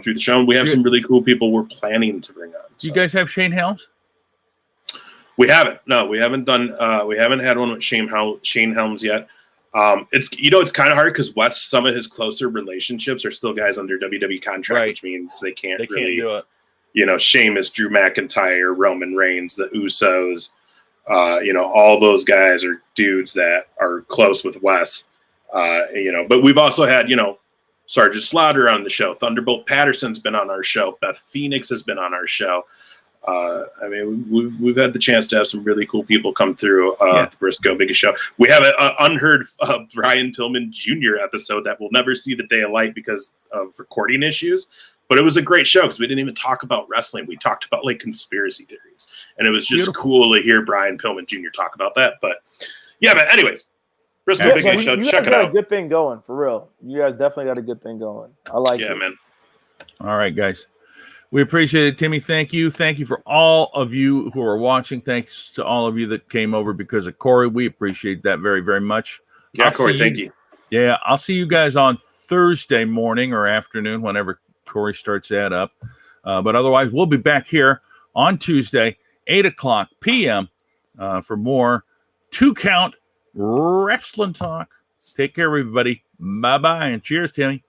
through the show. And we have some really cool people we're planning to bring on. Do you guys have Shane Helms? We haven't. No, we haven't done. We haven't had one with Shane Helms yet. It's kind of hard because Wes, some of his closer relationships are still guys under WWE contract, which means they can't really do it. You know, Sheamus, Drew McIntyre, Roman Reigns, the Usos. You know, all those guys are dudes that are close with Wes. You know, but we've also had, you know, Sergeant Slaughter on the show. Thunderbolt Patterson's been on our show. Beth Phoenix has been on our show. I mean, we've had the chance to have some really cool people come through the Briscoe Biggest Show. We have an unheard Brian Pillman Jr. episode that will never see the day of light because of recording issues. But it was a great show because we didn't even talk about wrestling. We talked about like conspiracy theories, and it was just cool to hear Brian Pillman Jr. talk about that. But yeah, man. Anyways, Briscoe Biggest Show. Check it out. A good thing going for real. You guys definitely got a good thing going. I like it. Yeah, man. All right, guys. We appreciate it, Timmy. Thank you. Thank you for all of you who are watching. Thanks to all of you that came over because of Corey. We appreciate that very, very much. Yeah, Corey, thank you. Yeah, I'll see you guys on Thursday morning or afternoon, whenever Corey starts that up. But otherwise, we'll be back here on Tuesday, 8 o'clock p.m. For more 2-Count Wrestling Talk. Take care, everybody. Bye-bye, and cheers, Timmy.